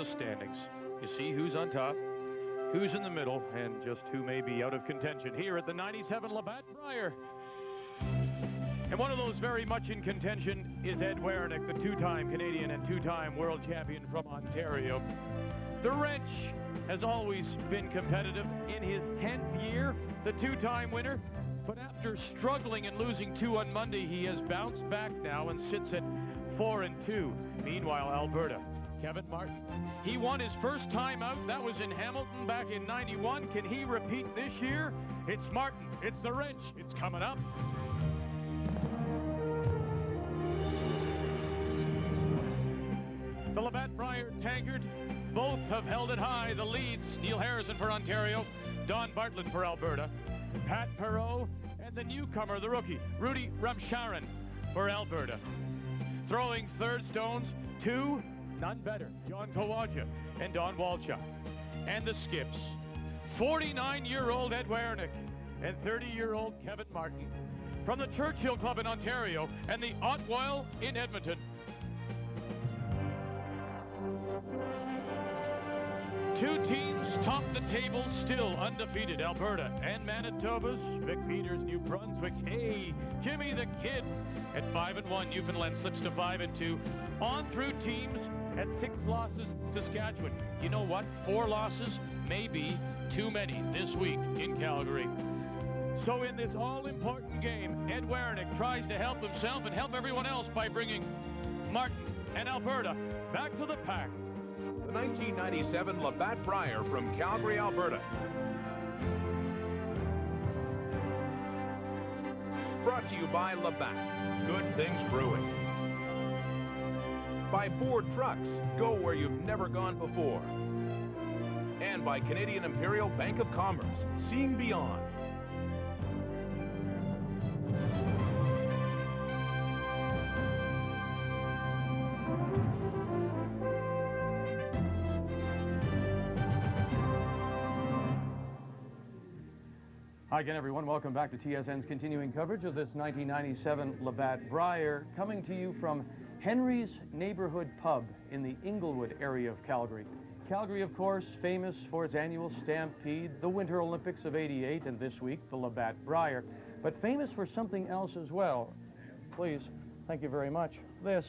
the standings. You see who's on top, who's in the middle, and just who may be out of contention here at the 97 Labatt Brier. And one of those very much in contention is Ed Werenich, the two-time Canadian and two-time world champion from Ontario. The wrench has always been competitive. In his 10th year, the two-time winner. But after struggling and losing 2 on Monday, he has bounced back now and sits at 4-2. Meanwhile, Alberta, Kevin Martin. He won his first time out. That was in Hamilton back in '91. Can he repeat this year? It's Martin. It's the wrench. It's coming up. The Labatt Brier tankard. Both have held it high. The leads, Neil Harrison for Ontario, Don Bartlett for Alberta, Pat Perreault, and the newcomer, the rookie, Rudy Ramcharan for Alberta. Throwing third stones, 2, none better, John Kawaja and Don Walchuk. And the skips, 49-year-old Ed Werenich and 30-year-old Kevin Martin. From the Churchill Club in Ontario and the Otwell in Edmonton. Two teams top the table, still undefeated. Alberta and Manitoba's Vic Peters, New Brunswick. Hey, Jimmy the Kid at 5-1. Newfoundland slips to 5-2. On through teams at 6 losses. Saskatchewan. You know what? 4 losses may be too many this week in Calgary. So in this all-important game, Ed Werenich tries to help himself and help everyone else by bringing Martin and Alberta back to the pack. The 1997 Labatt Brier from Calgary, Alberta. Brought to you by Labatt, Good Things Brewing. By Ford Trucks, go where you've never gone before. And by Canadian Imperial Bank of Commerce, seeing beyond. Hi again, everyone. Welcome back to TSN's continuing coverage of this 1997 Labatt Brier, coming to you from Henry's Neighborhood Pub in the Inglewood area of Calgary. Calgary, of course, famous for its annual Stampede, the Winter Olympics of '88, and this week, the Labatt Brier, but famous for something else as well. Please, thank you very much. This,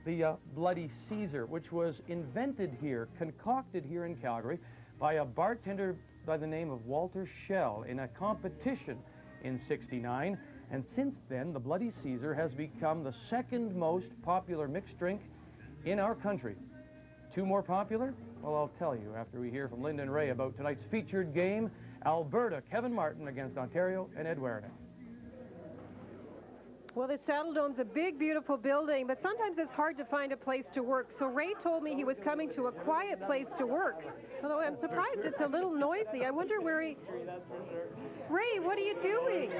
the Bloody Caesar, which was invented here, concocted here in Calgary by a bartender by the name of Walter Schell in a competition in '69, and since then the Bloody Caesar has become the second most popular mixed drink in our country. 2 more popular? Well, I'll tell you after we hear from Linda and Ray about tonight's featured game, Alberta, Kevin Martin against Ontario and Ed Werenich. Well, the Saddledome's a big, beautiful building, but sometimes it's hard to find a place to work. So Ray told me he was coming to a quiet place to work. Although I'm surprised it's a little noisy. I wonder where he... Ray, what are you doing?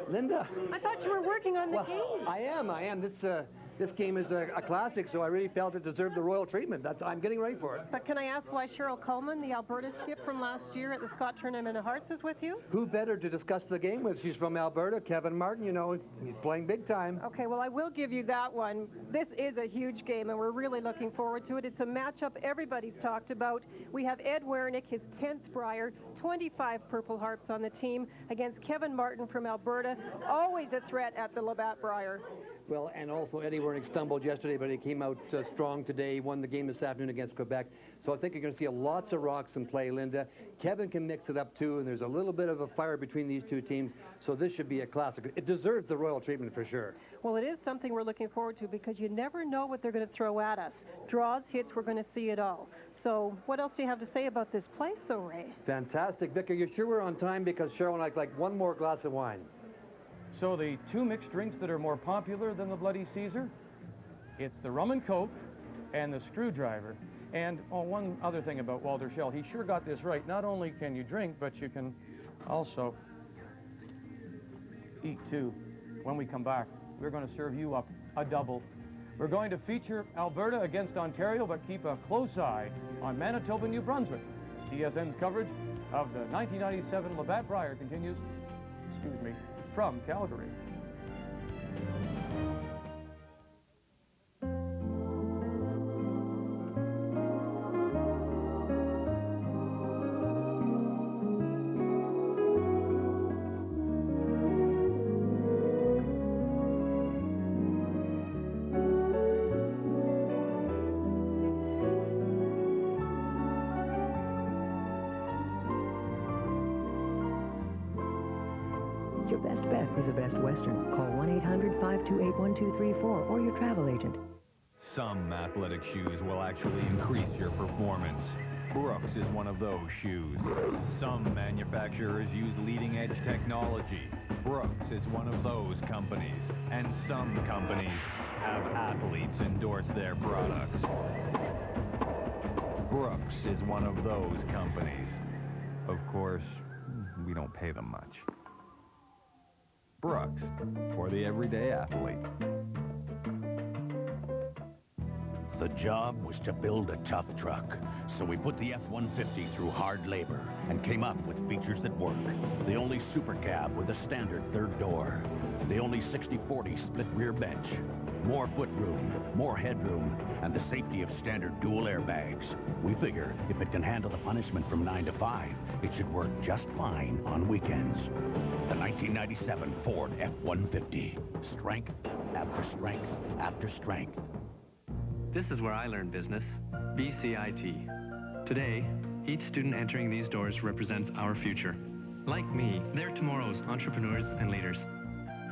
Linda. I thought you were working on the game. I am. This game is a classic, so I really felt it deserved the royal treatment. I'm getting ready for it. But can I ask why Cheryl Coleman, the Alberta skip from last year at the Scott Tournament of Hearts, is with you? Who better to discuss the game with? She's from Alberta. Kevin Martin, you know, he's playing big time. Okay, well, I will give you that one. This is a huge game, and we're really looking forward to it. It's a matchup everybody's talked about. We have Ed Werenich, his 10th Brier, 25 Purple Harps on the team, against Kevin Martin from Alberta, always a threat at the Labatt Brier. Well, and also Eddie Werenich stumbled yesterday, but he came out strong today. He won the game this afternoon against Quebec. So I think you're going to see lots of rocks in play, Linda. Kevin can mix it up, too, and there's a little bit of a fire between these two teams. So this should be a classic. It deserves the royal treatment for sure. Well, it is something we're looking forward to because you never know what they're going to throw at us. Draws, hits, we're going to see it all. So what else do you have to say about this place, though, Ray? Fantastic. Vic, are you sure we're on time? Because Cheryl and I'd like one more glass of wine. So the 2 mixed drinks that are more popular than the Bloody Caesar, it's the rum and coke and the screwdriver. And one other thing about Walter Schell, he sure got this right. Not only can you drink, but you can also eat too. When we come back, we're going to serve you up a double. We're going to feature Alberta against Ontario, but keep a close eye on Manitoba, New Brunswick. TSN's coverage of the 1997 Labatt Brier continues, from Calgary. Your best bet is a Best Western. Call 1-800-528-1234 or your travel agent. Some athletic shoes will actually increase your performance. Brooks is one of those shoes. Some manufacturers use leading-edge technology. Brooks is one of those companies. And some companies have athletes endorse their products. Brooks is one of those companies. Of course, we don't pay them much. Brooks, for the everyday athlete. The job was to build a tough truck, so we put the F-150 through hard labor and came up with features that work. The only super cab with a standard third door. The only 60/40 split rear bench. More footroom, more headroom, and the safety of standard dual airbags. We figure if it can handle the punishment from 9 to 5, it should work just fine on weekends. The 1997 Ford F-150. Strength after strength after strength. This is where I learned business, BCIT. Today, each student entering these doors represents our future. Like me, they're tomorrow's entrepreneurs and leaders.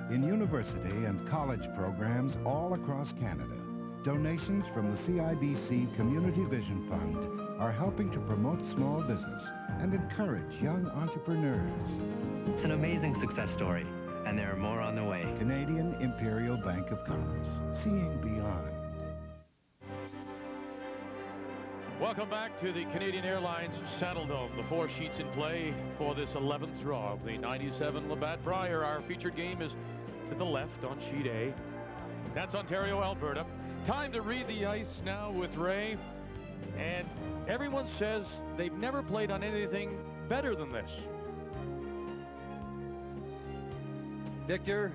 In university and college programs all across Canada, donations from the CIBC Community Vision Fund are helping to promote small business and encourage young entrepreneurs. It's an amazing success story, and there are more on the way. Canadian Imperial Bank of Commerce, seeing beyond. Welcome back to the Canadian Airlines Saddledome. The 4 sheets in play for this 11th draw of the 97 Labatt Brier. Our featured game is to the left on sheet A. That's Ontario-Alberta. Time to read the ice now with Ray. And everyone says they've never played on anything better than this. Victor,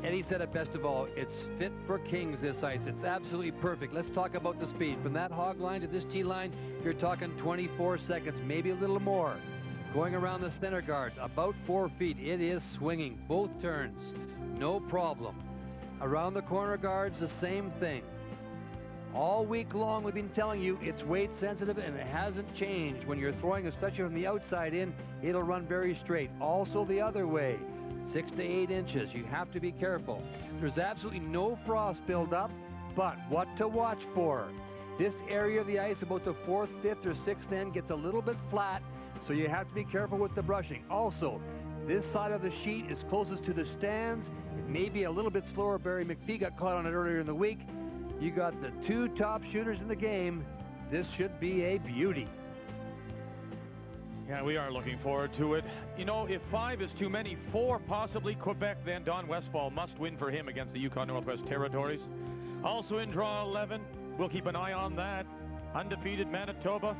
Eddie said it best of all. It's fit for kings, this ice. It's absolutely perfect. Let's talk about the speed. From that hog line to this tee line, you're talking 24 seconds, maybe a little more. Going around the center guards, about 4 feet. It is swinging, both turns. No problem. Around the corner guards, the same thing. All week long, we've been telling you it's weight sensitive and it hasn't changed. When you're throwing, especially from the outside in, it'll run very straight. Also the other way. 6 to 8 inches. You have to be careful. There's absolutely no frost buildup, but what to watch for? This area of the ice about the 4th, 5th, or 6th end gets a little bit flat, so you have to be careful with the brushing. Also, this side of the sheet is closest to the stands. It may be a little bit slower. Barry McPhee got caught on it earlier in the week. You got the 2 top shooters in the game. This should be a beauty. Yeah, we are looking forward to it. You know, if 5 is too many, 4 possibly Quebec, then Don Westfall must win for him against the Yukon Northwest Territories. Also in draw 11, we'll keep an eye on that. Undefeated Manitoba,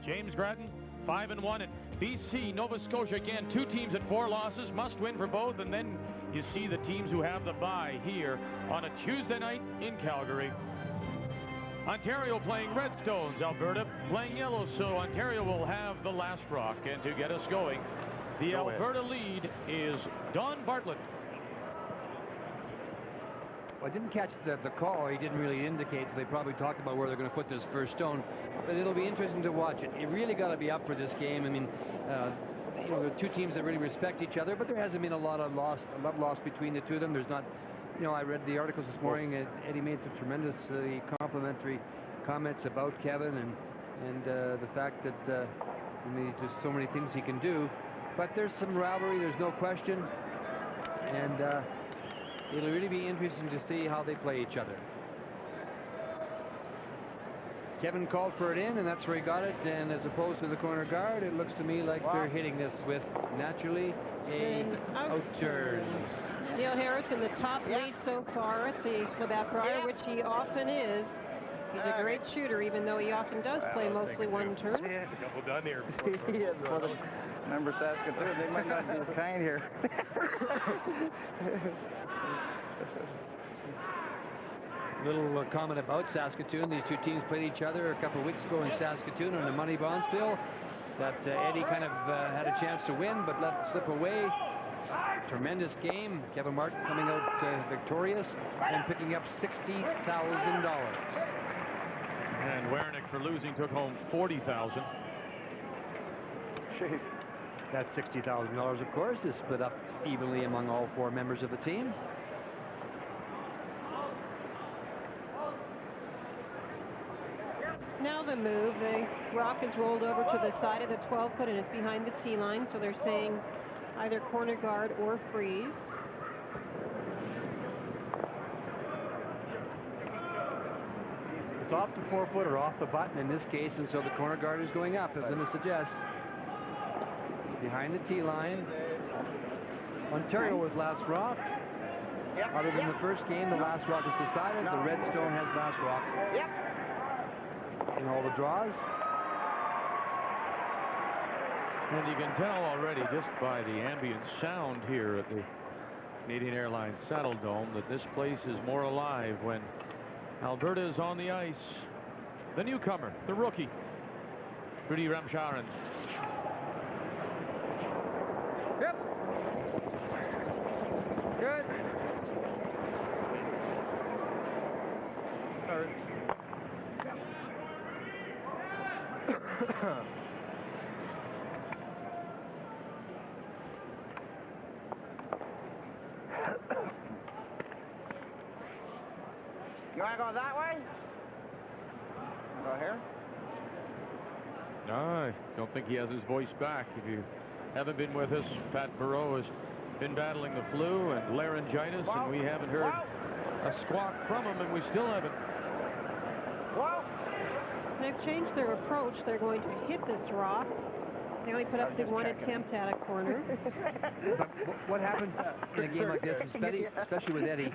James Grattan, 5-1, and BC, Nova Scotia again, 2 teams at 4 losses, must win for both, and then you see the teams who have the bye here on a Tuesday night in Calgary. Ontario playing Redstones, Alberta playing yellow, so Ontario will have the last rock. And to get us going, the Alberta lead is Don Bartlett. Well, I didn't catch the call. He didn't really indicate, so they probably talked about where they're going to put this first stone. But it'll be interesting to watch it. You really got to be up for this game. I mean, you know, there are 2 teams that really respect each other, but there hasn't been a lot of love lost between the 2 of them. There's not. You know, I read the articles this morning. Eddie made some tremendously complimentary comments about Kevin and the fact that I mean, just so many things he can do. But there's some rivalry, there's no question. And it'll really be interesting to see how they play each other. Kevin called for it in, and that's where he got it. And as opposed to the corner guard, it looks to me like they're hitting this with naturally a out turn. Neil Harrison, the top lead so far at the Labatt Brier, which he often is. He's a great shooter, even though he often does play mostly one turn. A couple done here. Remember Saskatoon, they might not be as kind here. Little comment about Saskatoon. These 2 teams played each other a couple of weeks ago in Saskatoon on the Money Bond spill that Eddie kind of had a chance to win, but let it slip away. Tremendous game. Kevin Martin coming out victorious and picking up $60,000. And Werenich, for losing, took home $40,000. Jeez. That $60,000, of course, is split up evenly among all 4 members of the team. Now the move, the rock is rolled over to the side of the 12-foot and it's behind the tee line, so they're saying either corner guard or freeze. It's off the 4-foot or off the button in this case, and so the corner guard is going up, as Linda suggests. Behind the tee line. Ontario with last rock. Other than the first game, the last rock is decided. The Redstone has last rock. In all the draws. And you can tell already just by the ambient sound here at the Canadian Airlines Saddledome that this place is more alive when Alberta is on the ice. The newcomer, the rookie, Rudy Ramcharan. Yep. Good. You want to go that way? Go here? No, I don't think he has his voice back. If you haven't been with us, Pat Burrow has been battling the flu and laryngitis, and we haven't heard a squawk from him, and we still haven't. They've changed their approach. They're going to hit this rock. They only put up the one attempt at a corner. But what happens in a game like this, especially with Eddie,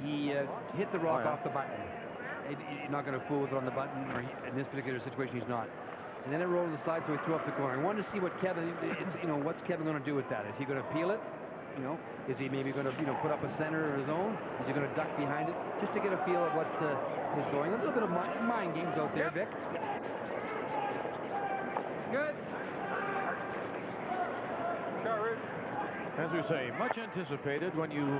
he hit the rock off the button. He's not going to fool with it on the button, or in this particular situation, he's not. And then it rolled to the side, so he threw up the corner. I wanted to see what Kevin, what's Kevin going to do with that? Is he going to peel it? Is he maybe going to, put up a center of his own? Is he going to duck behind it? Just to get a feel of what is going. A little bit of mind games out there, Vic. Good. As we say, much anticipated when you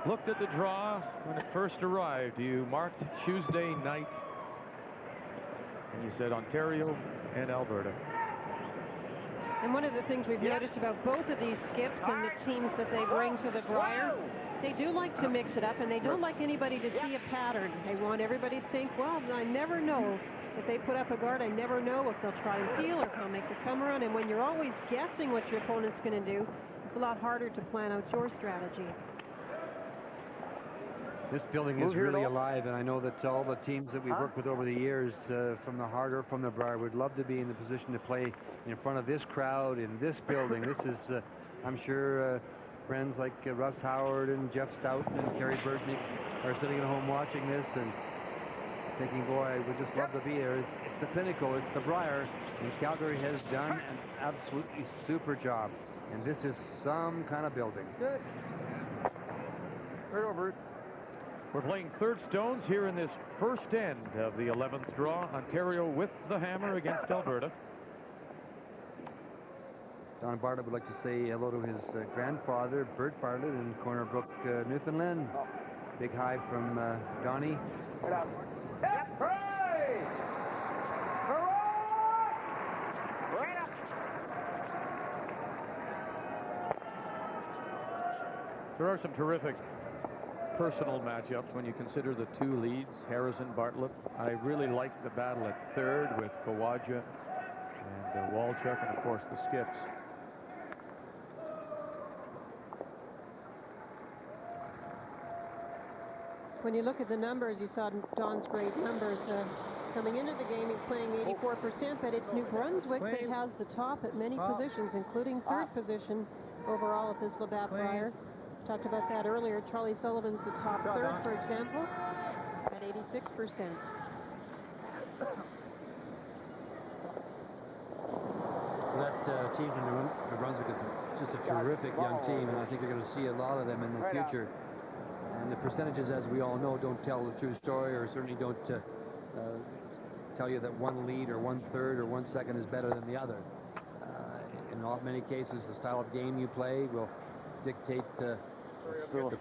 looked at the draw when it first arrived. You marked Tuesday night and you said Ontario and Alberta. And one of the things we've noticed about both of these skips and the teams that they bring to the Brier, they do like to mix it up, and they don't like anybody to see a pattern. They want everybody to think, well, I never know. If they put up a guard, I never know if they'll try and peel or if they'll make the come around. And when you're always guessing what your opponent's going to do, it's a lot harder to plan out your strategy. This building is really alive, and I know that all the teams that we've worked with over the years, from the Heart or from the Brier, would love to be in the position to play in front of this crowd in this building. This is, I'm sure, friends like Russ Howard and Jeff Stoughton and Kerry Bergnick are sitting at home watching this and thinking, boy, I would just love to be there. It's the pinnacle. It's the Brier, and Calgary has done an absolutely super job. And this is some kind of building. Good. Right over it. We're playing third stones here in this first end of the 11th draw. Ontario with the hammer against Alberta. Don Bartlett would like to say hello to his grandfather, Bert Bartlett, in Corner Brook, Newfoundland. Big hi from Donnie. Right up. Yep. Hooray! Hooray! Right up. There are some terrific personal matchups when you consider the two leads, Harrison, Bartlett. I really like the battle at third with Kawaja and Walchuk, and of course the skips. When you look at the numbers, you saw Don's great numbers. Coming into the game, he's playing 84%, but it's New Brunswick that has the top at many positions, including third position overall at this Labatt Brier. Talked about that earlier. Charlie Sullivan's the top third, for example, at 86%. That team from New Brunswick is just a terrific young team, and I think you're going to see a lot of them in the future. And the percentages, as we all know, don't tell the true story, or certainly don't tell you that one lead or 1/3 or 1 second is better than the other. In many cases, the style of game you play will dictate the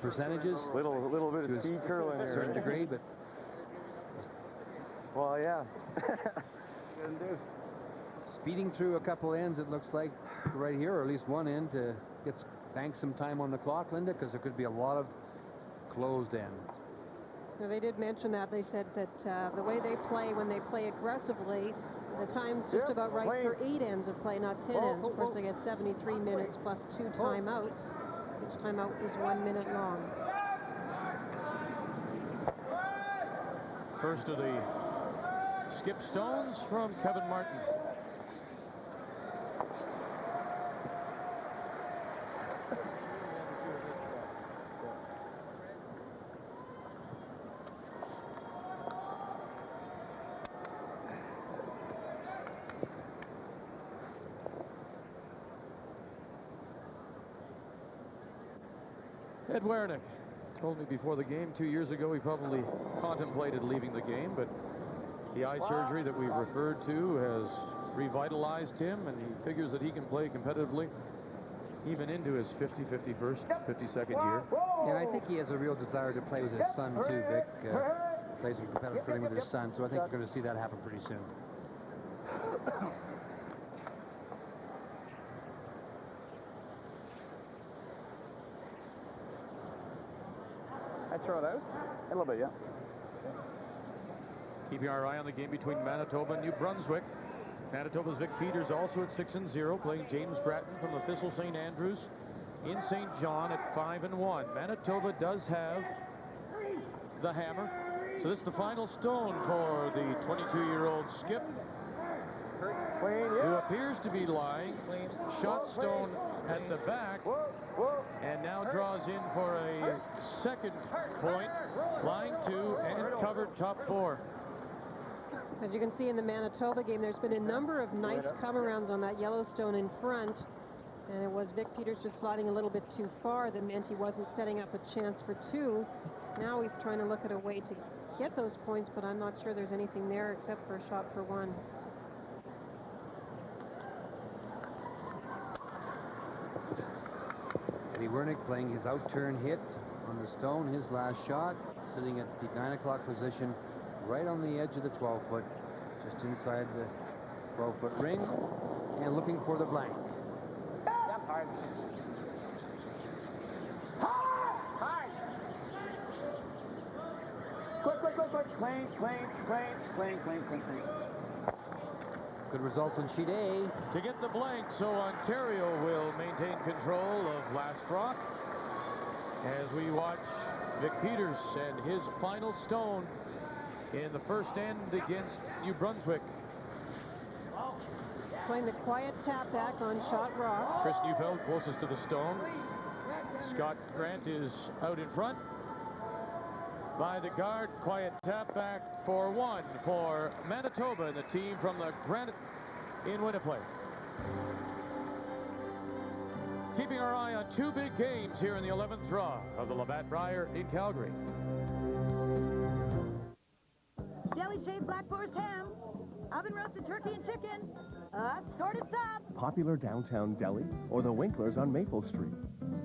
percentages. Little bit of speed curling to a certain degree, but well, yeah. Speeding through a couple ends, it looks like right here, or at least one end, gets bank some time on the clock, Linda, because there could be a lot of closed ends. Now, they did mention that. They said that the way they play, when they play aggressively, the time's just about right for 8 ends of play, not 10 ends. Of course, they get 73 minutes plus 2 timeouts. Each timeout is 1 minute long. First of the skip stones from Kevin Martin. Ed Werenich told me before the game 2 years ago he probably contemplated leaving the game, but the eye surgery that we've referred to has revitalized him, and he figures that he can play competitively even into his 51st, 52nd year. And I think he has a real desire to play with his son, too, Vic. Plays some competitive footing with his son, so I think you're going to see that happen pretty soon. I throw it out? A little bit, yeah. Keeping our eye on the game between Manitoba and New Brunswick. Manitoba's Vic Peters also at 6-0, playing James Bratton from the Thistle St. Andrews in St. John at 5-1. Manitoba does have the hammer, so this is the final stone for the 22-year-old skip, who appears to be lying shot stone at the back, and now draws in for a second point, lying 2 and covered top 4. As you can see in the Manitoba game, there's been a number of nice come-arounds on that Yellowstone in front, and it was Vic Peters just sliding a little bit too far that meant he wasn't setting up a chance for 2. Now he's trying to look at a way to get those points, but I'm not sure there's anything there except for a shot for 1. Eddie Werenich playing his out-turn hit on the stone, his last shot, sitting at the 9 o'clock position, right on the edge of the 12-foot, just inside the 12-foot ring, and looking for the blank. Yep, hard. Hard! Quick. Clean. Good results on sheet A. To get the blank, so Ontario will maintain control of last rock as we watch Vic Peters and his final stone in the first end against New Brunswick. Playing the quiet tap back on shot rock. Chris Neufeld closest to the stone. Scott Grant is out in front. By the guard, quiet tap back for 1 for Manitoba and the team from the Granite in Winnipeg. Keeping our eye on 2 big games here in the 11th draw of the Labatt Brier in Calgary. Deli shaved black forest ham, oven roasted turkey and chicken, assorted sub. Popular downtown deli or the Winklers on Maple Street.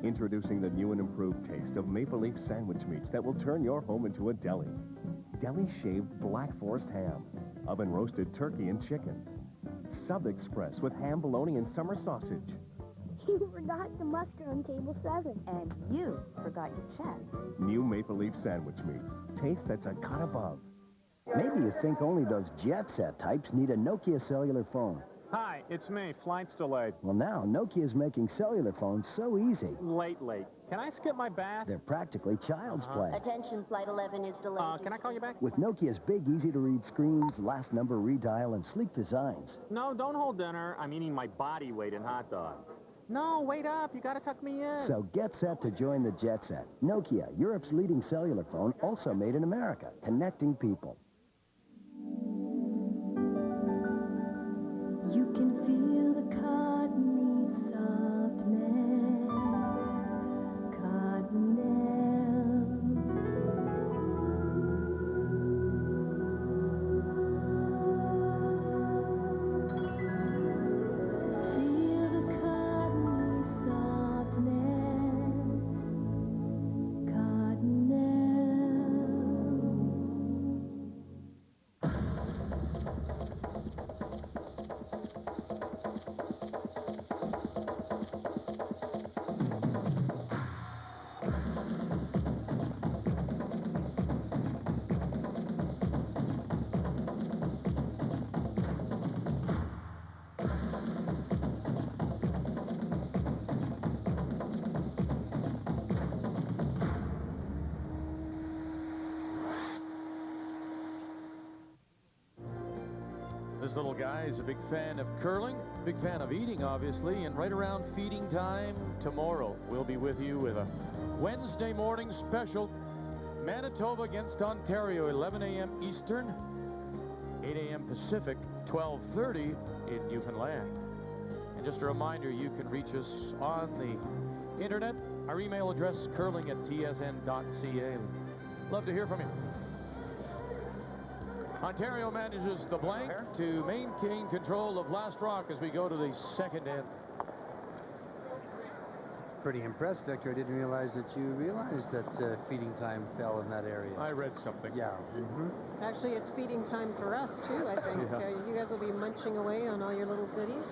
Introducing the new and improved taste of Maple Leaf sandwich meats that will turn your home into a deli. Deli shaved black forest ham, oven roasted turkey and chicken. Sub Express with ham, bologna, and summer sausage. You forgot the mustard on table 7. And you forgot your chest. New Maple Leaf sandwich meats. Taste that's a cut above. Maybe you think only those jet set types need a Nokia cellular phone. Hi, it's me. Flight's delayed. Well, now Nokia's making cellular phones so easy. Late. Can I skip my bath? They're practically child's play. Attention, Flight 11 is delayed. Can I call you back? With Nokia's big, easy-to-read screens, last number redial, and sleek designs. No, don't hold dinner. I'm eating my body weight in hot dogs. No, wait up. You gotta tuck me in. So get set to join the jet set. Nokia, Europe's leading cellular phone, also made in America, connecting people. You can feel the cottony softness, Feel the cottony softness, little guy is a big fan of curling, big fan of eating, obviously, and right around feeding time tomorrow, we'll be with you with a Wednesday morning special. Manitoba against Ontario, 11 a.m. Eastern, 8 a.m. Pacific, 12:30 in Newfoundland. And just a reminder, you can reach us on the internet. Our email address, curling@tsn.ca. Love to hear from you. Ontario manages the blank to maintain control of last rock as we go to the second end. Pretty impressed, Victor. I didn't realize that you realized that feeding time fell in that area. I read something. Yeah. Actually, it's feeding time for us, too, I think. Yeah. You guys will be munching away on all your little goodies.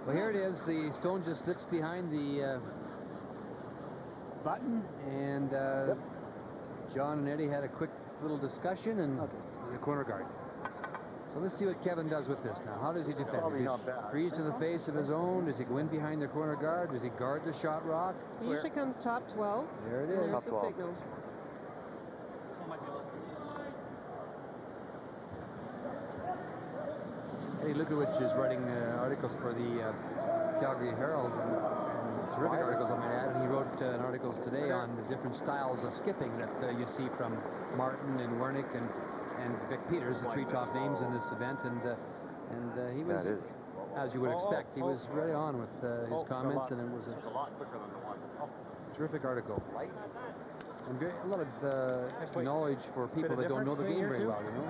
Well, here it is. The stone just slips behind the button, and John and Eddie had a quick little discussion, and the corner guard. So let's see what Kevin does with this now. How does he defend? Does he freeze to the face of his own? Does he go in behind the corner guard? Does he guard the shot rock? He usually comes top 12. There it is. And there's the signal. Eddie Lukowicz is writing articles for the Calgary Herald, and terrific articles, I might add, and he wrote articles today on the different styles of skipping that you see from Martin and Werenich and Vic Peters, the three top names in this event, and he was, as you would expect, he was right on with his comments, and it was a terrific article. And a lot of knowledge for people that don't know the game very well, you know.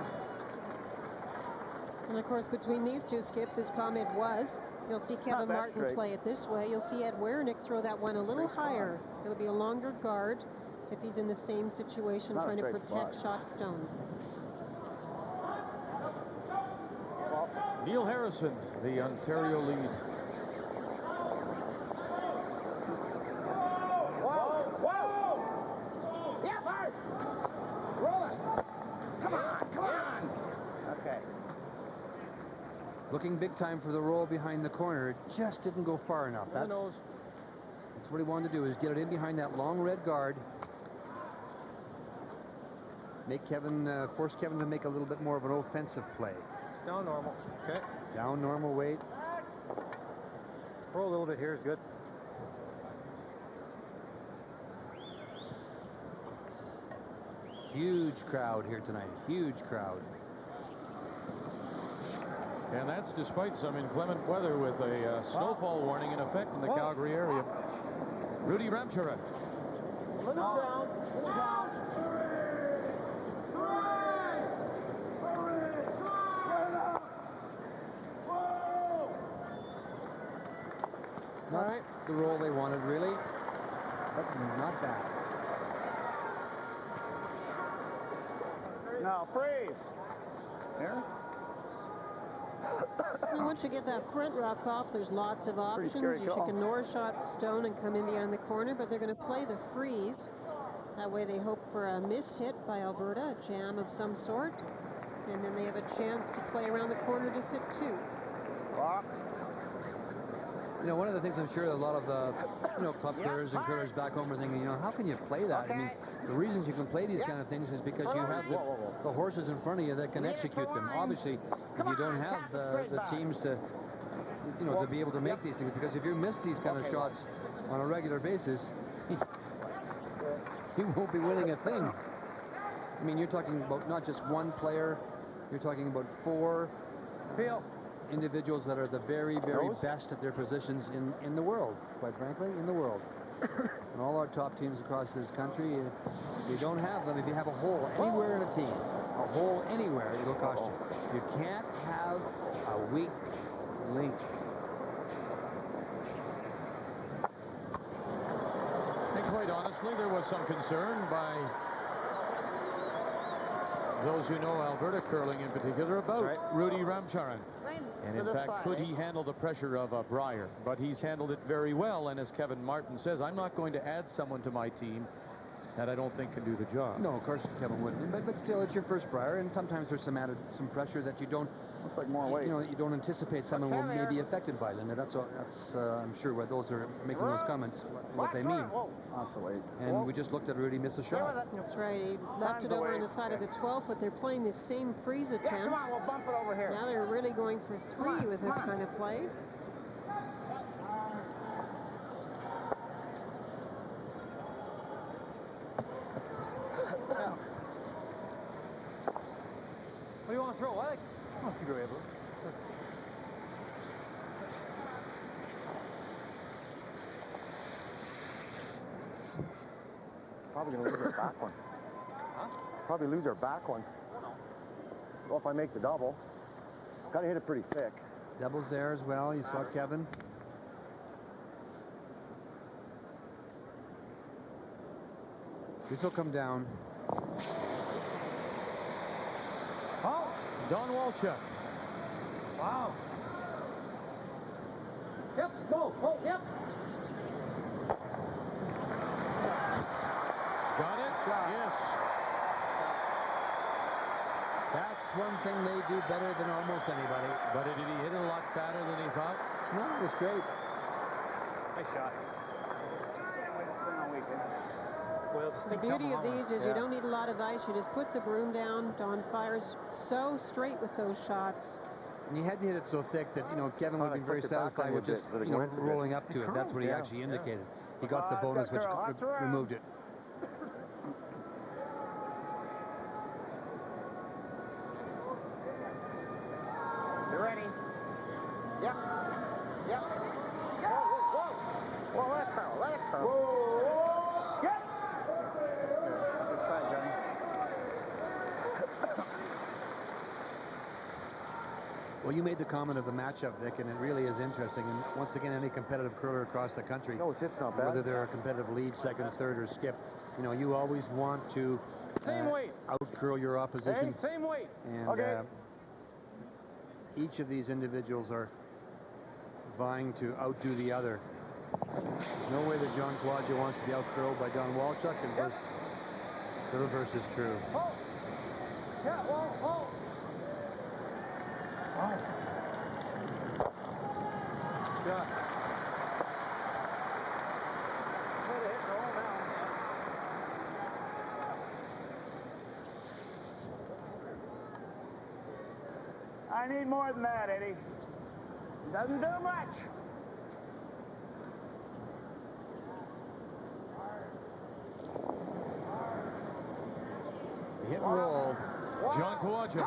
And of course, between these two skips, his comment was, you'll see Kevin Martin play it this way. You'll see Ed Werenich throw that one a little higher. It'll be a longer guard if he's in the same situation, trying to protect shot stone. Neil Harrison, the Ontario lead. Whoa! Yeah, Bart! Roll it! Come on! Okay. Looking big time for the roll behind the corner. It just didn't go far enough. That's what he wanted to do, is get it in behind that long red guard. Make Kevin, force Kevin to make a little bit more of an offensive play. Down normal. Okay. Down normal weight. Roll a little bit here is good. Huge crowd here tonight. Huge crowd. And that's despite some inclement weather with a snowfall warning in effect in the Calgary area. Rudy Ramcharan. Put it down. Put it down. Not the roll they wanted, really, but not bad. Now freeze. Here. And once you get that front rock off, there's lots of options. You can ignore a shot stone and come in behind the corner, but they're going to play the freeze. That way they hope for a miss hit by Alberta, a jam of some sort, and then they have a chance to play around the corner to sit two. You know, one of the things I'm sure a lot of club players and curlers back home are thinking, how can you play that? I mean, the reasons you can play these kind of things is because you have the horses in front of you that can execute them. Obviously, if you don't have the teams to be able to make these things, because if you miss these kind of shots on a regular basis, you won't be winning a thing. I mean, you're talking about not just one player, you're talking about four individuals that are the very, very best at their positions in the world, quite frankly, in the world. And all our top teams across this country, if you don't have them, if you have a hole anywhere in a team, a hole anywhere, it'll cost you. You can't have a weak link. And quite honestly, there was some concern by those who know Alberta curling in particular about Rudy Ramcharan. And in fact, could he handle the pressure of Brier? But he's handled it very well, and as Kevin Martin says, I'm not going to add someone to my team that I don't think can do the job. No, of course Kevin wouldn't, but still, it's your first Brier, and sometimes there's some pressure that you don't Looks like more weight. You know, you don't anticipate someone will may be affected by them. That's I'm sure what those are making those comments, what they mean. That's the weight. And we just looked at Rudy miss a shot. That's right. He left it over on the side of the 12th, but they're playing the same freeze attempt. Yeah, come on, we'll bump it over here. Now they're really going for 3 with this kind of play. What do you want to throw, Alec? Oh, if you're able. Probably going to lose our back one. Huh? Probably lose our back one. Well, if I make the double, got to hit it pretty thick. Doubles there as well. You saw Kevin. This will come down. Oh, Don Walchuk. Wow. Yep, go. Oh, yep. Got it? Yes. That's one thing they do better than almost anybody. But did he hit it a lot fatter than he thought? No, it was great. Nice shot. Well, the beauty of these is you don't need a lot of ice. You just put the broom down. Don fires so straight with those shots. And you had to hit it so thick that, you know, Kevin would be very satisfied with just, you know, rolling up to it. That's what he actually indicated. He got the bonus, which removed it. You ready? Yep. Yep. Whoa, whoa, whoa. Whoa, let it curl, let it curl. Whoa. Yep. Good try, Johnny. Well, you made the comment of the matchup, Vic, and it really is interesting. And once again, any competitive curler across the country, whether they're a competitive lead, second, third, or skip, you know, you always want to out-curl your opposition. Hey, same weight. And Okay. Each of these individuals are vying to outdo the other. There's no way that John Kawaja wants to be out-curled by Don Walchuk, and the reverse is true. Oh. Yeah, whoa, whoa. Oh. Shot. I need more than that, Eddie. Doesn't do much. Hit and roll. John Kawaja.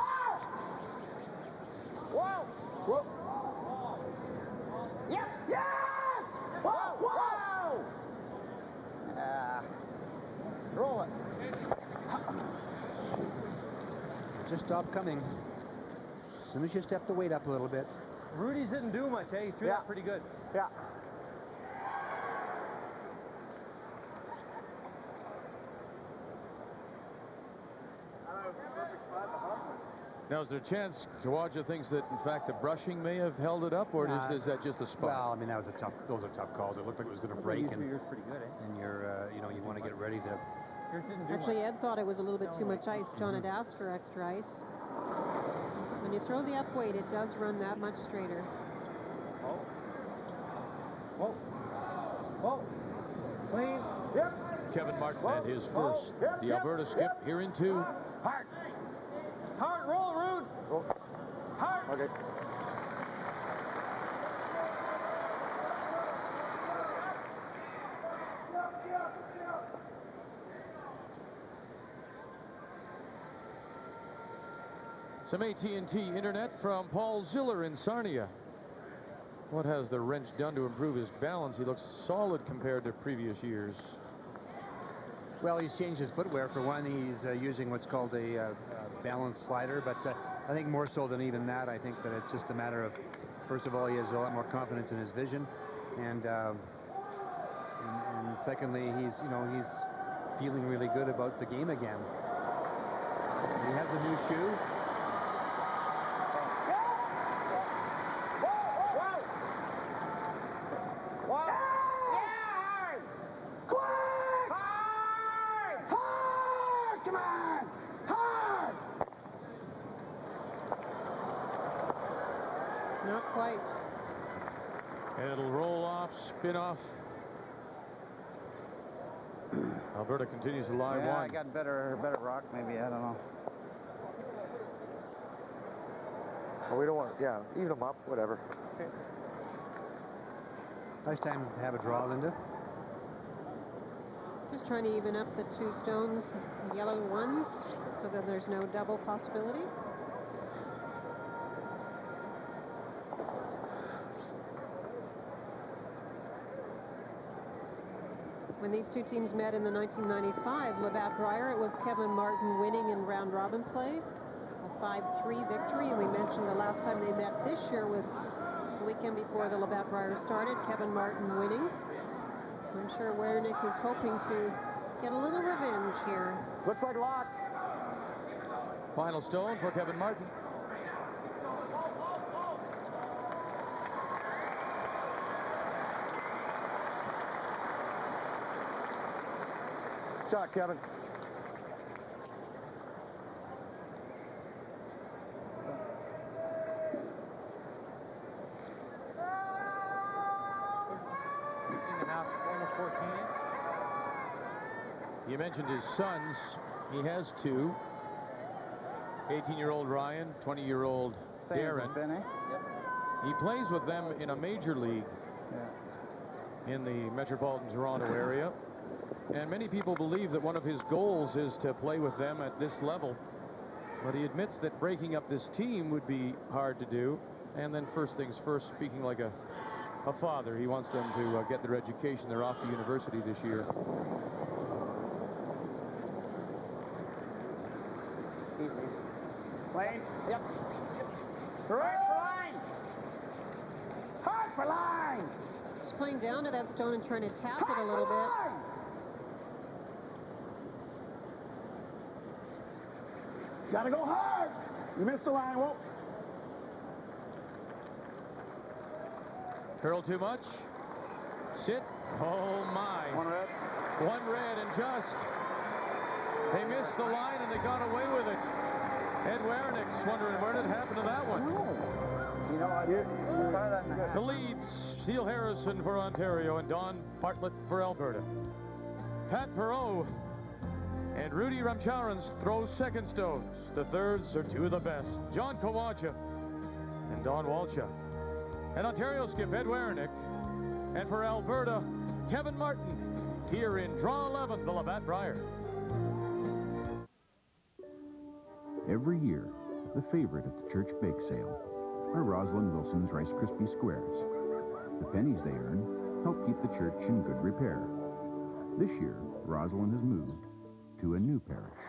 Whoa! Whoa! Yep! Yes! Whoa! Whoa! Roll it. Just stop coming. As soon as you step the weight up a little bit. Rudy's didn't do much, eh? He threw that pretty good. Yeah. Now, is there a chance Kawaja thinks that, in fact, the brushing may have held it up, or is that just a spot? Well, I mean, those are tough calls. It looked like it was going to break, and Yours pretty good, eh? and you're, you know, you want to get ready to. Yours didn't do Actually, much. Ed thought it was a little bit too much ice. John had asked for extra ice. When you throw the up weight, it does run that much straighter. Oh. Whoa. Whoa. Clean. Yep. Kevin Martin at his first. Yep. The Alberta skip here in 2. Hard. Hard roll, Rude. Hard. Okay. Some AT&T internet from Paul Ziller in Sarnia. What has the wrench done to improve his balance? He looks solid compared to previous years. Well, he's changed his footwear. For one, he's using what's called a balance slider, but I think more so than even that, I think that it's just a matter of, first of all, he has a lot more confidence in his vision, and secondly, he's feeling really good about the game again. He has a new shoe. Not quite. And it'll roll off, spin off. Alberta continues to lie Yeah, one. I got better rock, maybe. I don't know. Well, we don't want, yeah, even them up, whatever. Okay. Nice time to have a draw, Linda. Just trying to even up the two stones, the yellow ones, so that there's no double possibility. When these two teams met in the 1995 Labatt Brier, it was Kevin Martin winning in round robin play, a 5-3 victory. And we mentioned the last time they met this year was the weekend before the Labatt Brier started, Kevin Martin winning. I'm sure Werenich is hoping to get a little revenge here. Looks like lots. Final stone for Kevin Martin. Shot, Kevin. Almost 14. You mentioned his sons. He has two. 18-year-old Ryan, 20-year-old Darren. He plays with them in a major league in the metropolitan Toronto area. And many people believe that one of his goals is to play with them at this level. But he admits that breaking up this team would be hard to do. And then first things first, speaking like a father, he wants them to get their education. They're off to university this year. Easy. Lane. Yep. Right for line. Hard for line. Just playing down to that stone and trying to tap it a little bit. Gotta go hard. You missed the line. Whoa. Curl too much. Sit. Oh, my. One red. One red and just. They missed the line and they got away with it. Ed Werenich's wondering where did it happen to that one. You know what? The leads, Steele Harrison for Ontario and Don Bartlett for Alberta. Pat Perreault and Rudy Ramcharans throw second stones. The thirds are two of the best, John Kawacha and Don Walcha. And Ontario skip Ed Werenich. And for Alberta, Kevin Martin, here in Draw 11, the Labatt Brier. Every year, the favorite at the church bake sale are Rosalind Wilson's Rice Krispie Squares. The pennies they earn help keep the church in good repair. This year, Rosalind has moved to a new parish.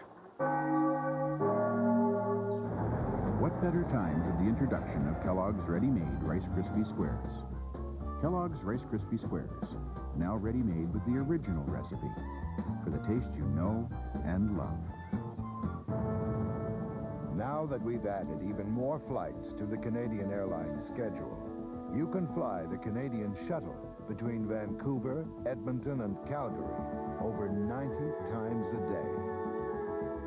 What better time for the introduction of Kellogg's ready-made Rice Krispie Squares? Kellogg's Rice Krispie Squares, now ready-made with the original recipe for the taste you know and love. Now that we've added even more flights to the Canadian Airlines schedule, you can fly the Canadian Shuttle between Vancouver, Edmonton, and Calgary over 90 times a day,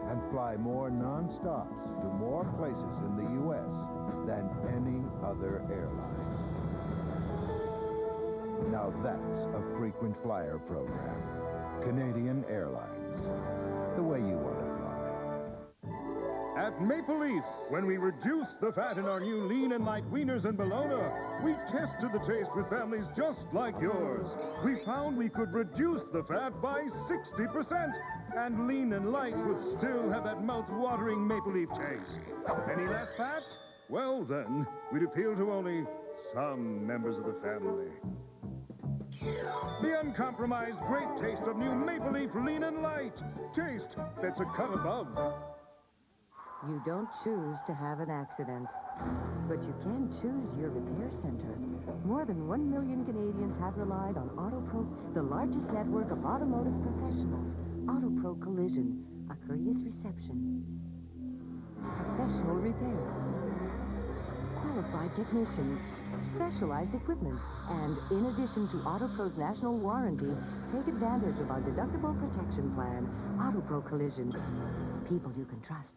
and fly more non-stops to more places in the U.S. than any other airline. Now that's a frequent flyer program. Canadian Airlines, the way you want to fly. At Maple Leaf, when we reduced the fat in our new lean and light wieners and bologna, we tested the taste with families just like yours. We found we could reduce the fat by 60%, and lean and light would still have that mouth-watering Maple Leaf taste. Any less fat? Well then, we'd appeal to only some members of the family. The uncompromised great taste of new Maple Leaf Lean and Light. Taste that's a cut above. You don't choose to have an accident, but you can choose your repair center. More than 1 million Canadians have relied on AutoPro, the largest network of automotive professionals. AutoPro Collision, a courteous reception, professional repair, qualified technicians, specialized equipment, and in addition to AutoPro's national warranty, take advantage of our deductible protection plan. AutoPro Collision, people you can trust.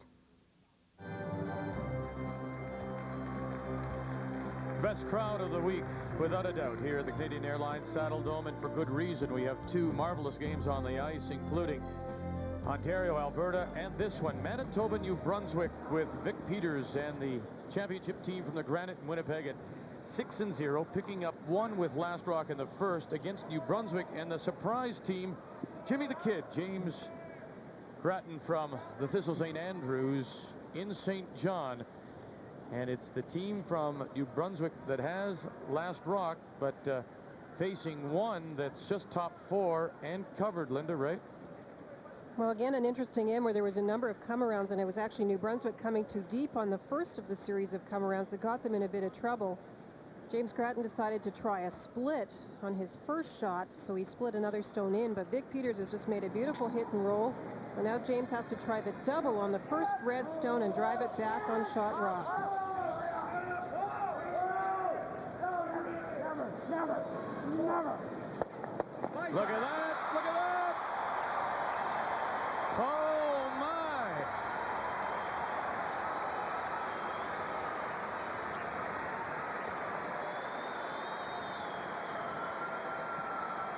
best crowd of the week, without a doubt, here at the Canadian Airlines Saddledome, and for good reason. We have two marvelous games on the ice, including Ontario-Alberta and this one, Manitoba-New Brunswick, with Vic Peters and the championship team from the Granite in Winnipeg at 6-0, picking up one with Last Rock in the first against New Brunswick, and the surprise team, Jimmy the Kid, James Grattan from the Thistle St. Andrews in St. John. And it's the team from New Brunswick that has Last Rock, but facing one that's just top four and covered, Linda, right? Well, again, an interesting game where there was a number of come-arounds, and it was actually New Brunswick coming too deep on the first of the series of come-arounds that got them in a bit of trouble. James Grattan decided to try a split on his first shot, so he split another stone in, but Vic Peters has just made a beautiful hit and roll. So now James has to try the double on the first red stone and drive it back on Shot Rock. Look at that! Look at that! Oh, my!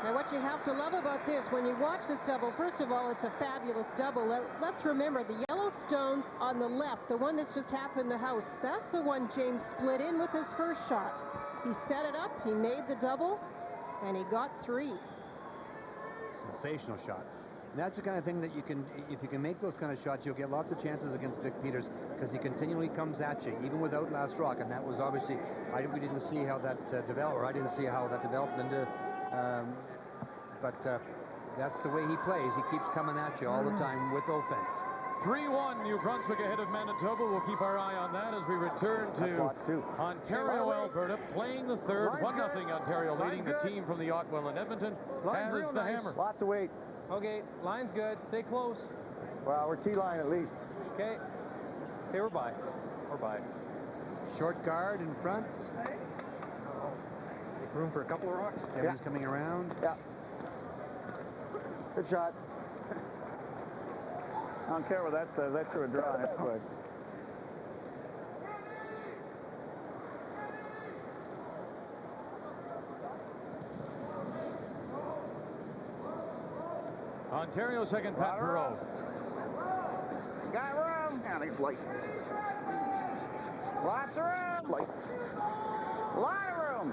Now, what you have to love about this, when you watch this double, first of all, it's a fabulous double. Let's remember, the yellow stone on the left, the one that's just half in the house, that's the one James split in with his first shot. He set it up, he made the double, and he got three. Sensational shot. And that's the kind of thing that you can, if you can make those kind of shots, you'll get lots of chances against Vic Peters, because he continually comes at you, even without Last Rock. And that was obviously, we didn't see how that developed, or I didn't see how that developed into, but that's the way he plays. He keeps coming at you all the time with offense. 3-1, New Brunswick ahead of Manitoba. We'll keep our eye on that as we return to Ontario-Alberta, playing the third. 1-0 Ontario, leading the team from the Otwell and Edmonton has the hammer. Lots of weight. Okay, line's good. Stay close. Well, we're T-line at least. Okay. Okay, we're by. We're by. Short guard in front. Make room for a couple of rocks. Kevin's coming around. Yeah. Good shot. I don't care what that says. That's through a draw. That's good. Ontario second, Pat Perot. Got room. Yeah, he's light. Lots of room. Light. Lot of room.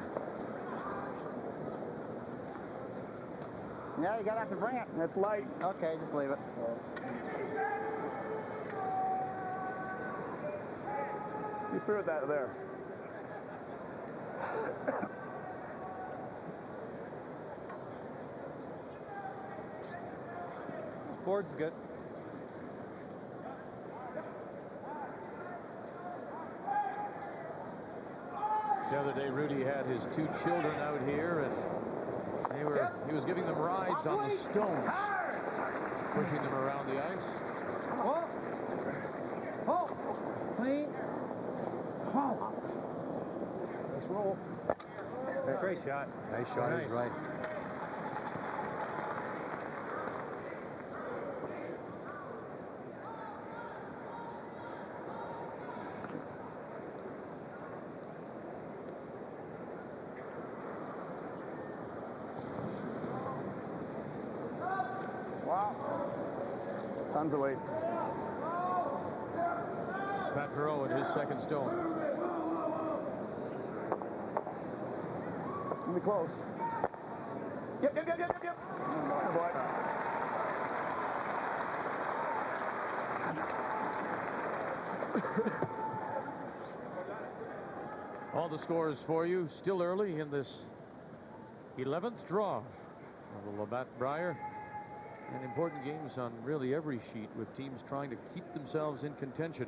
Yeah, you gotta have to bring it. It's light. Okay, just leave it. You threw it there. Board's good. The other day, Rudy had his two children out here, and he was giving them rides on the stones, pushing them around the ice. Oh! Oh! Clean. Oh! Nice roll. Great shot. Nice shot. Nice. He's right. Wow. Tons of weight. Pat Perot at his second stone. Gonna be close. Yep. Oh, boy. All the scores for you still early in this 11th draw of the Labatt Brier. And important games on really every sheet, with teams trying to keep themselves in contention.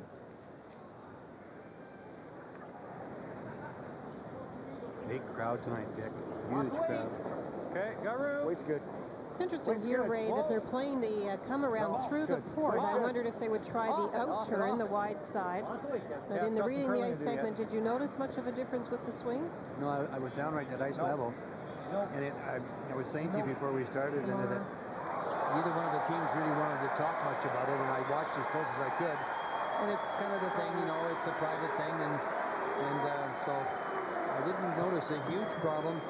Big crowd tonight, Dick. Huge crowd. Okay, got room. Weight's good. It's interesting here, Ray, that they're playing the come-around through the port. I wondered if they would try the out-turn, the wide side. But in the reading the ice segment, did you notice much of a difference with the swing? No, I was down right at ice level. And I was saying to you before we started, that neither one of the teams really wanted to talk much about it, and I watched as close as I could. And it's kind of the thing, you know, it's a private thing, and so I It's a huge problem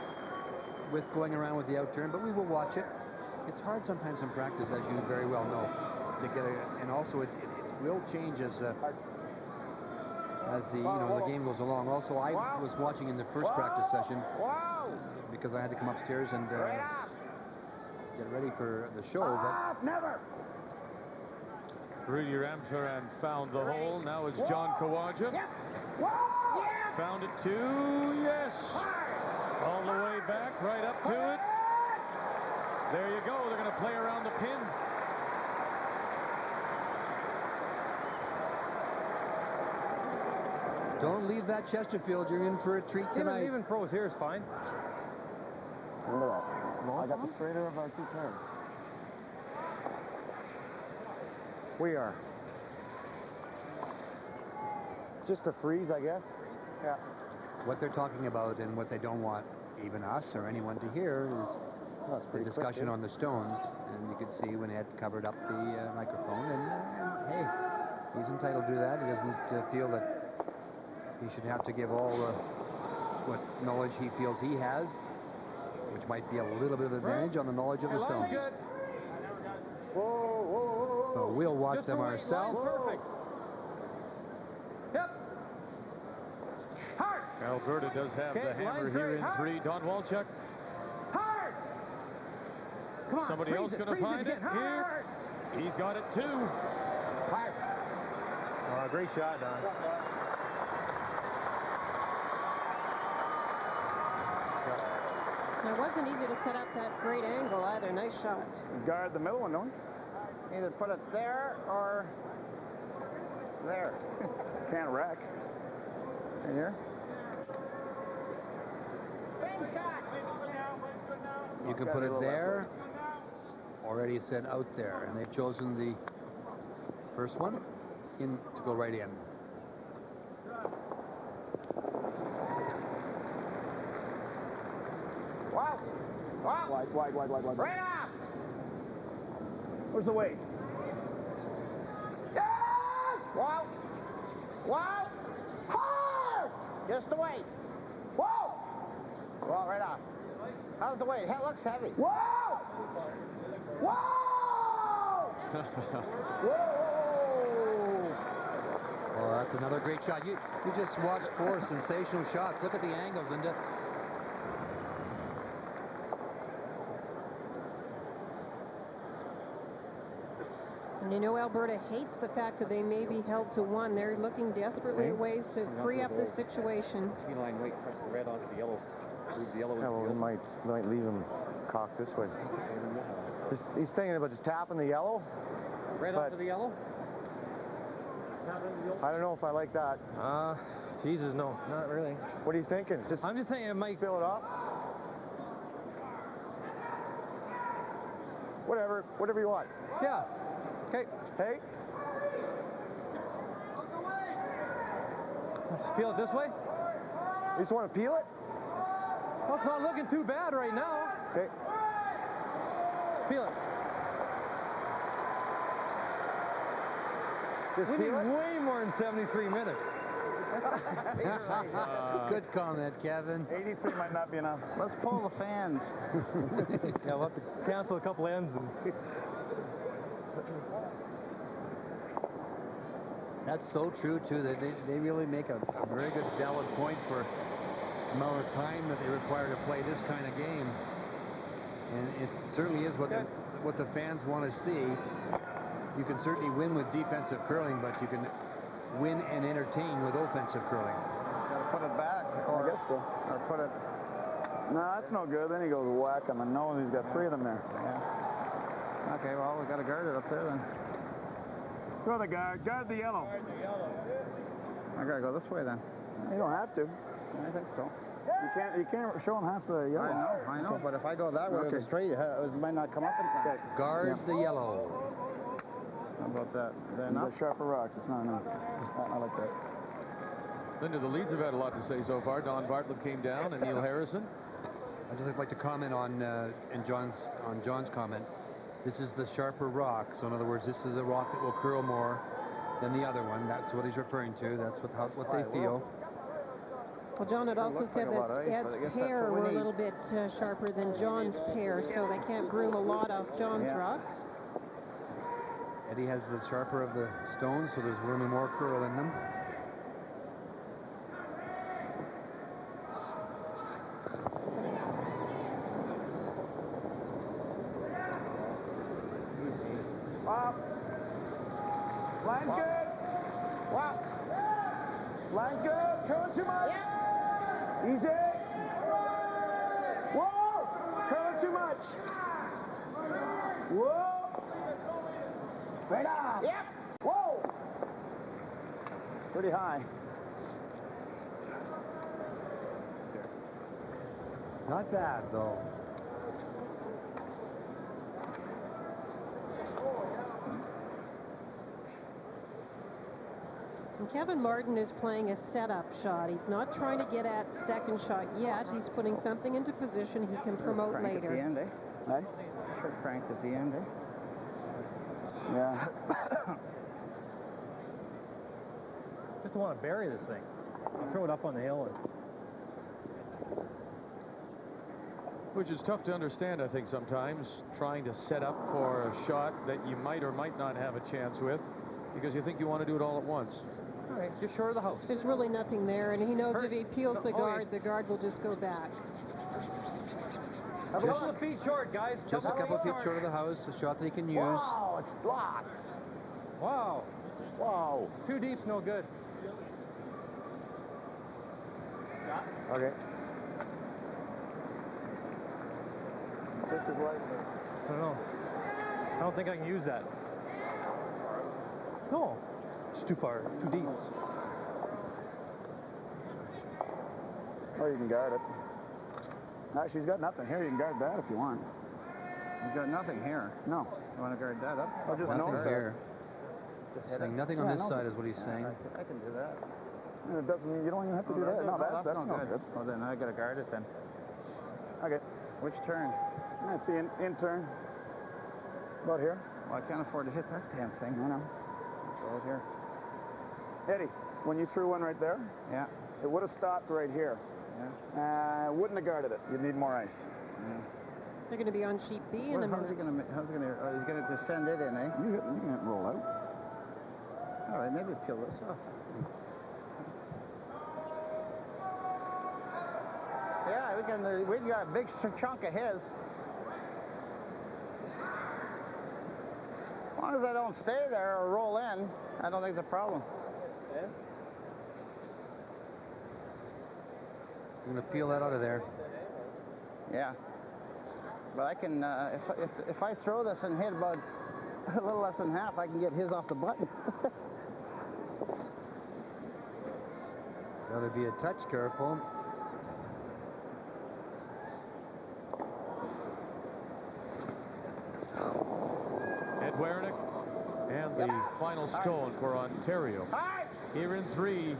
with going around with the outturn, but we will watch it. It's hard sometimes in practice, as you very well know, to get and also it will change as the the game goes along. Also, I was watching in the first practice session because I had to come upstairs and get ready for the show. But never. Rudy Ramsaran found the hole. Now it's John Kawaja. Found it too. Yes. All the way back, right up to it. There you go. They're going to play around the pin. Don't leave that Chesterfield. You're in for a treat tonight. Even pros here is fine. I got the straighter of our two pairs. We are. Just a freeze, I guess. Yeah. What they're talking about and what they don't want even us or anyone to hear is the discussion on the stones. And you could see when Ed covered up the microphone. And hey, he's entitled to do that. He doesn't feel that he should have to give all what knowledge he feels he has, which might be a little bit of advantage on the knowledge of the stones. So we'll watch them ourselves. Perfect. Yep. Hard. Alberta does have the hammer here in three. Don Walchuk. Hard. Come on. Somebody else going to find it here. He's got it too. Hard. Great shot, Don. It wasn't easy to set up that great angle either. Nice shot. Guard the middle one, don't you? Either put it there or there. Can't rack. In here. You can put it there, already said out there, and they've chosen the first one in to go right in. Wow. Wow. Wide. Right off. Where's the weight? Yes! Wow. Wow. Hard! Just the weight. Whoa! Well, right off. How's the weight? It looks heavy. Whoa! Whoa! Whoa! Well, that's another great shot. You just watched 4 sensational shots. Look at the angles, Linda. And you know Alberta hates the fact that they may be held to 1. They're looking desperately at ways to free up this situation. T-line weight, press the red onto the yellow. Move the yellow. Yeah, well, we might leave him cocked this way. He's thinking about just tapping the yellow. Red onto the yellow? I don't know if I like that. Jesus, no, not really. What are you thinking? I'm just saying it might fill it up. Whatever you want. Yeah. Okay. Hey. Let's peel it this way. You just want to peel it? Well, it's not looking too bad right now. Okay. Peel it. Just we need peel it? way more than 73 minutes. Good comment, Kevin. 83 might not be enough. Let's pull the fans. Yeah, we'll have to cancel a couple ends. And... That's so true, too. They really make a very good valid point for the amount of time that they require to play this kind of game. And it certainly is what the fans want to see. You can certainly win with defensive curling, but you can win and entertain with offensive curling. Gotta put it back, or I guess so. Or put it. No, that's no good. Then he goes whack on the nose. He's got 3 of them there. Yeah. Okay, well, we got to guard it up there then. Throw the guard. Guard the yellow. I gotta go this way then. You don't have to. I think so. You can't show him half the yellow. I know. Okay. But if I go that way with the straight, it might not come up in time. Guard the yellow. How about that? The sharper rocks. It's not enough. I like that. Linda, the leads have had a lot to say so far. Don Bartlett came down, and Neil Harrison. I'd just like to comment on John's comment. This is the sharper rock. So in other words, this is a rock that will curl more than the other one. That's what he's referring to. That's what they feel. Well, John had also said that Ed's pair were a little bit sharper than John's pair, so they can't groom a lot of John's rocks. Eddie has the sharper of the stones, so there's a little more curl in them. Wow. Line good. Wow. Line good. Curling too much. Easy. Whoa. Curling too much. Whoa. Right on. Yep. Whoa. Pretty high. Not bad, though. And Kevin Martin is playing a setup shot. He's not trying to get at second shot yet. He's putting something into position he can promote Crank later. at the end, eh? Hey? Sure cranked at the end, eh? Yeah. Just want to bury this thing. I'll throw it up on the hill. Which is tough to understand, I think, sometimes, trying to set up for a shot that you might or might not have a chance with, because you think you want to do it all at once. All right, just short of the house. There's really nothing there, and he knows if he peels the guard will just go back. A couple of feet short, guys. Just a couple of feet short of the house, a shot that he can use. Wow, it's lots. Wow. Wow. Too deep's no good. Okay. This is like... I don't know. I don't think I can use that. No. It's too far, too deep. Or you can guard it. Actually, he's got nothing here. You can guard that if you want. He's got nothing here. No. You want to guard that? I'll just notice here. Saying nothing on this side is what he's saying. I can do that. And it doesn't. You don't even have to do that. No, that's not good. Well, then I got to guard it then. Okay. Which turn? That's the in turn. About here. Well, I can't afford to hit that damn thing. I know. Go here. Eddie, when you threw one right there, it would have stopped right here. Wouldn't have guarded it. You'd need more ice. They're going to be on sheet B in a minute. How's he going to descend it in, eh? You can roll out. All right, maybe peel this off. Yeah, we got a big chunk of his. As long as I don't stay there or roll in, I don't think it's a problem. Yeah. I'm going to peel that out of there. Yeah. But I can, if I throw this and hit about a little less than half, I can get his off the button. Got to be a touch careful. Ed Werenich, and the final stone for Ontario. Here in 3.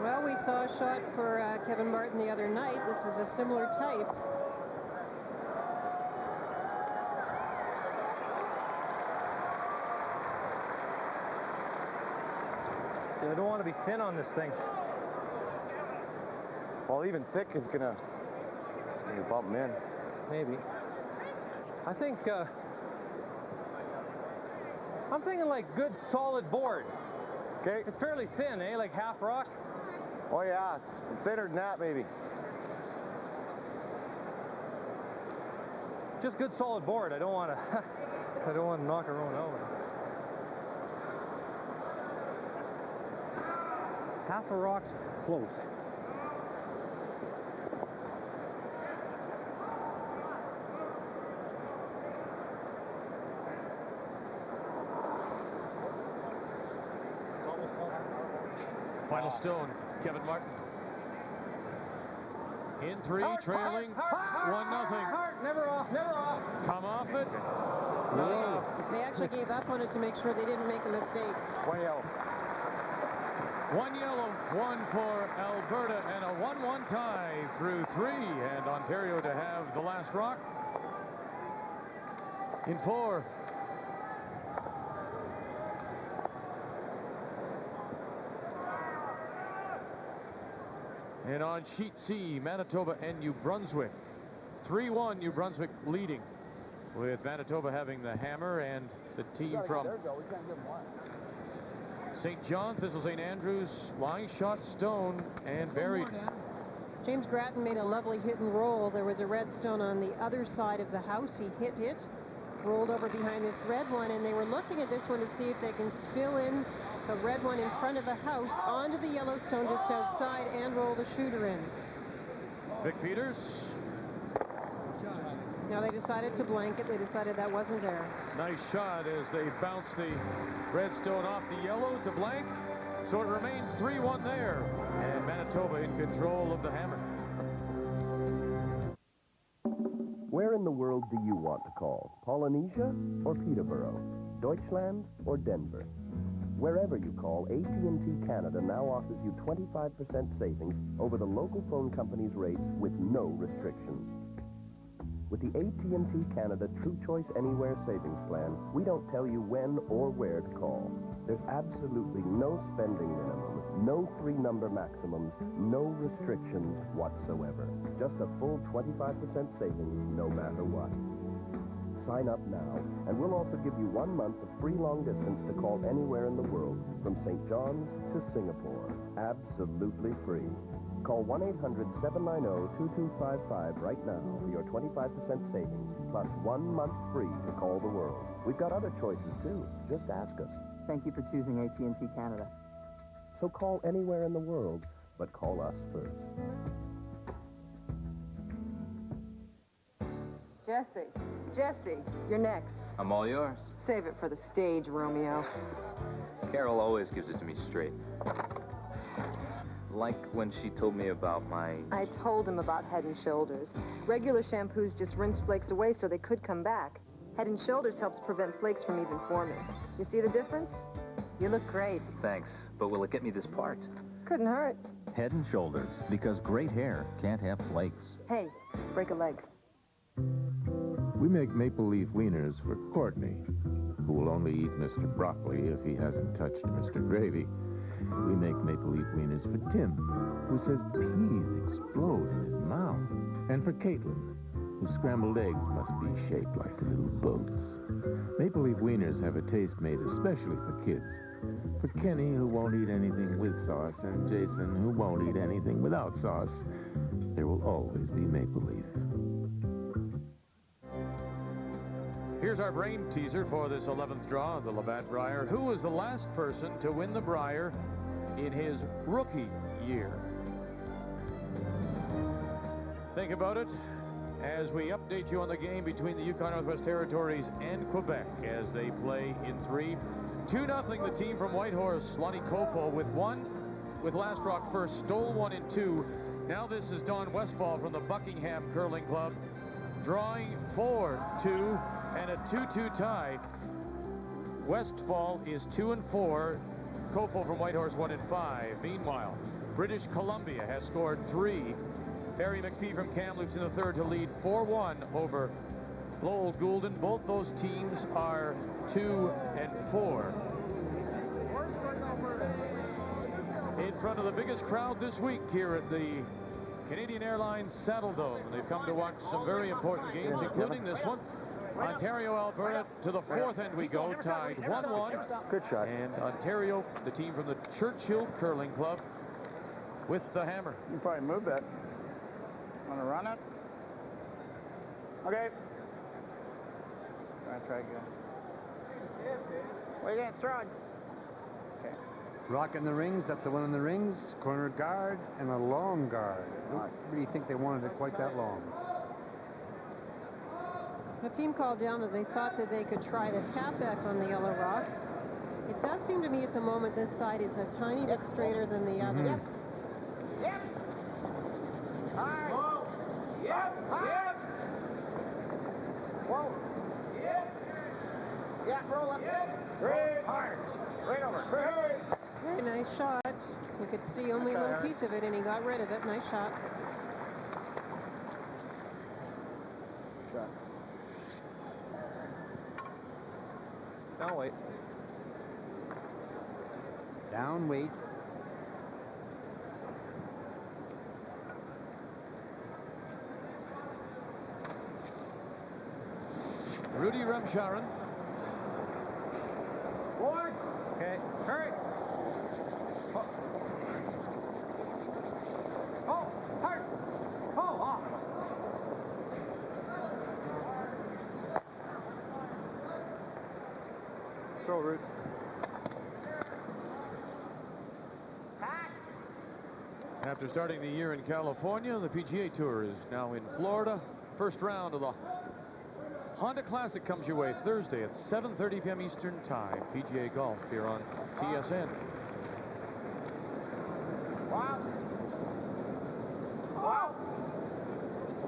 Well, we saw a shot for Kevin Martin the other night. This is a similar type. I don't want to be thin on this thing. Well, even thick is gonna bump him in. Maybe. I think, I'm thinking like good solid board. Okay. It's fairly thin, eh? Like half rock. Oh yeah, it's thinner than that maybe. Just good solid board. I don't want to, I don't want to knock her own over. Half a rock's close. Final stone, Kevin Martin. In 3, trailing 1-0. Never off, never off. Come off it. Not enough. They actually gave up on it to make sure they didn't make a mistake. One yellow. One yellow, one for Alberta, and a 1-1 tie through 3. And Ontario to have the last rock in 4. And on sheet C, Manitoba and New Brunswick. 3-1, New Brunswick leading, with Manitoba having the hammer and the team from St. John's, Thistle St. Andrews, line shot stone and buried. James Grattan made a lovely hit and roll. There was a red stone on the other side of the house. He hit it, rolled over behind this red one, and they were looking at this one to see if they can spill in the red one in front of the house onto the yellow stone just outside and roll the shooter in. Vic Peters. Now they decided to blank it. They decided that wasn't there. Nice shot as they bounce the red stone off the yellow to blank. So it remains 3-1 there. And Manitoba in control of the hammer. Where in the world do you want to call? Polynesia or Peterborough? Deutschland or Denver? Wherever you call, AT&T Canada now offers you 25% savings over the local phone company's rates with no restrictions. With the AT&T Canada True Choice Anywhere Savings Plan, we don't tell you when or where to call. There's absolutely no spending minimum, no 3-number maximums, no restrictions whatsoever. Just a full 25% savings no matter what. Sign up now, and we'll also give you 1 month of free long distance to call anywhere in the world, from St. John's to Singapore. Absolutely free. Call 1-800-790-2255 right now for your 25% savings, plus 1 month free to call the world. We've got other choices, too. Just ask us. Thank you for choosing AT&T Canada. So call anywhere in the world, but call us first. Jesse, you're next. I'm all yours. Save it for the stage, Romeo. Carol always gives it to me straight. Like when she told me about my... I told him about Head & Shoulders. Regular shampoos just rinse flakes away so they could come back. Head & Shoulders helps prevent flakes from even forming. You see the difference? You look great. Thanks, but will it get me this part? Couldn't hurt. Head & Shoulders, because great hair can't have flakes. Hey, break a leg. We make maple leaf wieners for Courtney, who will only eat Mr. Broccoli if he hasn't touched Mr. Gravy. We make maple leaf wieners for Tim, who says peas explode in his mouth. And for Caitlin, whose scrambled eggs must be shaped like little boats. Maple leaf wieners have a taste made especially for kids. For Kenny, who won't eat anything with sauce, and Jason, who won't eat anything without sauce, there will always be maple leaf. Here's our brain teaser for this 11th draw of the Labatt Brier. Who was the last person to win the Brier in his rookie year? Think about it as we update you on the game between the Yukon Northwest Territories and Quebec as they play in 3. 2-0 the team from Whitehorse, Lonnie Kofo with Last Rock first, stole 1 in 2. Now this is Don Westfall from the Buckingham Curling Club, drawing 4-2 and a 2-2 tie. Westfall is 2 and 4. Kofo from Whitehorse 1 and 5. Meanwhile, British Columbia has scored 3. Barry McPhee from Kamloops in the third to lead 4-1 over Lowell Goulden. Both those teams are 2 and 4. In front of the biggest crowd this week here at the Canadian Airlines Saddledome. They've come to watch some very important games, including this one. Ontario-Alberta to the 4th end we go, tied 1-1. Good shot. And Ontario, the team from the Churchill Curling Club, with the hammer. You can probably move that. Want to run it? Okay. Try again. What are you going to throw it? Okay. Rock in the rings, that's the one in the rings. Corner guard and a long guard. I don't really think they wanted it quite that long. The team called down that they thought that they could try the tap back on the yellow rock. It does seem to me at the moment this side is a tiny bit straighter than the other. Yep. All right. Whoa. Yep. Yep. Whoa. Yep. Yeah, roll up. Yep. Great. Hard. Right over. Very nice shot. You could see only a little piece of it, and he got rid of it. Nice shot. Shot. Down weight. Down weight. Rudy Remsharon. Board. Okay. Hurry. Oh, hard. Oh, off. Throw, Root. After starting the year in California, the PGA Tour is now in Florida. First round of the Honda Classic comes your way Thursday at 7:30 p.m. Eastern Time. PGA Golf here on TSN. Wow. Wow.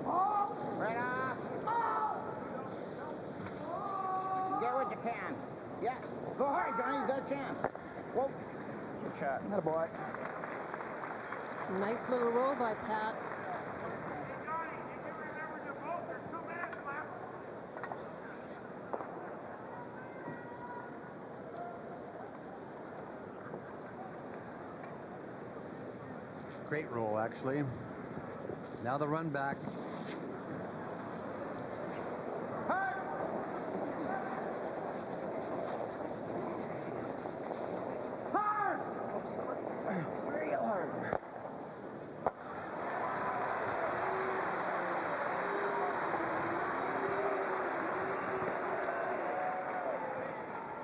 Oh. Right off. Oh. Get what you can. Yeah. Go hard, Johnny. You got a chance. Whoa. Good shot. That boy. Nice little roll by Pat. Great roll, actually. Now the run back. Hard. Real hard.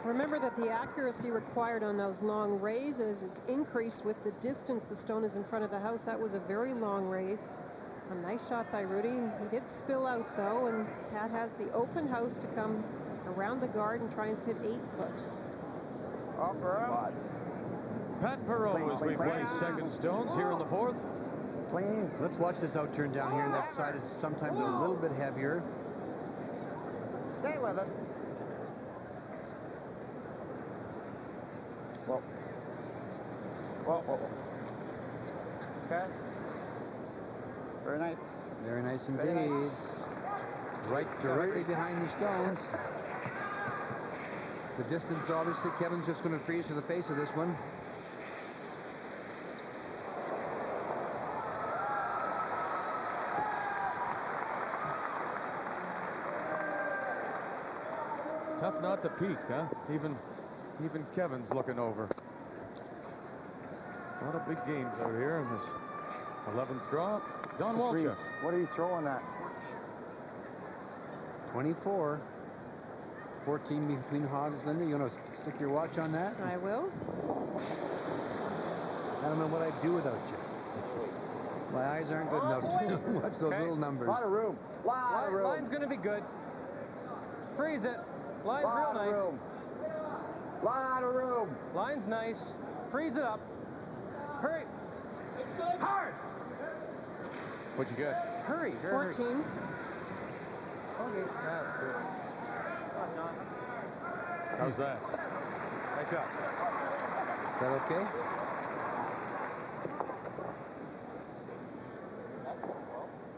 Remember that the accuracy required on those long raises is increased with the distance the stone is in front of the house. That was a very long raise. A nice shot by Rudy. He did spill out, though, and Pat has the open house to come around the guard and try and sit 8 foot. Off for him. Pat Perot as we play second stones here in the fourth. Clean. Let's watch this outturn down here. That side is sometimes a little bit heavier. Stay with it. Whoa. Whoa, whoa, whoa. Okay. Very nice. Very nice indeed. Very nice. Right directly behind the stones. The distance, obviously, Kevin's just going to freeze to the face of this one. It's tough not to peek, huh? Even Kevin's looking over. A lot of big games out here in this 11th draw. Don Walsh. What are you throwing at? 24. 14 between hogs. Linda, you want to stick your watch on that? I will. I don't know what I'd do without you. My eyes aren't good enough to watch those little numbers. Lot of room. Lot of room. Line's going to be good. Freeze it. Line's real nice. Room. Lot of room. Line's nice. Freeze it up. Hurry. It's good. Hard. What'd you get? Hurry. 14. Okay. That's good. How's that? Nice shot. Is that okay?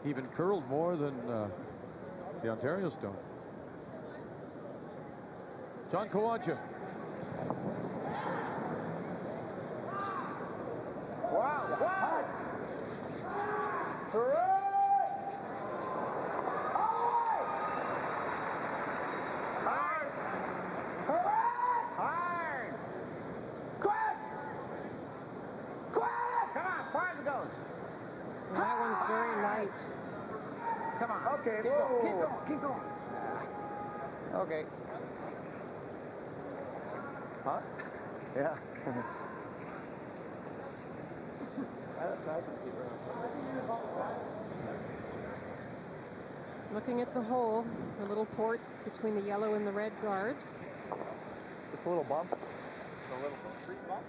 Even curled more than the Ontario stone. John Kawaja. Wow. Wow. Hooray! Hard. Hooray! Hard. Quick! Quick! Come on, far as it goes. That one's very light. Come on. Okay. Keep going. Keep going. Keep going. Okay. Huh? Yeah. Looking at the hole, the little port between the yellow and the red guards. Just a little bump. A little bump?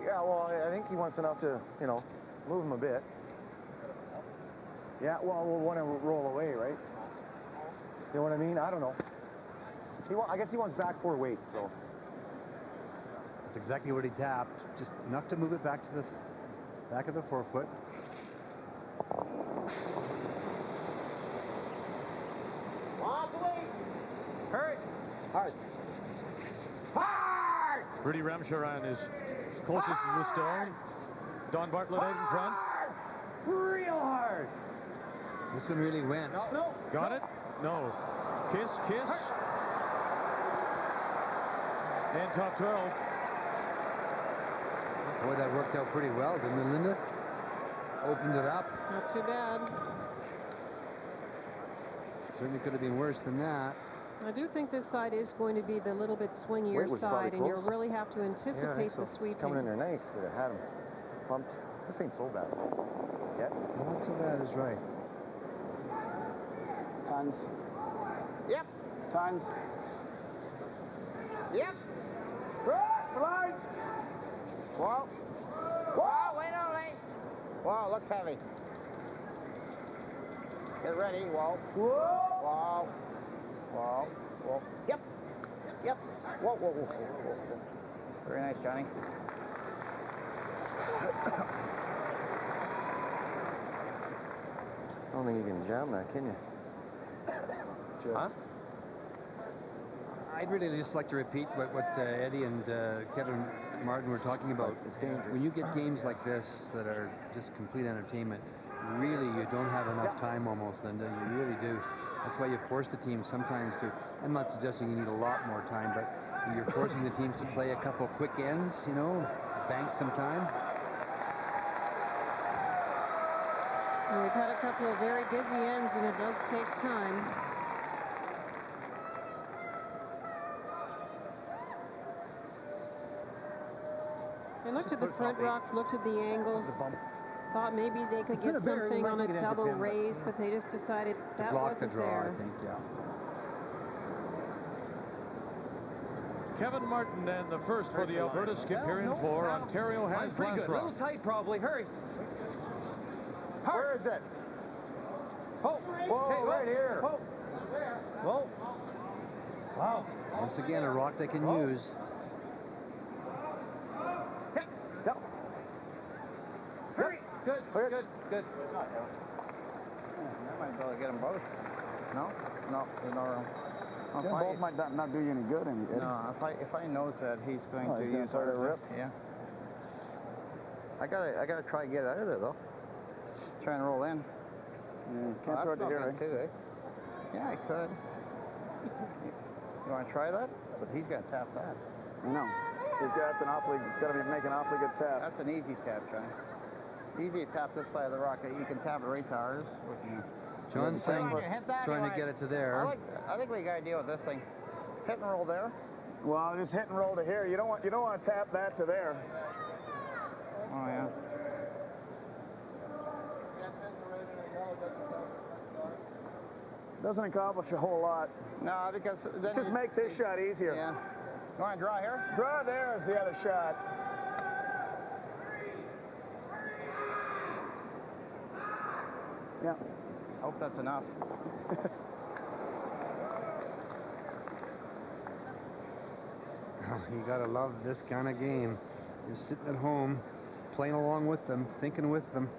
Yeah, well, I think he wants enough to, you know, move him a bit. Yeah, well, we'll want to roll away, right? You know what I mean? I don't know. I guess he wants back 4 weight, so. That's exactly what he tapped. Just enough to move it back to the back of the forefoot. Hurry! Hard. Hard! Rudy Ramcharan is closest to the stone. Don Bartlett out in front. Real hard! This one really went. No. Got it? No. Kiss. And top 12. Boy, that worked out pretty well, didn't it, Linda? Opened it up. Not too bad. Certainly could have been worse than that. I do think this side is going to be the little bit swingier Weight was side, probably and you close. really have to anticipate the It's sweeping. coming in there nice, but I had him pumped. This ain't so bad. Yeah. Not so bad is right. Tons. Yep. Tons. Yep. Right. Whoa. Whoa, wait only. Whoa, looks heavy. Get ready. Whoa. Whoa. Whoa. Whoa. Yep. Whoa. Very nice, Johnny. I don't think you can jam that, can you? Huh? I'd really just like to repeat what Eddie and Kevin Martin were talking about. It's dangerous. When you get games like this that are just complete entertainment, really you don't have enough time almost, Linda. You really do. That's why you force the team sometimes to, I'm not suggesting you need a lot more time, but you're forcing the teams to play a couple quick ends, you know, bank some time. And we've had a couple of very busy ends, and it does take time. They looked at the front rocks, looked at the angles, thought maybe they could get something on a double raise, but they just decided that Block the wasn't draw, there. I think, yeah. Kevin Martin and the first for the Alberta skip here in 4. Ontario has last A rock. little tight, probably. Hurry. Where is it? Whoa. Whoa, right here. Whoa. Wow. Once again, a rock they can use. Yep. Hurry. Good. I might be able to get them both. No, there's no room. Both might not do you any good. No, if I knows that he's going to use try to rip. Yeah. I gotta try to get it out of there though. Try and roll in. Yeah, can't throw it to here, too, eh? Yeah, I could. You want to try that? But he's got to tap that. No. It's got to be making an awfully good tap. That's an easy tap, Johnny. Easy to tap this side of the rock. You can tap it right to ours. John's saying, trying to get it to there. I think we got to deal with this thing. Hit and roll there. Well, just hit and roll to here. You don't want to tap that to there. Oh yeah. Doesn't accomplish a whole lot. No, because then it just makes this shot easier. Yeah. You want to draw here? Draw there is the other shot. Yeah. Hope that's enough. You gotta love this kind of game. You're sitting at home, playing along with them, thinking with them.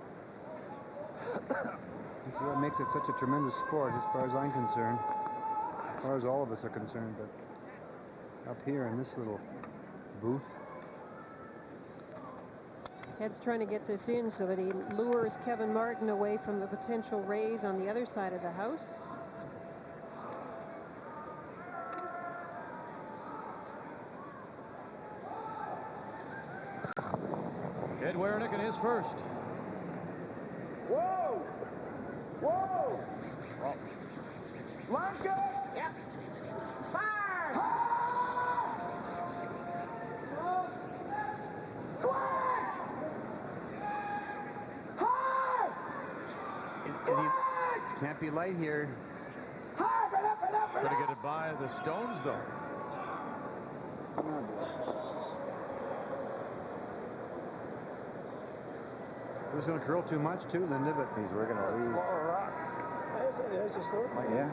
This is what makes it such a tremendous sport, as far as I'm concerned. As far as all of us are concerned, but up here in this little booth. Ed's trying to get this in so that he lures Kevin Martin away from the potential raise on the other side of the house. Ed Werenich in his first. Whoa! Whoa! Lanka! Yep. Fire! Can't be light here. Got to get it by the stones, though. It was going to curl too much, too, Linda, but we're going to leave. There's a store. Yeah.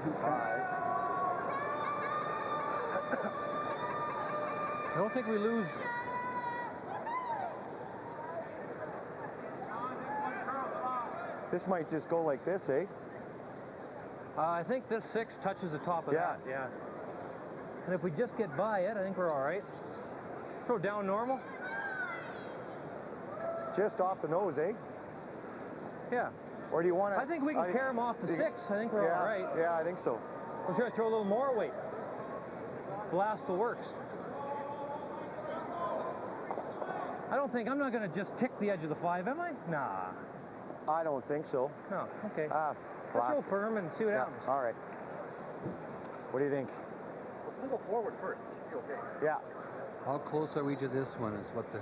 I don't think we lose This might just go like this, eh? I think this 6 touches the top of that, yeah. And if we just get by it, I think we're all right. Throw down normal. Just off the nose, eh? Yeah. Or do you want to... I think we can carry him off the 6. I think we're all right. Yeah, I think so. We're trying to throw a little more weight. Blast the works. I'm not going to just tick the edge of the 5, am I? Nah. I don't think so. No, okay. Let's go firm and see what happens. All right. What do you think? We'll go forward first. Should be okay. Yeah. How close are we to this one is what the...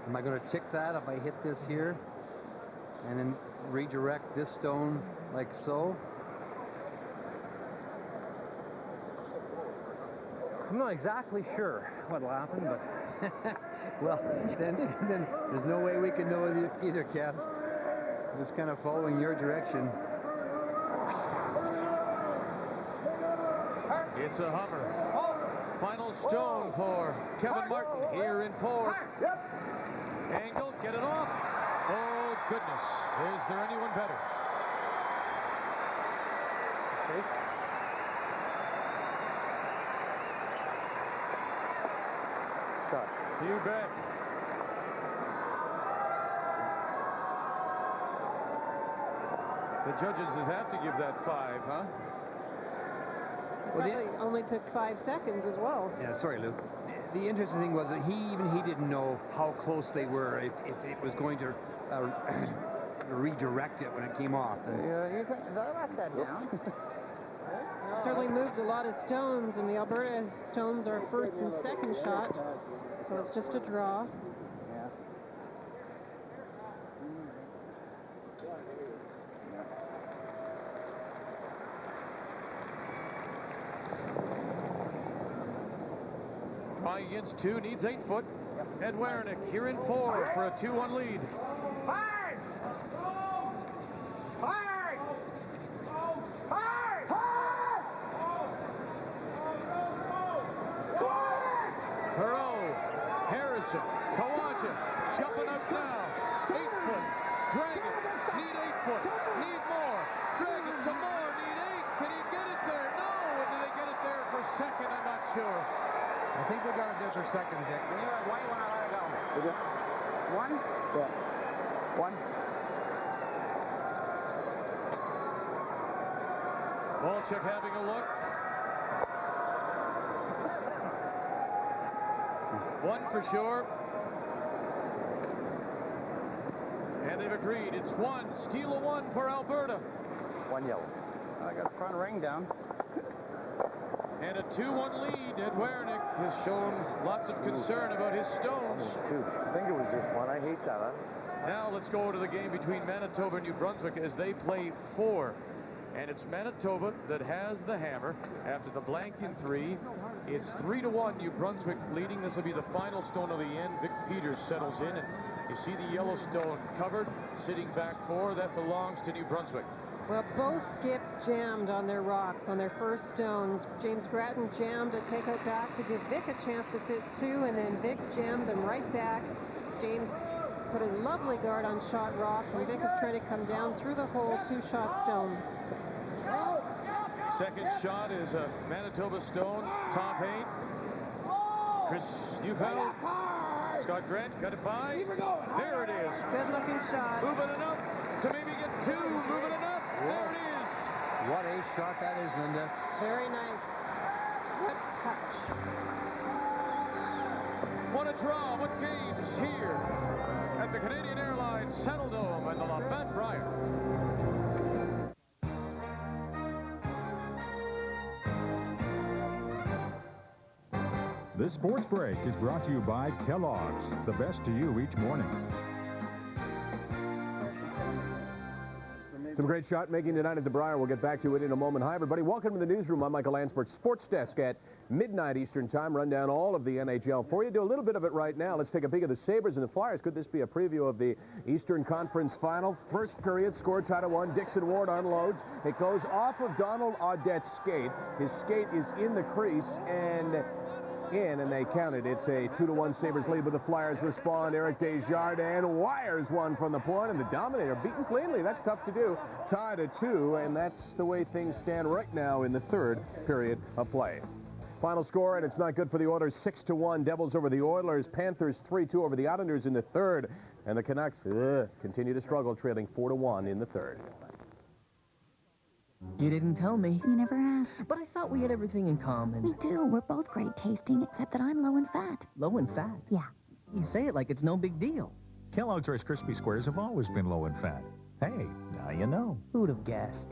Am I going to tick that if I hit this here? And then redirect this stone like so? I'm not exactly sure what'll happen, but... Well, then there's no way we can know either, Cass. Just kind of following your direction. It's a Hummer. Final stone for Kevin Martin here in 4th. Angle, get it off. Oh, goodness. Is there anyone better? Okay. Shot. You bet. The judges have to give that 5, huh? Well, probably only took 5 seconds as well. Yeah, sorry, Lou. The interesting thing was that he didn't know how close they were, if it was going to redirect it when it came off. You can let that down. Certainly moved a lot of stones, and the Alberta stones are first and second shot, so it's just a draw. Trying against 2, needs 8 foot. Ed Werenich here in 4 for a 2-1 lead. Kawaja jumping us now. 8 foot. Drag it. Need 8 foot. Need more. Drag it some more. Need 8. Can he get it there? No. Did they get it there for second? I'm not sure. I think they got it there for second, Dick. Why do you want to let it go? Did you? 1? Yeah. 1. Walchuk having a look. 1 for sure. And they've agreed. It's 1. Steal a 1 for Alberta. 1 yellow. I got the front ring down. And a 2-1 lead. Ed Werenich has shown lots of concern about his stones. I think it was just 1. I hate that. Now let's go to the game between Manitoba and New Brunswick as they play 4. And it's Manitoba that has the hammer after the blank in 3. It's 3-1 New Brunswick leading. This will be the final stone of the end. Vic Peters settles in, and you see the yellow stone covered, sitting back 4. That belongs to New Brunswick. Well, both skips jammed on their rocks, on their first stones. James Grattan jammed a takeout back to give Vic a chance to sit 2, and then Vic jammed them right back. James put a lovely guard on shot rock, and Vic is trying to come down through the hole, 2-shot stone. Second shot is a Manitoba stone. Tom Hain. Chris Neufeld. Scott Grant got it by. There it is. Good looking shot. Moving enough to maybe get 2. Moving enough. There it is. What a shot that is, Linda. Very nice. Good touch. What a draw. What games here at the Canadian Airlines Saddledome and the Labatt Brier. This sports break is brought to you by Kellogg's, the best to you each morning. Some great shot making tonight at the Brier. We'll get back to it in a moment. Hi, everybody. Welcome to the newsroom. I'm Michael Lansford, Sports Desk at midnight Eastern Time. Run down all of the NHL for you. Do a little bit of it right now. Let's take a peek at the Sabres and the Flyers. Could this be a preview of the Eastern Conference Final? First period, score tied at 1. Dixon Ward unloads. It goes off of Donald Audette's skate. His skate is in the crease, and in, and they counted. It's a 2-1 Sabres lead, but the Flyers respond. Eric Desjardins wires one from the point, and the Dominator beaten cleanly. That's tough to do. Tied at 2, and that's the way things stand right now in the third period of play. Final score, and it's not good for the Oilers. 6-1 Devils over the Oilers. Panthers 3-2 over the Islanders in the third. And the Canucks continue to struggle, trailing 4-1 in the third. You didn't tell me. You never asked. But I thought we had everything in common. We do. We're both great tasting, except that I'm low in fat. Low in fat? Yeah. You say it like it's no big deal. Kellogg's Rice Krispie Squares have always been low in fat. Hey, now you know. Who'd have guessed?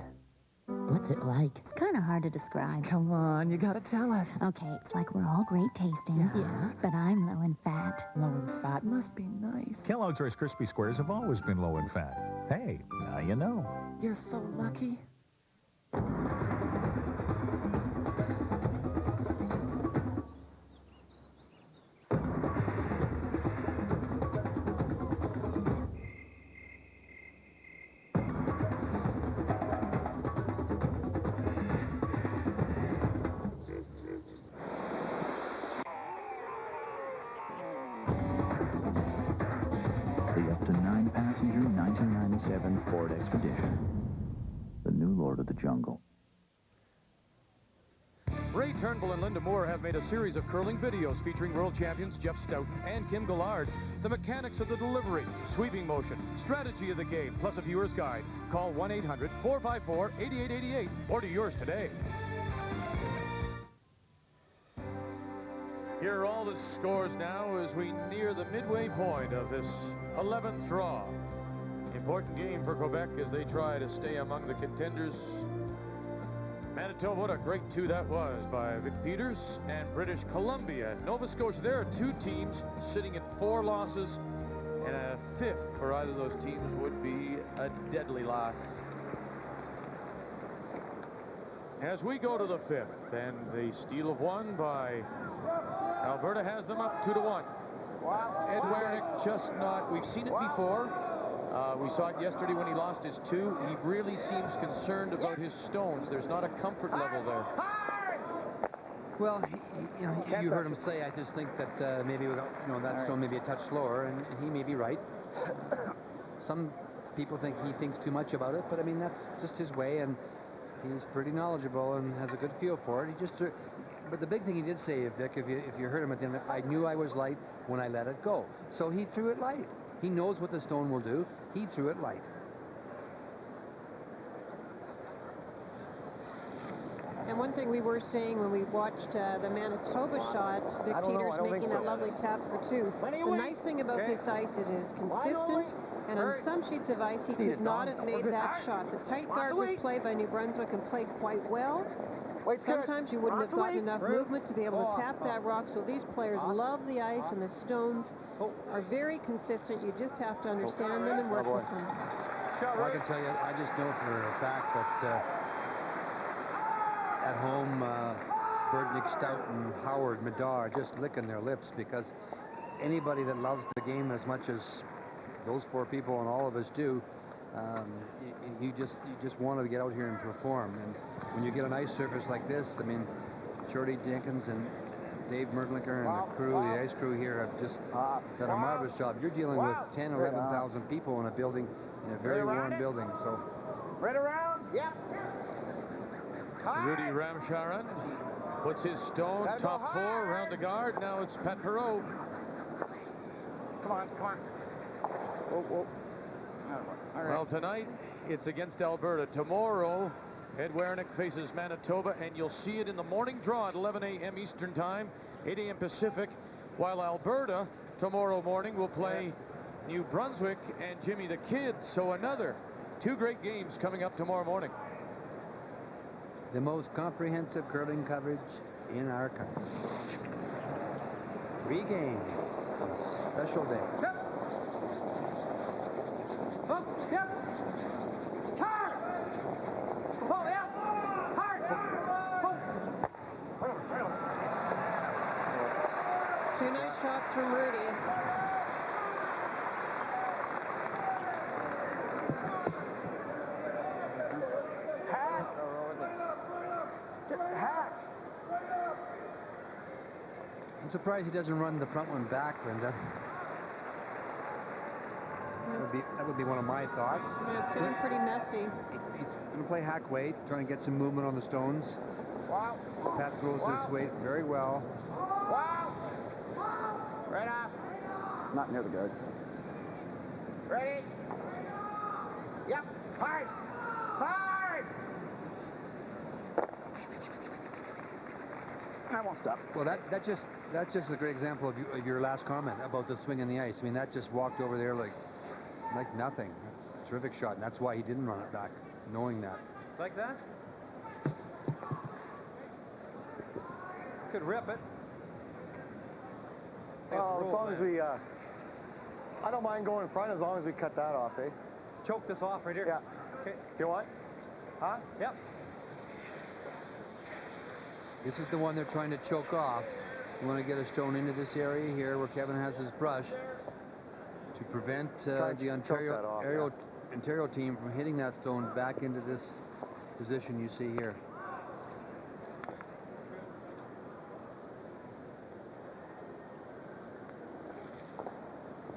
What's it like? It's kind of hard to describe. Come on, you gotta tell us. Okay, it's like we're all great tasting. Yeah. But I'm low in fat. Low in fat must be nice. Kellogg's Rice Krispie Squares have always been low in fat. Hey, now you know. You're so lucky. The up to 9-passenger 1997 Ford Expedition. The new Lord of the Jungle. Ray Turnbull and Linda Moore have made a series of curling videos featuring world champions Jeff Stout and Kim Gillard. The mechanics of the delivery, sweeping motion, strategy of the game, plus a viewer's guide. Call 1-800-454-8888. Order yours today. Here are all the scores now as we near the midway point of this 11th draw. Important game for Quebec as they try to stay among the contenders. Manitoba, what a great 2 that was by Vic Peters, and British Columbia. Nova Scotia, there are 2 teams sitting at 4 losses, and a 5th for either of those teams would be a deadly loss. As we go to the 5th, and the steal of 1 by Alberta has them up 2-1. Ed Werenich just not, we've seen it before. We saw it yesterday when he lost his 2. He really seems concerned about his stones. There's not a comfort level there. Well, you heard him say, I just think that maybe that stone may be a touch slower, and he may be right. Some people think he thinks too much about it, but I mean, that's just his way, and he's pretty knowledgeable and has a good feel for it. But the big thing he did say, Vic, if you heard him at the end, I knew I was light when I let it go. So he threw it light. He knows what the stone will do. He threw it light. And one thing we were saying when we watched the Manitoba shot, Vic Peters making that lovely tap for 2. The nice thing about this ice is it is consistent, and on some sheets of ice he could not have made that shot. The tight guard was played by New Brunswick and played quite well. Sometimes you wouldn't have gotten enough movement to be able to tap that rock, so these players love the ice, and the stones are very consistent. You just have to understand them and work with them. Well, I can tell you, I just know for a fact that at home, Birdnick, Stout, and Howard, Madar are just licking their lips, because anybody that loves the game as much as those 4 people and all of us do, you just want to get out here and perform. And when you get an ice surface like this, I mean, Shorty Jenkins and Dave Merglinger and the crew, the ice crew here, have just done a marvelous job. You're dealing with 10, 11,000 people in a building, in a very warm building. So, Right around? Yep. Rudy Ramcharan puts his stone top 4 around the guard. Now it's Pat Perreault. Come on. Whoa. All right. Well, tonight it's against Alberta. Tomorrow, Ed Werenich faces Manitoba, and you'll see it in the morning draw at 11 a.m. Eastern Time, 8 a.m. Pacific, while Alberta tomorrow morning will play New Brunswick and Jimmy the Kid. So another 2 great games coming up tomorrow morning. the most comprehensive curling coverage in our country. 3 games, a special day. Two nice shots from Rudy. I'm surprised he doesn't run the front one back, Linda. That would be one of my thoughts. Yeah, it's getting pretty messy. He's going to play hack weight, trying to get some movement on the stones. Wow. Pat throws this weight very well. Wow. Right off. Not near the guard. Ready? Yep. Hard. Hard. I won't stop. Well, that's just a great example of your last comment about the swing in the ice. I mean, that just walked over there like nothing. That's a terrific shot, and that's why he didn't run it back, knowing that. Like that? Could rip it. Well, as long as we, I don't mind going in front as long as we cut that off, eh? Choke this off right here. Yeah. Okay. You want? Huh? Yep. This is the one they're trying to choke off. You want to get a stone into this area here where Kevin has his brush to prevent the Ontario team from hitting that stone back into this position you see here.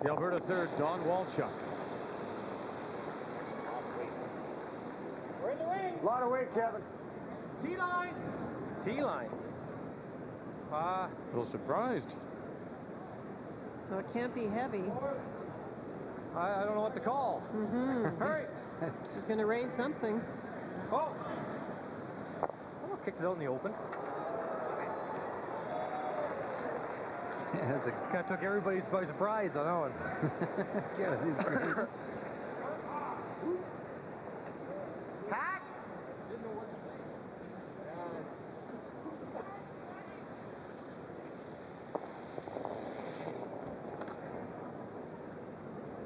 The Alberta third, Don Walchuk. We're in the wing. A lot of weight, Kevin. T-line. T-line. A little surprised. So it can't be heavy. I don't know what to call. Hurry. He's going to raise something. Oh. Oh, kicked it out in the open. Yeah, This guy took everybody by surprise on that one. Yeah, he's great. Hack.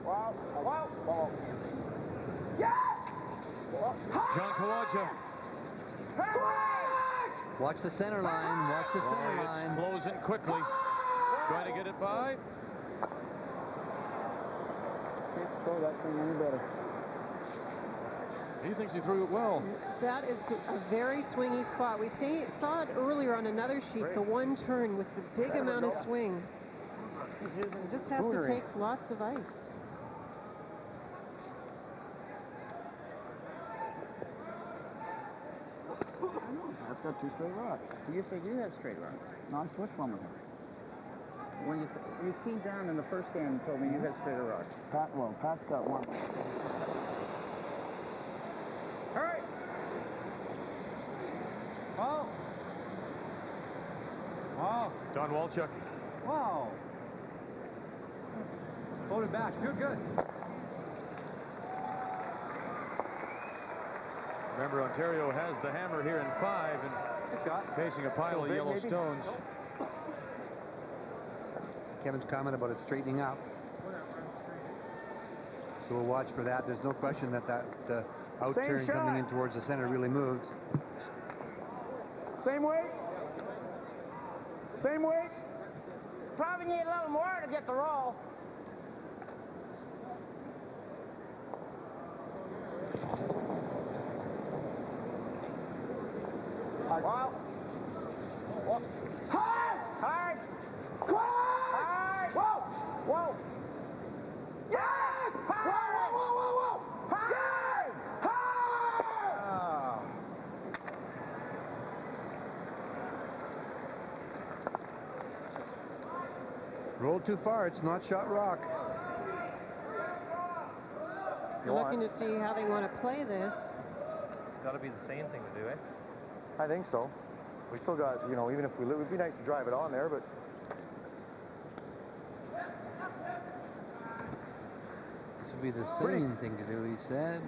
Wow, wow, wow. Yes! John Kawaja. Watch the center line. Watch the center line. It's closing quickly. Trying to get it by. Can't throw that thing any better. He thinks he threw it well. That is a very swingy spot. We saw it earlier on another sheet, the one turn with the big amount of swing. You just have to take lots of ice. That's got two straight rocks. You said you had straight rocks. No, I switched one with him. When you came down in the first game, you told me you had straighter rocks. Pat's got one. Hurry! Oh! Wow! Don Walchuk. Wow! Floated back. Good. Remember, Ontario has the hammer here in 5 and facing a pile of yellow stones. Kevin's comment about it straightening up. So we'll watch for that. There's no question that out-turn coming in towards the center really moves. Same weight. Same weight. Probably need a little more to get the roll. Wow. Hard! Hard! Hard! Whoa! Whoa! Yes! Hard! Whoa! Hard! Hard! Roll too far. It's not shot rock. We're looking to see how they want to play this. It's got to be the same thing to do, eh? I think so. We still got, even if we live, it'd be nice to drive it on there, but This would be the same thing to do, he said.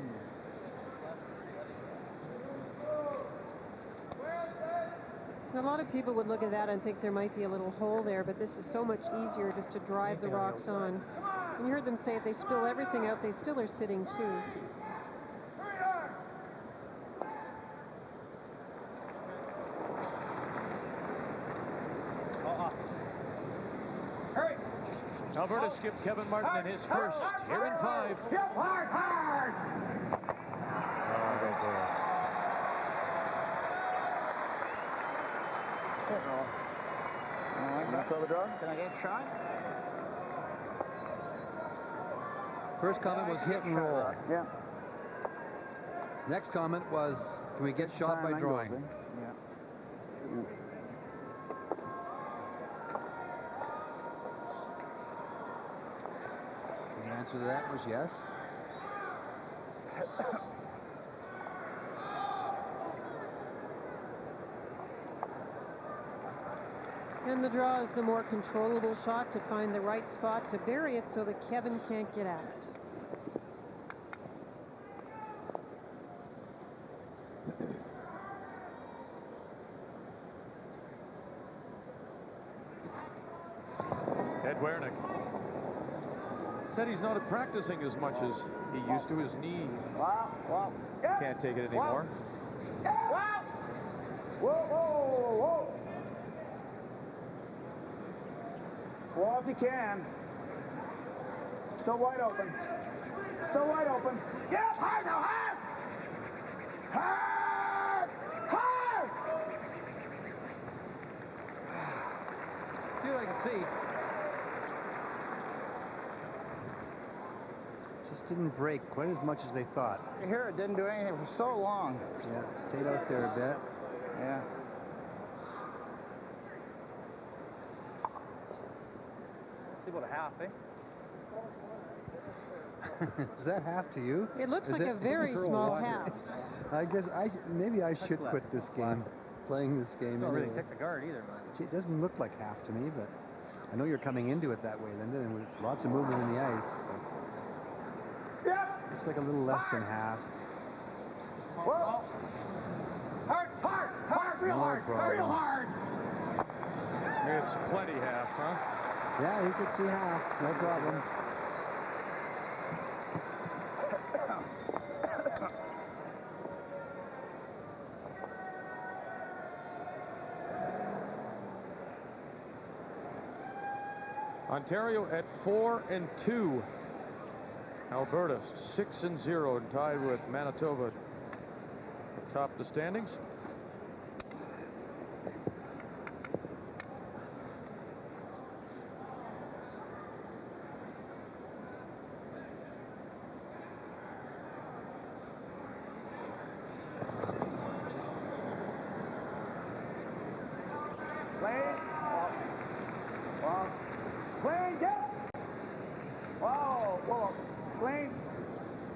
A lot of people would look at that and think there might be a little hole there, but this is so much easier just to drive the rocks on. And you heard them say if they spill everything out, they still are sitting too. Alberta skip Kevin Martin in his first here in 5. Yep, hard! Throw the draw? Can I get a shot? First comment was hit and roll. Yeah. Next comment was, can we get shot by drawing? Yeah. The answer to that was yes. And the draw is the more controllable shot to find the right spot to bury it so that Kevin can't get at it. Ed Werenich said he's not practicing as much as he used to. His knee can't take it anymore. Whoa. Well, if you can. Still wide open. Yes, hard now, hard! See what I can see. Just didn't break quite as much as they thought. Here, it didn't do anything for so long. Yeah, stayed out there a bit. Yeah. About a half, eh? Is that half to you? It looks like a very small half. I guess maybe I should quit this game, playing this game. Don't really anyway. pick the guard either, man. It doesn't look like half to me, but I know you're coming into it that way, Linda, and with lots of movement in the ice. So. Looks like a little less than half. Whoa. Hard, real hard. It's plenty half, huh? Yeah, you could see half, no problem. Ontario at 4-2. Alberta 6-0 and tied with Manitoba atop the standings.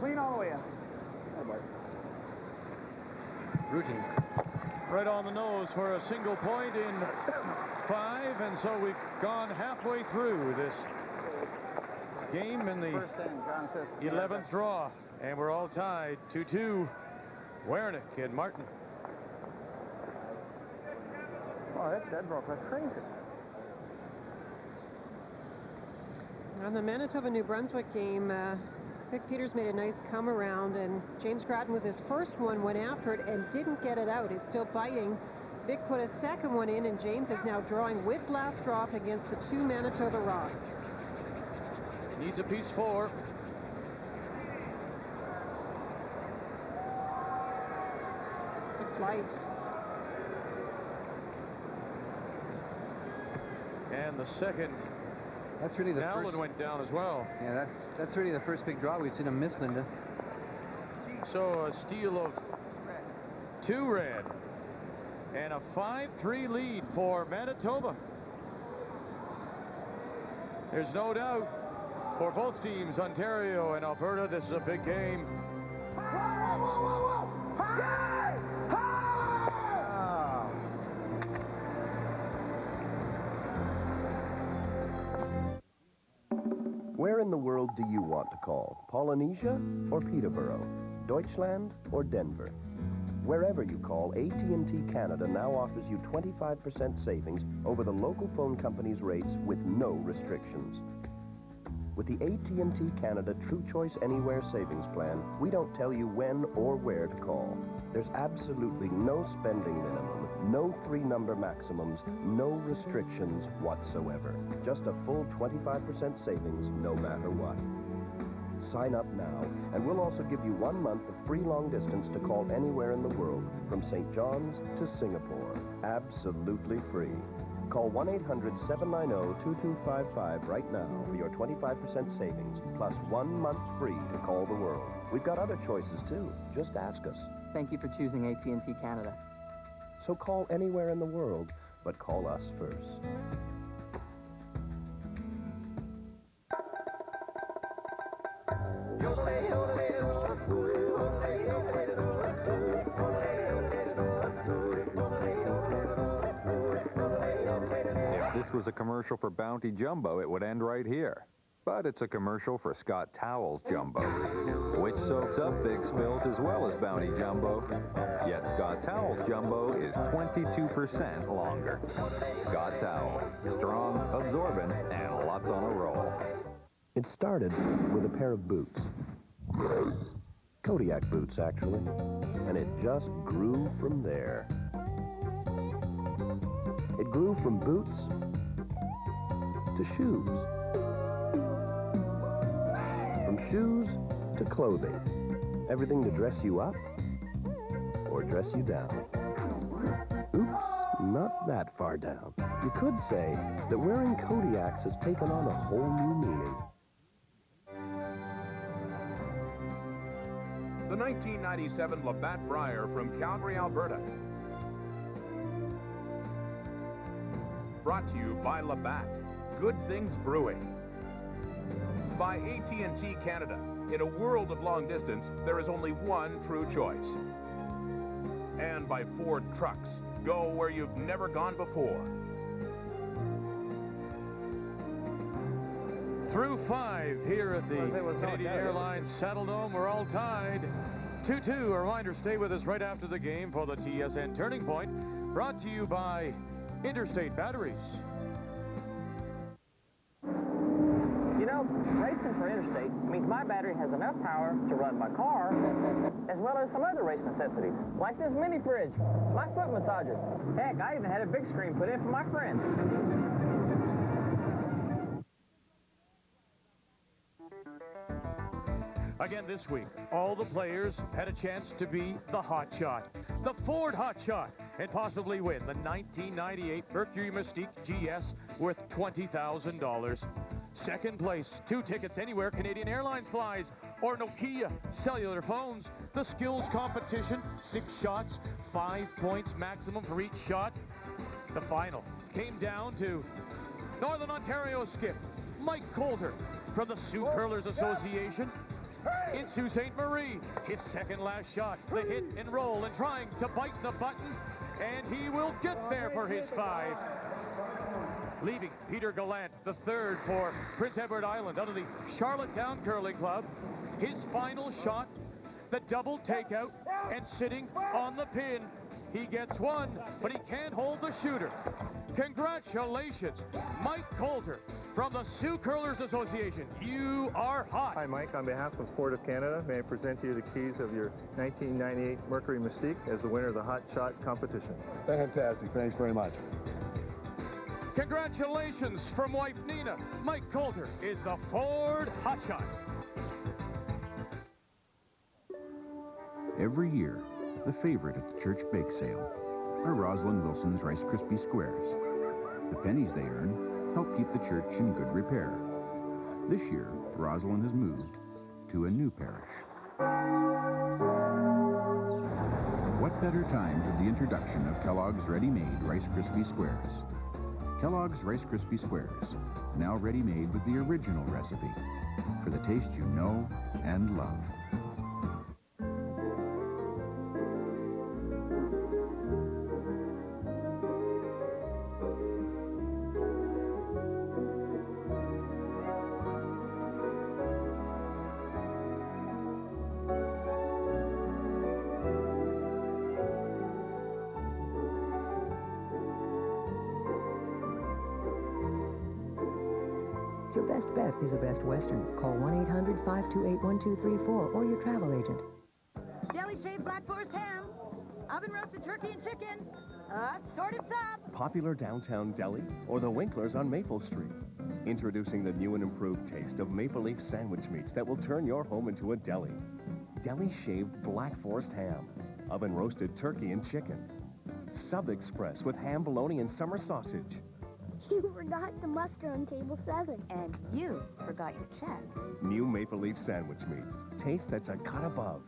Clean all the way up. Routine. Right on the nose for a single point in 5, and so we've gone halfway through this game in the 11th draw, and we're all tied 2-2. Werenich and Martin. Oh, that broke like crazy. On the Manitoba-New Brunswick game, Vic Peters made a nice come around, and James Grattan with his first one went after it and didn't get it out. It's still biting. Vic put a second one in, and James is now drawing with last drop against the 2 Manitoba Rocks. Needs a piece 4. It's light. And the second. That's really the Allen first. went down as well. Yeah, that's really the first big draw we've seen him miss, Linda. So a steal of 2 red. And a 5-3 lead for Manitoba. There's no doubt for both teams, Ontario and Alberta, this is a big game. Where in the world do you want to call? Polynesia or Peterborough? Deutschland or Denver? Wherever you call, AT&T Canada now offers you 25% savings over the local phone company's rates with no restrictions. With the AT&T Canada True Choice Anywhere Savings Plan, we don't tell you when or where to call. There's absolutely no spending minimum, no 3-number maximums, no restrictions whatsoever. Just a full 25% savings no matter what. Sign up now, and we'll also give you 1 month of free long distance to call anywhere in the world, from St. John's to Singapore. Absolutely free. Call 1-800-790-2255 right now for your 25% savings, plus 1 month free to call the world. We've got other choices, too. Just ask us. Thank you for choosing AT&T Canada. So call anywhere in the world, but call us first. If this was a commercial for Bounty Jumbo, it would end right here. But it's a commercial for Scott Towels Jumbo, which soaks up big spills as well as Bounty Jumbo. Yet Scott Towels Jumbo is 22% longer. Scott Towel, strong, absorbent, and lots on a roll. It started with a pair of boots. Kodiak boots, actually. And it just grew from there. It grew from boots to shoes. From shoes to clothing. Everything to dress you up or dress you down. Oops, not that far down. You could say that wearing Kodiaks has taken on a whole new meaning. The 1997 Labatt Brier from Calgary, Alberta. Brought to you by Labatt, Good Things Brewing. By AT&T Canada. In a world of long distance, there is only one true choice. And by Ford Trucks. Go where you've never gone before. Through 5 here at the Canadian Airlines Saddledome, we're all tied. 2-2. A reminder, stay with us right after the game for the TSN Turning Point. Brought to you by Interstate Batteries. You know, racing for Interstate means my battery has enough power to run my car, as well as some other race necessities, like this mini fridge, my foot massager. Heck, I even had a big screen put in for my friend. Again this week, all the players had a chance to be the hot shot, the Ford hot shot, and possibly win the 1998 Mercury Mystique GS worth $20,000. Second place, 2 tickets anywhere Canadian Airlines flies, or Nokia cellular phones. The skills competition, 6 shots, 5 points maximum for each shot. The final came down to Northern Ontario skip Mike Coulter from the Sioux Curlers Association. In Sault Ste. Marie, his second last shot, the hit and roll, and trying to bite the button, and he will get there for his 5. Leaving Peter Gallant, the third for Prince Edward Island out of the Charlottetown Curling Club. His final shot, the double takeout, and sitting on the pin. He gets 1, but he can't hold the shooter. Congratulations, Mike Coulter from the Sioux Curlers Association. You are hot. Hi, Mike. On behalf of Ford of Canada, may I present to you the keys of your 1998 Mercury Mystique as the winner of the Hot Shot competition. Fantastic. Thanks very much. Congratulations from wife Nina. Mike Coulter is the Ford Hot Shot. Every year, the favorite at the church bake sale are Rosalind Wilson's Rice Krispie Squares. The pennies they earn help keep the church in good repair. This year, Rosalind has moved to a new parish. What better time for the introduction of Kellogg's ready-made Rice Krispie Squares? Kellogg's Rice Krispie Squares, now ready-made with the original recipe for the taste you know and love. Your best bet is a Best Western. Call 1-800-528-1234 or your travel agent. Deli shaved black forest ham, oven roasted turkey and chicken, assorted sub. Popular downtown deli or the Winklers on Maple Street. Introducing the new and improved taste of Maple Leaf sandwich meats that will turn your home into a deli. Deli shaved black forest ham, oven roasted turkey and chicken. Sub Express with ham, bologna, and summer sausage. You forgot the mustard on table 7. And you forgot your check. New Maple Leaf Sandwich Meats. Taste that's a cut above.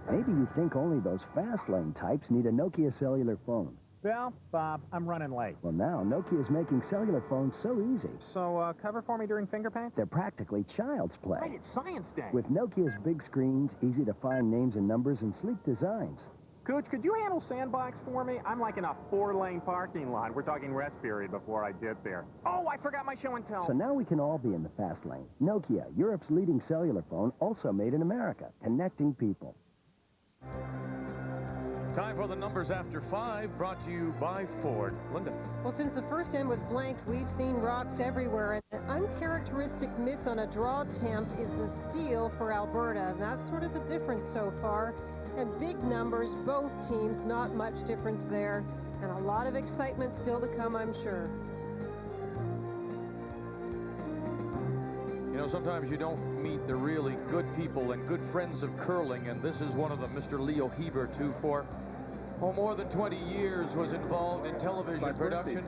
Maybe you think only those fast lane types need a Nokia cellular phone. Well, Bob, I'm running late. Well, now Nokia's making cellular phones so easy. So, cover for me during finger paint? They're practically child's play. Right, it's Science Day. With Nokia's big screens, easy to find names and numbers, and sleek designs. Coach, could you handle Sandbox for me? I'm like in a 4-lane parking lot. We're talking rest period before I get there. Oh, I forgot my show and tell. So now we can all be in the fast lane. Nokia, Europe's leading cellular phone, also made in America, connecting people. Time for the numbers after 5, brought to you by Ford. Linda. Well, since the first end was blank, we've seen rocks everywhere. An uncharacteristic miss on a draw attempt is the steal for Alberta. And that's sort of the difference so far. And big numbers, both teams, not much difference there. And a lot of excitement still to come, I'm sure. You know, sometimes you don't meet the really good people and good friends of curling, and this is one of them, Mr. Leo Hebert, who for more than 20 years was involved in television production.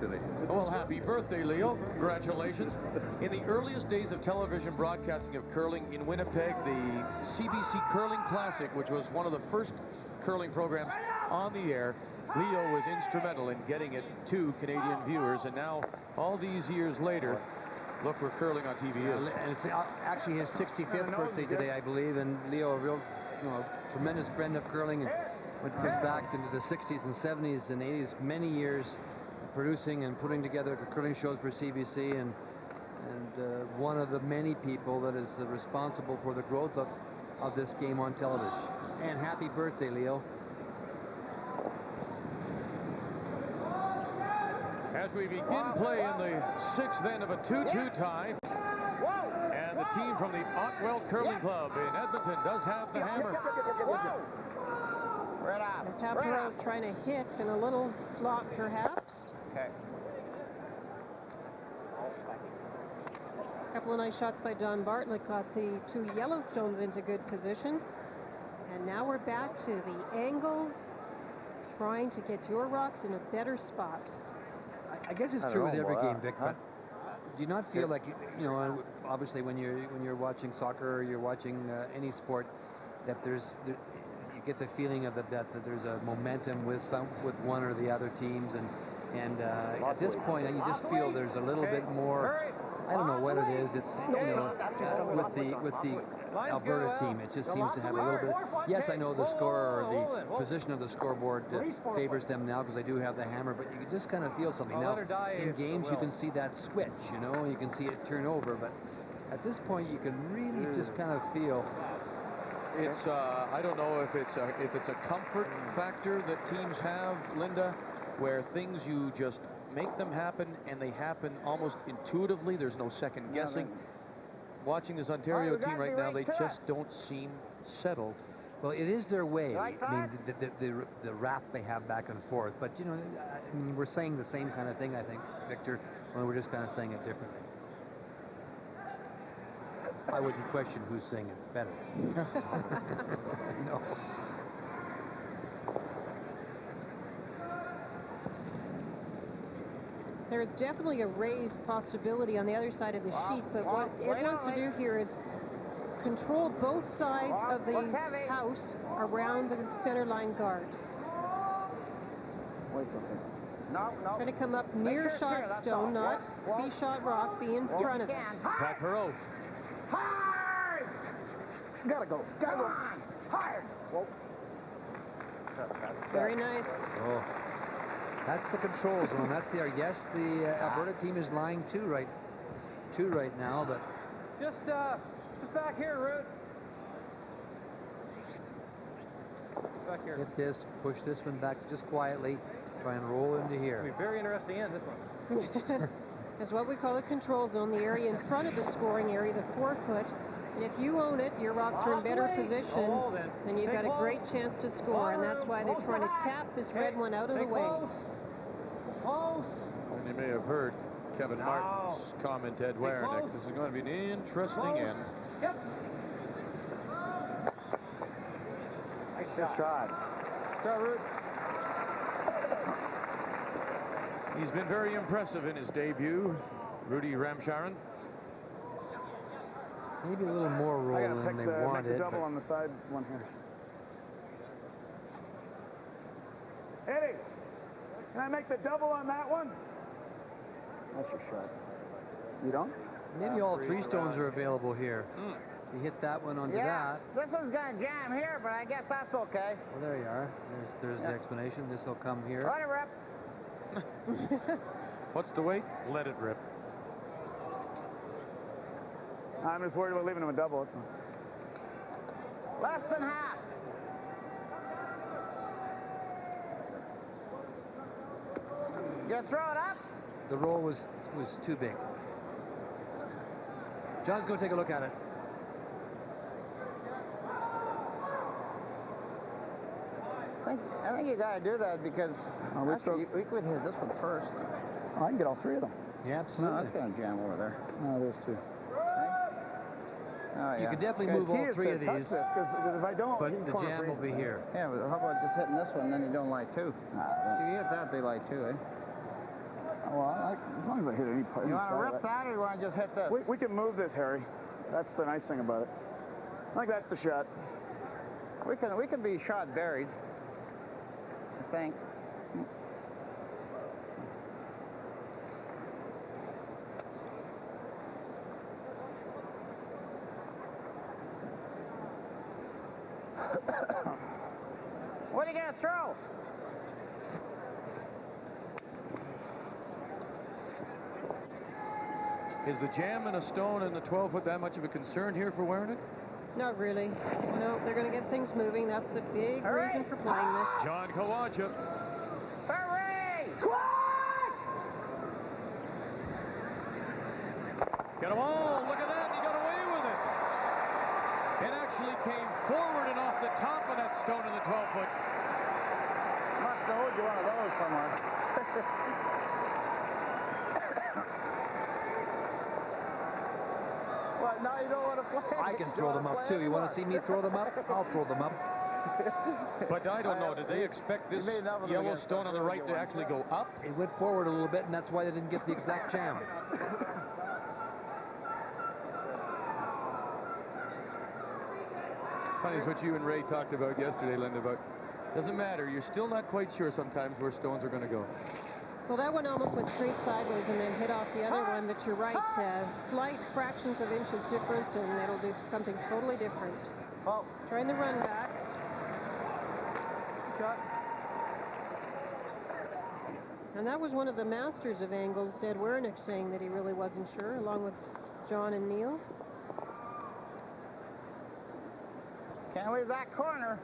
Well, happy birthday, Leo. Congratulations. In the earliest days of television broadcasting of curling in Winnipeg, the CBC Curling Classic, which was one of the first curling programs on the air, Leo was instrumental in getting it to Canadian viewers, and now, all these years later, look where curling on TV is. And it's actually his 65th birthday today, I believe, and Leo, a real, tremendous friend of curling, and goes back into the 60s and 70s and 80s, many years producing and putting together curling shows for CBC, and one of the many people that is responsible for the growth of this game on television. And happy birthday, Leo. As we begin play in the 6th end of a 2-2 tie, and the team from the Otwell Curling Club in Edmonton does have the hammer. Right off. And Paparo's trying to hit in a little flop, perhaps. Okay. A couple of nice shots by Don Bartlett got the 2 Yellowstones into good position. And now we're back to the angles, trying to get your rocks in a better spot. I guess it's true with every game, Vic, but do you not feel like, obviously when you're watching soccer or you're watching any sport, that you get the feeling of that there's a momentum with one or the other teams, and at this point you just feel there's a little bit more. I don't know what it is. It's with the Alberta team, it just seems to have a little bit. Yes, I know the score or the position of the scoreboard favors them now because they do have the hammer, but you just kind of feel something. Now, in games, you can see that switch, you can see it turn over, but at this point, you can really just kind of feel. It's I don't know if it's a comfort factor that teams have, Linda, where things you just make them happen, and they happen almost intuitively. There's no second guessing. Watching this Ontario team right now, they just don't seem settled. Well, it is their way. I mean, the rap they have back and forth. But, we're saying the same kind of thing, I think, Victor, when we're just kind of saying it differently. I wouldn't question who's saying it better. No. There's definitely a raised possibility on the other side of the sheet, but what Ed wants to do here is control both sides of the house around the center line guard. Wait a second. No. Trying to come up near shot stone, not be shot rock, be in front of it. Pat Perot. Hard! Gotta go. Hard! Whoa. Very nice. Oh. That's the control zone. That's yes, the Alberta team is lying two right now, but just back here, Root. Back here. Hit this, push this one back just quietly, try and roll into here. It'll be very interesting in this one. It's what we call a control zone, the area in front of the scoring area, the 4-foot. And if you own it, your rocks are in better position, then you've got a great chance to score. And that's why they're trying to tap this red one out of the way. And you may have heard Kevin Martin's comment, Ed Werenich. This is going to be an interesting end. Yep. Nice shot. He's been very impressive in his debut, Rudy Ramcharan. Maybe a little more roll than they wanted. Make the double on the side one here. Eddie, can I make the double on that one? That's your shot. You don't? Maybe all three stones are available here. You hit that one onto that. This one's going to jam here, but I guess that's okay. Well, there you are. There's the explanation. This will come here. Let it rip. What's the weight? Let it rip. I'm just worried about leaving him a double. It's Less than half. You gonna throw it up? The roll was too big. John's going to take a look at it. I think you got to do that because we could hit this one first. I can get all three of them. Yeah, absolutely. No, that's going to jam over there. No, it is too. Oh, yeah. You could definitely move all three of these. Because if I don't, but the jam will be here. Yeah, but how about just hitting this one, then you don't light two? If you hit that, they light two, eh? Well, as long as I hit any part. You want to rip that, or you want to just hit this? We can move this, Harry. That's the nice thing about it. I think that's the shot. We can be shot buried, I think. What are you going to throw? Is the jam and a stone in the 12-foot that much of a concern here for Werenich? Not really. No, they're going to get things moving. That's the big reason for playing this. John Kawaja. Hooray! Get him all. Look at that. He got away with it. It actually came forward and off the top of that stone in the 12-foot. Must have owed you one of those somewhere. What, now you don't want to play? I can throw them up, too. You want to see me throw them up? I'll throw them up. But I don't know. Did they expect this yellow stone on the right to actually go up? It went forward a little bit, and that's why they didn't get the exact jam. It's funny, it's what you and Ray talked about yesterday, Linda, about doesn't matter. You're still not quite sure sometimes where stones are going to go. Well, that one almost went straight sideways and then hit off the other one, but you're right. Slight fractions of inches difference, and it'll do something totally different. Oh. Trying the run back. Shot. And that was one of the masters of angles, Ed Werenich, saying that he really wasn't sure, along with John and Neil. Can't leave that corner.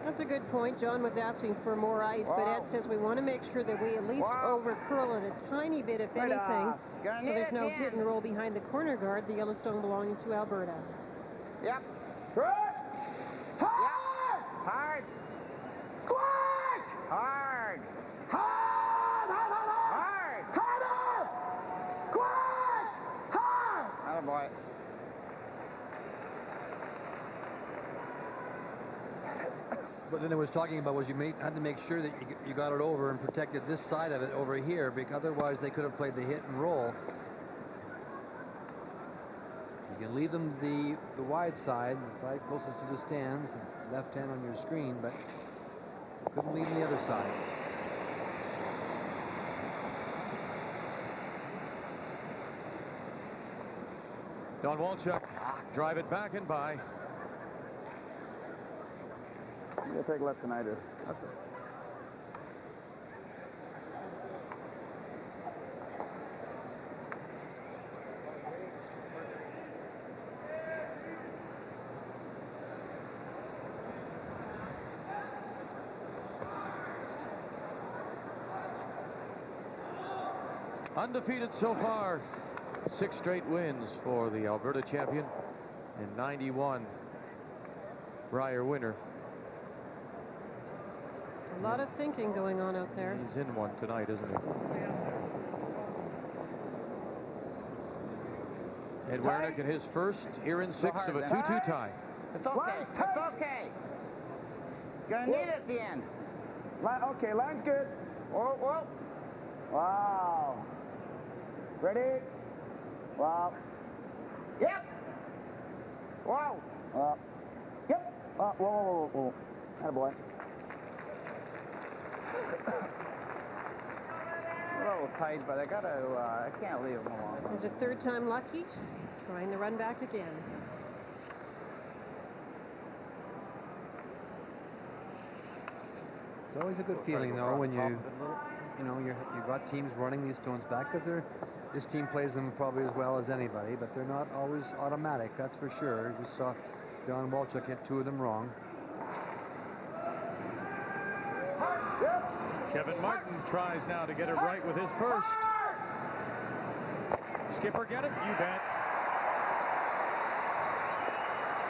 That's a good point. John was asking for more ice, but Ed says we want to make sure that we at least over-curl it a tiny bit, if anything, so there's no hit and roll behind the corner guard, the Yellowstone belonging to Alberta. Yep. Yep. Hard. Quick! Hard. Hard! Hard! Harder! Quick! Hard! Attaboy. But then it was talking about was you had to make sure that you got it over and protected this side of it over here, because otherwise they could have played the hit and roll. You can leave them the wide side, the side closest to the stands, left hand on your screen, but you couldn't leave them the other side. Don Walchuk, drive it back and by. You'll take less than I do. That's it. Undefeated so far. 6 straight wins for the Alberta champion. And 91 Brier winner. A lot of thinking going on out there. He's in one tonight, isn't he? Ed Werenich in his first here in 6 of a 2-2 tie. It's okay. It's okay. Gonna need it at the end. Okay, line's good. Whoa, whoa. Wow. Ready? Wow. Yep. Wow. Yep. Whoa, whoa, whoa, whoa. Attaboy. A little tight, but I can't leave him alone. Is it third time lucky? Trying to run back again. It's always a good feeling, though, when you've got teams running these stones back, because this team plays them probably as well as anybody, but they're not always automatic, that's for sure. You saw John Walchuk hit 2 of them wrong. Kevin Martin tries now to get it right with his first. Skipper get it? You bet.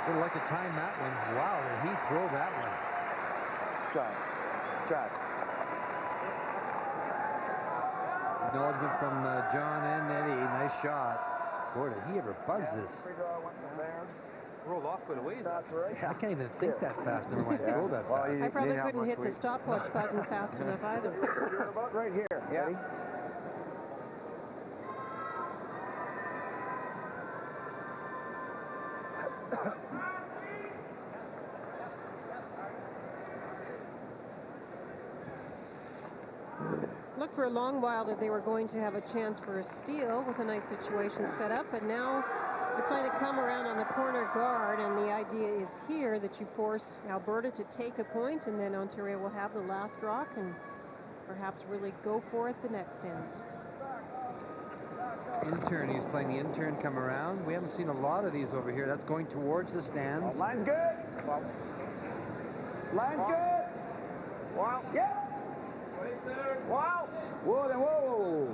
Would like to time that one. Wow, did he throw that one? Try. Acknowledgement from John and Eddie. Nice shot. Boy, did he ever buzz this? Rolled off quite a ways. I can't even think that fast. Never mind throw that fast. I probably couldn't hit the stopwatch button fast enough either. You're about right here. Yeah. Eddie. Looked for a long while that they were going to have a chance for a steal with a nice situation set up, but now they're trying to come around on the corner guard, and the idea is here that you force Alberta to take a point, and then Ontario will have the last rock and perhaps really go for it the next end. Intern, he's playing the intern come around. We haven't seen a lot of these over here. That's going towards the stands. Line's good. Line's good. Wow. Yep. Wow. Whoa, then whoa.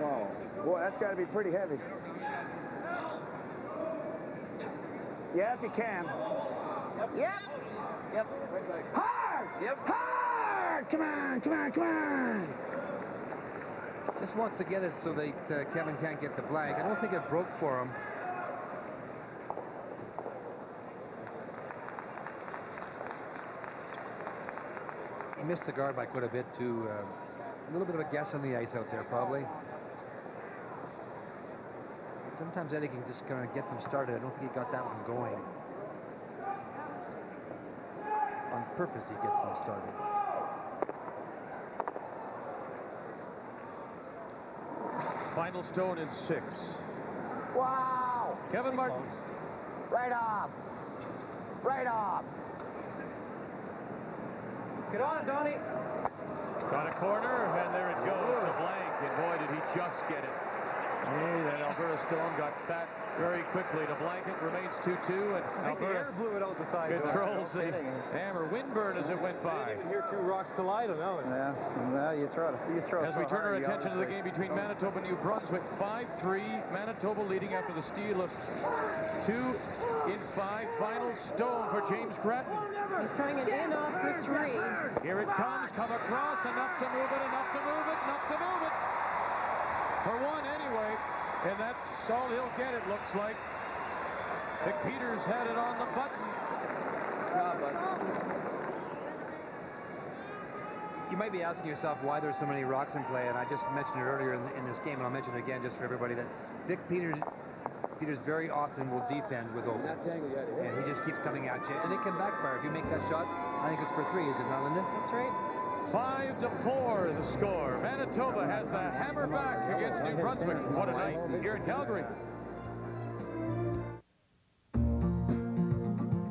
Whoa. Boy, that's got to be pretty heavy. Yeah, if you can. Yep. Hard! Yep. Hard! Come on. Just wants to get it so that Kevin can't get the blank. I don't think it broke for him. He missed the guard by quite a bit, too. A little bit of a guess on the ice out there, probably. Sometimes Eddie can just kind of get them started. I don't think he got that one going. On purpose, he gets them started. Final stone in 6. Wow. Kevin Martin. Right off. Get on, Donnie. Got a corner, and there it goes, the blank, and boy, did he just get it. Hey, that Alberta Stone got fat very quickly. The blanket remains 2-2, and Alberta blew it out the side. controls the hammer. Windburn as it went by. Didn't even hear 2 rocks collide. Yeah, well, you throw As we turn our attention to the game between Manitoba and New Brunswick, 5-3, Manitoba leading after the steal of 2 in 5. Final stone for James Grattan. He's trying an in off for 3. Here it comes, come across, enough to move it. For 1 anyway, and that's all he'll get, it looks like. Vic Peters had it on the button. You might be asking yourself why there's so many rocks in play, and I just mentioned it earlier in this game, and I'll mention it again just for everybody, that Vic Peters very often will defend with opens. And he just keeps coming at you, and it can backfire. If you make that shot, I think it's for 3, is it not, Linda? That's right. 5-4 the score. Manitoba has the hammer back against New Brunswick. What a night here in Calgary.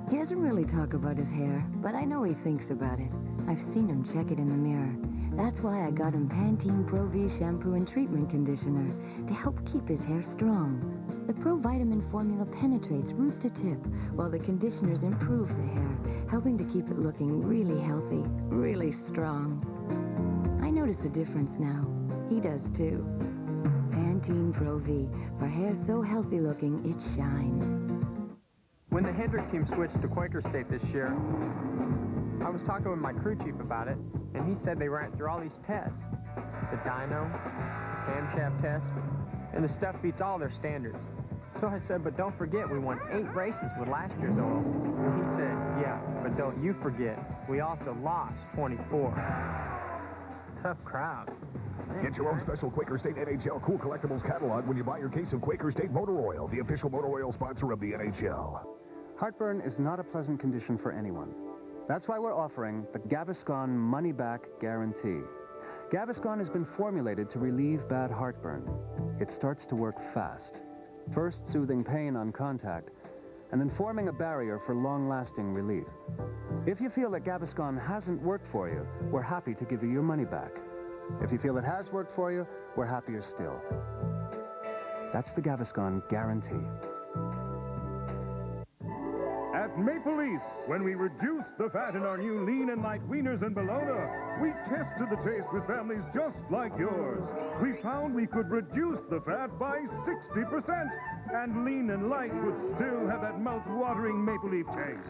He doesn't really talk about his hair, but I know he thinks about it. I've seen him check it in the mirror. That's why I got him Pantene Pro V shampoo and treatment conditioner to help keep his hair strong. The Pro Vitamin formula penetrates root to tip, while the conditioners improve the hair, helping to keep it looking really healthy, really strong. I notice a difference now. He does too. Pantene Pro V, for hair so healthy looking it shines. When the Hendrick team switched to Quaker State this year, I was talking with my crew chief about it, and he said they ran through all these tests. The dyno, camshaft test, and the stuff beats all their standards. So I said, but don't forget, we won 8 races with last year's oil. And he said, yeah, but don't you forget, we also lost 24. Tough crowd. Get your own special Quaker State NHL Cool Collectibles catalog when you buy your case of Quaker State Motor Oil, the official motor oil sponsor of the NHL. Heartburn is not a pleasant condition for anyone. That's why we're offering the Gaviscon money-back guarantee. Gaviscon has been formulated to relieve bad heartburn. It starts to work fast. First soothing pain on contact, and then forming a barrier for long-lasting relief. If you feel that Gaviscon hasn't worked for you, we're happy to give you your money back. If you feel it has worked for you, we're happier still. That's the Gaviscon guarantee. At Maple Leaf, when we reduce the fat in our new lean and light wieners and bologna, we tested the taste with families just like yours. We found we could reduce the fat by 60%, and lean and light would still have that mouth-watering Maple Leaf taste.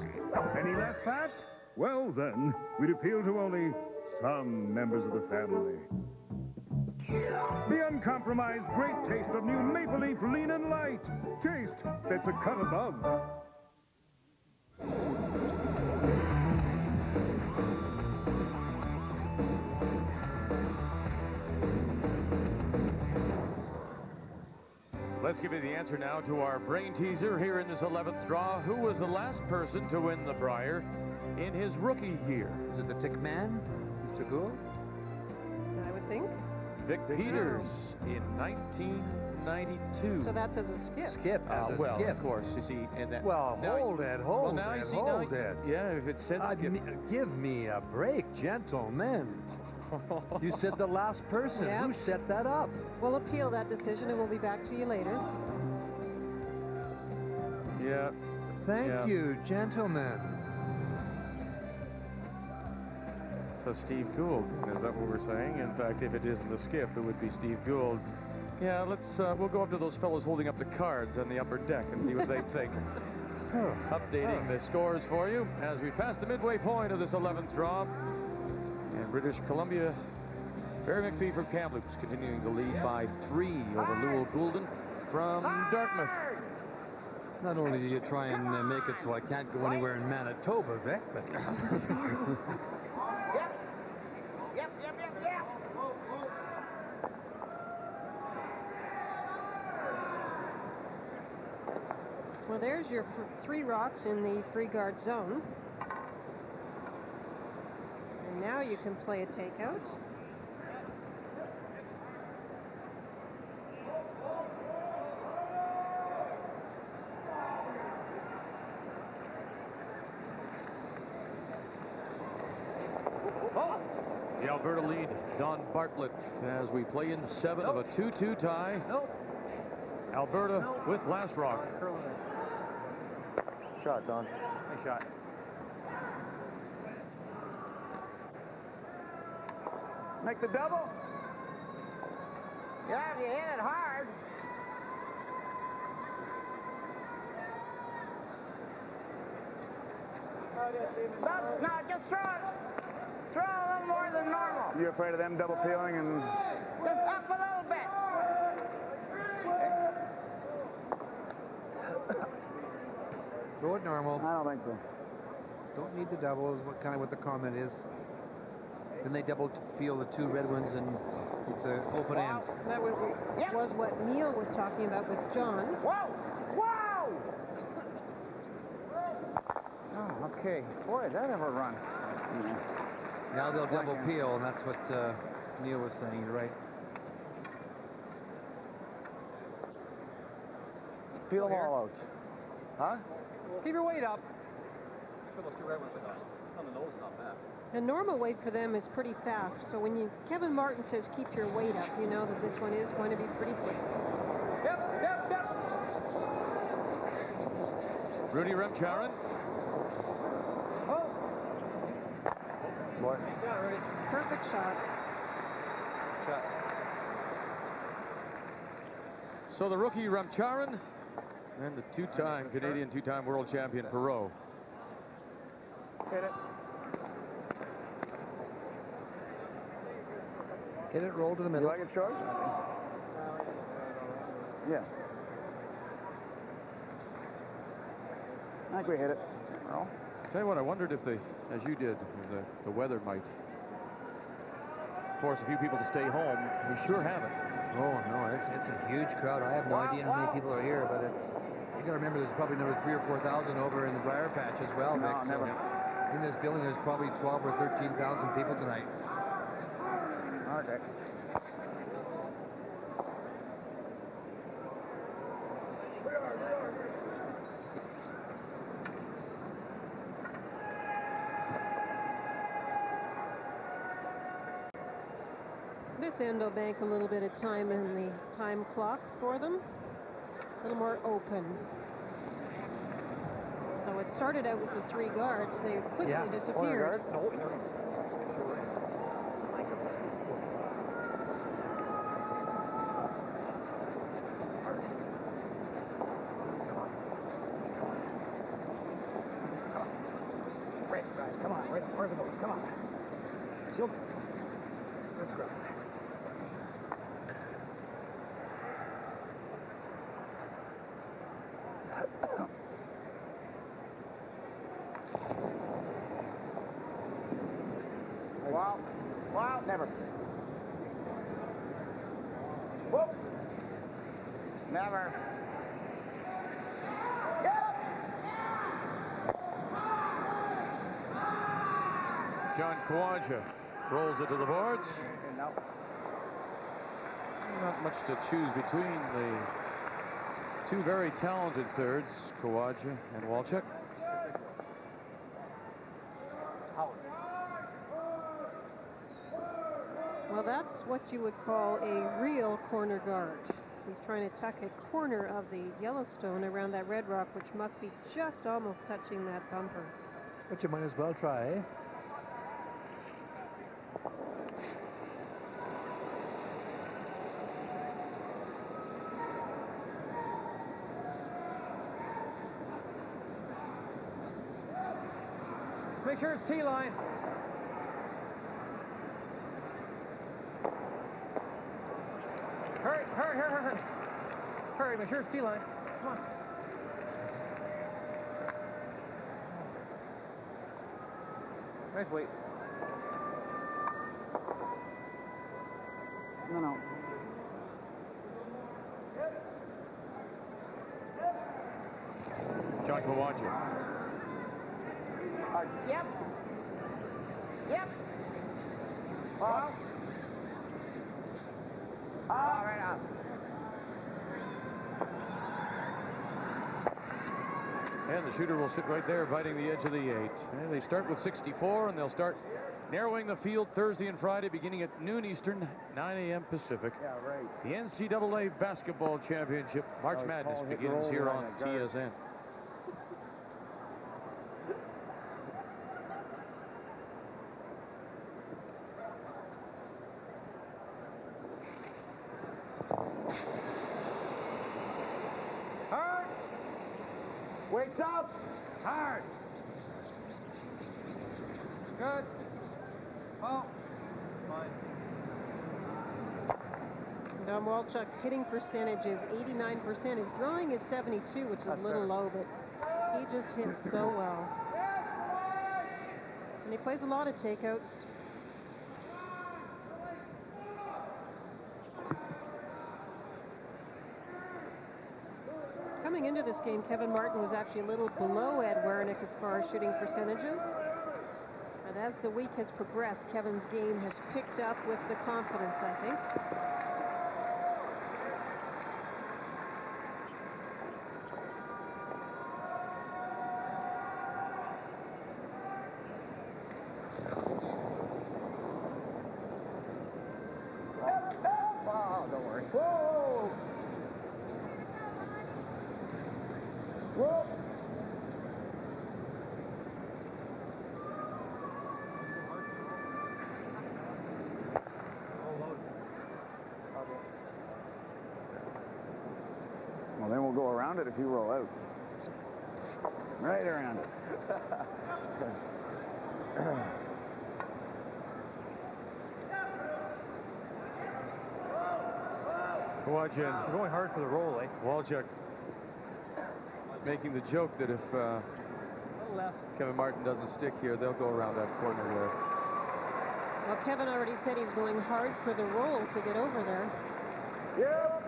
Any less fat? Well then, we'd appeal to only some members of the family. The uncompromised great taste of new Maple Leaf Lean and Light. Taste that's a cut above. Let's give you the answer now to our brain teaser here in this 11th draw. Who was the last person to win the Brier in his rookie year? Is it the Tick Man, Mr. Gould? I would think. Vic Peters in 1992. So that's as a skip. Skip, as a well, skip. Of course, you see. And that, Well, hold it. Yeah, if it said skip. Give me a break, gentlemen. You said the last person. Yeah. Who set that up? We'll appeal that decision and we'll be back to you later. Yeah. Thank you, gentlemen. So Steve Gould, is that what we're saying? In fact, if it isn't a skip, it would be Steve Gould. Yeah, we'll go up to those fellows holding up the cards on the upper deck and see what they think. Updating the scores for you as we pass the midway point of this 11th draw. And British Columbia, Barry McPhee from Kamloops continuing to lead by 3 over Lowell Goulden from Dartmouth. Not only do you try and make it so I can't go anywhere in Manitoba, Vic, but... Yep. Well, there's your 3 rocks in the free guard zone. And now you can play a takeout. The Alberta lead, Don Bartlett, as we play in 7 of a 2-2 tie. Alberta with last rock. Shot, Don. Nice shot. Make the double. Yeah, if you hit it hard. No, just throw it. Throw a little more than normal. You afraid of them double peeling and... Just up a little bit. Throw it normal. I don't think so. Don't need the double is what the comment is. Then they double peel the 2 red ones and it's an open end. That was what Neil was talking about with John. Whoa! Oh, okay. Boy, that ever run. Now they'll double peel, and that's what Neil was saying. You're right. Peel them all out. Huh? Keep your weight up. The normal weight for them is pretty fast. So when Kevin Martin says keep your weight up, you know that this one is going to be pretty quick. Yep. Rudy Remcharan. Boy. Perfect shot. So the rookie Remcharan and the 2-time Canadian, 2-time world champion Perreault. Hit it. Hit it, roll to the middle. You like it short? Yeah. I think we hit it. Well, Tell you what, I wondered if as you did, if the weather might force a few people to stay home. We sure haven't. Oh, no, it's a huge crowd. I have no idea how many people are here, but you got to remember there's probably another 3,000 or 4,000 over in the Brier Patch as well, Vic. No, never. So in this building, there's probably 12 or 13,000 people tonight. Okay. This end will bank a little bit of time in the time clock for them. A little more open. So it started out with the 3 guards. They quickly disappeared. Come on, where's the boat? Come on. Let's grab it. Wow, never. Whoop. Never. John Kawaja rolls it to the boards. No. Not much to choose between the two very talented thirds, Kawaja and Walchuk. Well, that's what you would call a real corner guard. He's trying to tuck a corner of the Yellowstone around that red rock, which must be just almost touching that bumper. But you might as well try, eh? Make sure it's T-line. Hurry, hurry, hurry, hurry. Hurry, make sure it's T-line. Come on. Nice weight. No. John Kawaja. Yep. Well. All right out. And the shooter will sit right there, biting the edge of the 8. And they start with 64, and they'll start narrowing the field Thursday and Friday, beginning at noon Eastern, 9 a.m. Pacific. Yeah, right. The NCAA Basketball Championship, March Madness, begins here on TSN. Hard. Weights up. Hard. Good. Oh. Fine. Dom Walchuk's hitting percentage is 89%. His drawing is 72, which is a little low, but he just hits so well. And he plays a lot of takeouts. Coming into this game, Kevin Martin was actually a little below Ed Werenich as far as shooting percentages. But as the week has progressed, Kevin's game has picked up with the confidence, I think. Oh, don't worry. Whoa! Whoa! Well, then we'll go around it if you roll out. Right around it. Kawaja. We're going hard for the roll, eh? Walchuk making the joke that if Kevin Martin doesn't stick here, they'll go around that corner there. Well, Kevin already said he's going hard for the roll to get over there. Yep.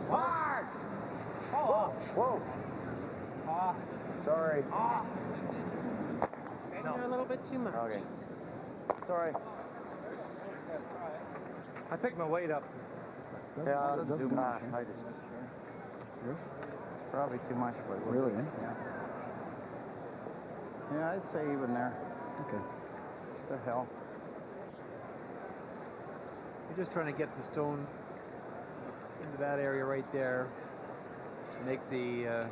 Hard. Whoa. Whoa. Sorry. No. A little bit too much. Okay. Sorry. I picked my weight up. Yeah, that's too much. I just... Probably too much for it. Really? Yeah. Yeah, I'd say even there. Okay. The hell. You're just trying to get the stone into that area right there. Make the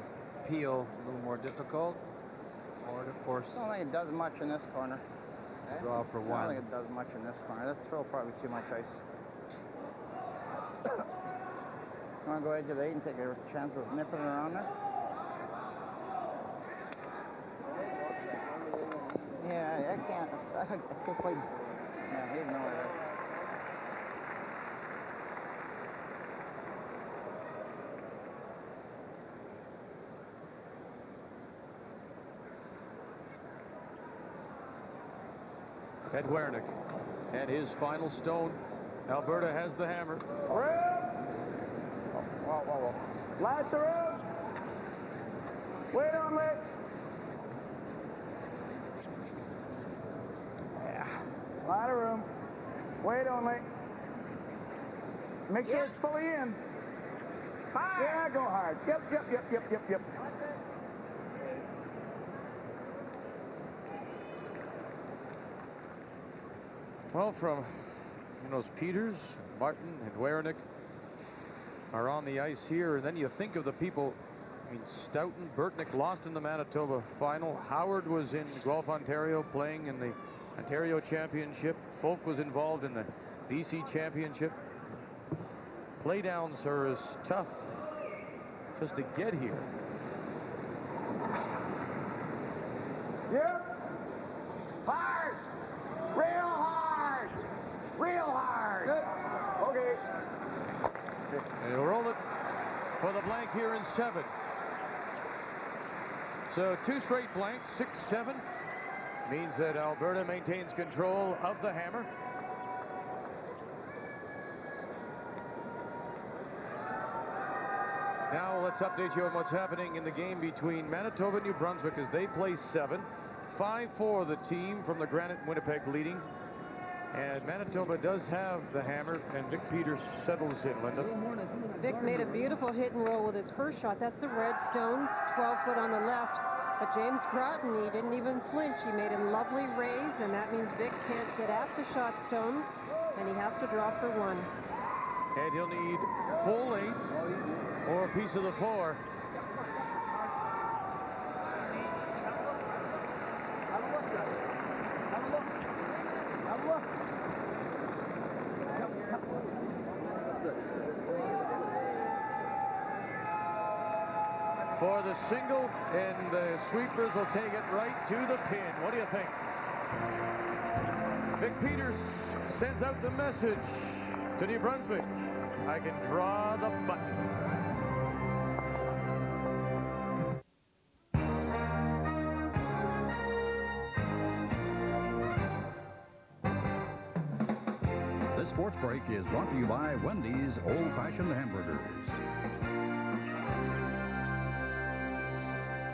peel a little more difficult. Or, of course, I don't think it does much in this corner. draw for I don't one. think it does much in this corner. Let's throw probably too much ice. You want to go edge of the 8 and take a chance of nipping around there? Yeah, I can't quite... Yeah, he didn't know where that. Ed Werenich and his final stone. Alberta has the hammer. Whoa, whoa, whoa. Last room. Wait on it. Yeah. Lot of room. Wait only. Make sure it's fully in. Hard. Yeah, go hard. Yep. Well, from Peters, Martin, and Werenich are on the ice here, and then you think of the people. I mean, Stoughton, Burtnick lost in the Manitoba final. Howard was in Guelph, Ontario, playing in the Ontario Championship. Folk was involved in the BC Championship. Playdowns are as tough just to get here. Yep. Hard. Real hard. Real hard. Good. Okay. And he'll roll it for the blank here in 7. So 2 straight blanks, 6-7, means that Alberta maintains control of the hammer. Now let's update you on what's happening in the game between Manitoba and New Brunswick as they play 7. 5-4 the team from the Granite Winnipeg leading. And Manitoba does have the hammer, and Vic Peters settles in, Linda. Vic made a beautiful hit and roll with his first shot. That's the red stone, 12 foot on the left. But James Groton, he didn't even flinch. He made a lovely raise, and that means Vic can't get at the shot stone, and he has to draw for 1. And he'll need full 8 or a piece of the 4. For the single, and the sweepers will take it right to the pin. What do you think? Vic Peters sends out the message to New Brunswick. I can draw the button. This sports break is brought to you by Wendy's Old-Fashioned Hamburgers.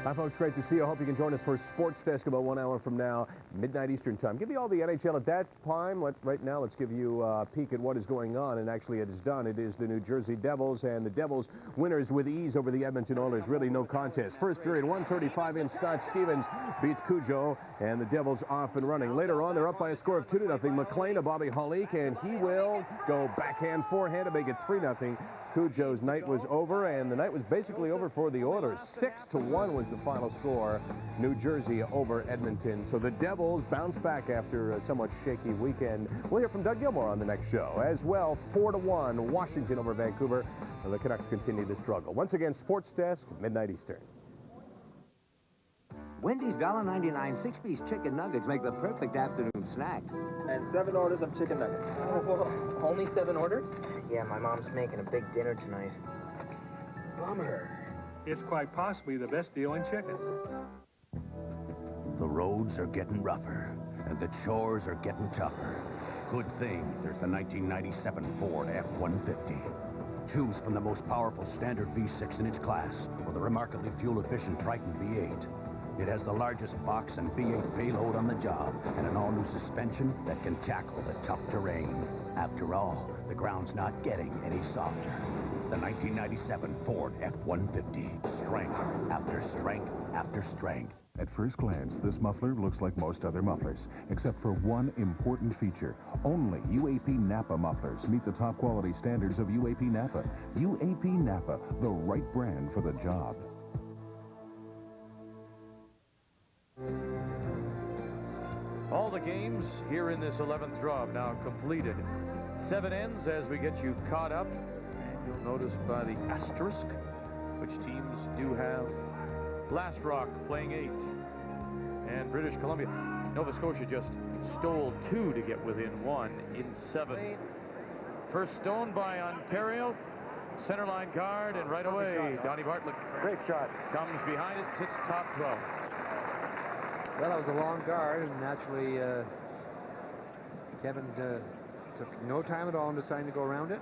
Hi, folks. Great to see you. I hope you can join us for Sports Desk about 1 hour from now, midnight Eastern time. Give you all the NHL at that time. Right now, let's give you a peek at what is going on. And actually, it is done. It is the New Jersey Devils, and the Devils winners with ease over the Edmonton Oilers. Really no contest. First period, 1:35 in. Scott Stevens beats Cujo, and the Devils off and running. Later on, they're up by a score of 2-0. McLean to Bobby Holik, and he will go backhand forehand to make it 3-0. Cujo's night was over, and the night was basically over for the Oilers. 6-1 was the final score. New Jersey over Edmonton. So the Devils bounce back after a somewhat shaky weekend. We'll hear from Doug Gilmour on the next show. As well, 4-1, Washington over Vancouver. And the Canucks continue the struggle. Once again, Sports Desk, midnight Eastern. Wendy's $1.99 6-piece chicken nuggets make the perfect afternoon snack. And 7 orders of chicken nuggets. Oh, only 7 orders? Yeah, my mom's making a big dinner tonight. Bummer. it's quite possibly the best deal in chickens. The roads are getting rougher, and the chores are getting tougher. Good thing there's the 1997 Ford F-150. Choose from the most powerful standard V6 in its class, or the remarkably fuel-efficient Triton V8. It has the largest box and V8 payload on the job, and an all-new suspension that can tackle the tough terrain. After all, the ground's not getting any softer. The 1997 Ford F-150. Strength after strength after strength. At first glance, this muffler looks like most other mufflers, except for one important feature. Only UAP Napa mufflers meet the top quality standards of UAP Napa. UAP Napa, the right brand for the job. All the games here in this 11th draw have now completed. 7 ends as we get you caught up. And you'll notice by the asterisk which teams do have Last Rock playing 8. And British Columbia. Nova Scotia just stole 2 to get within 1 in 7. First stone by Ontario. Centerline guard, and right away, Donnie Bartlett. Great shot. Comes behind it, sits top 12. Well, that was a long guard, and naturally, Kevin took no time at all in deciding to go around it.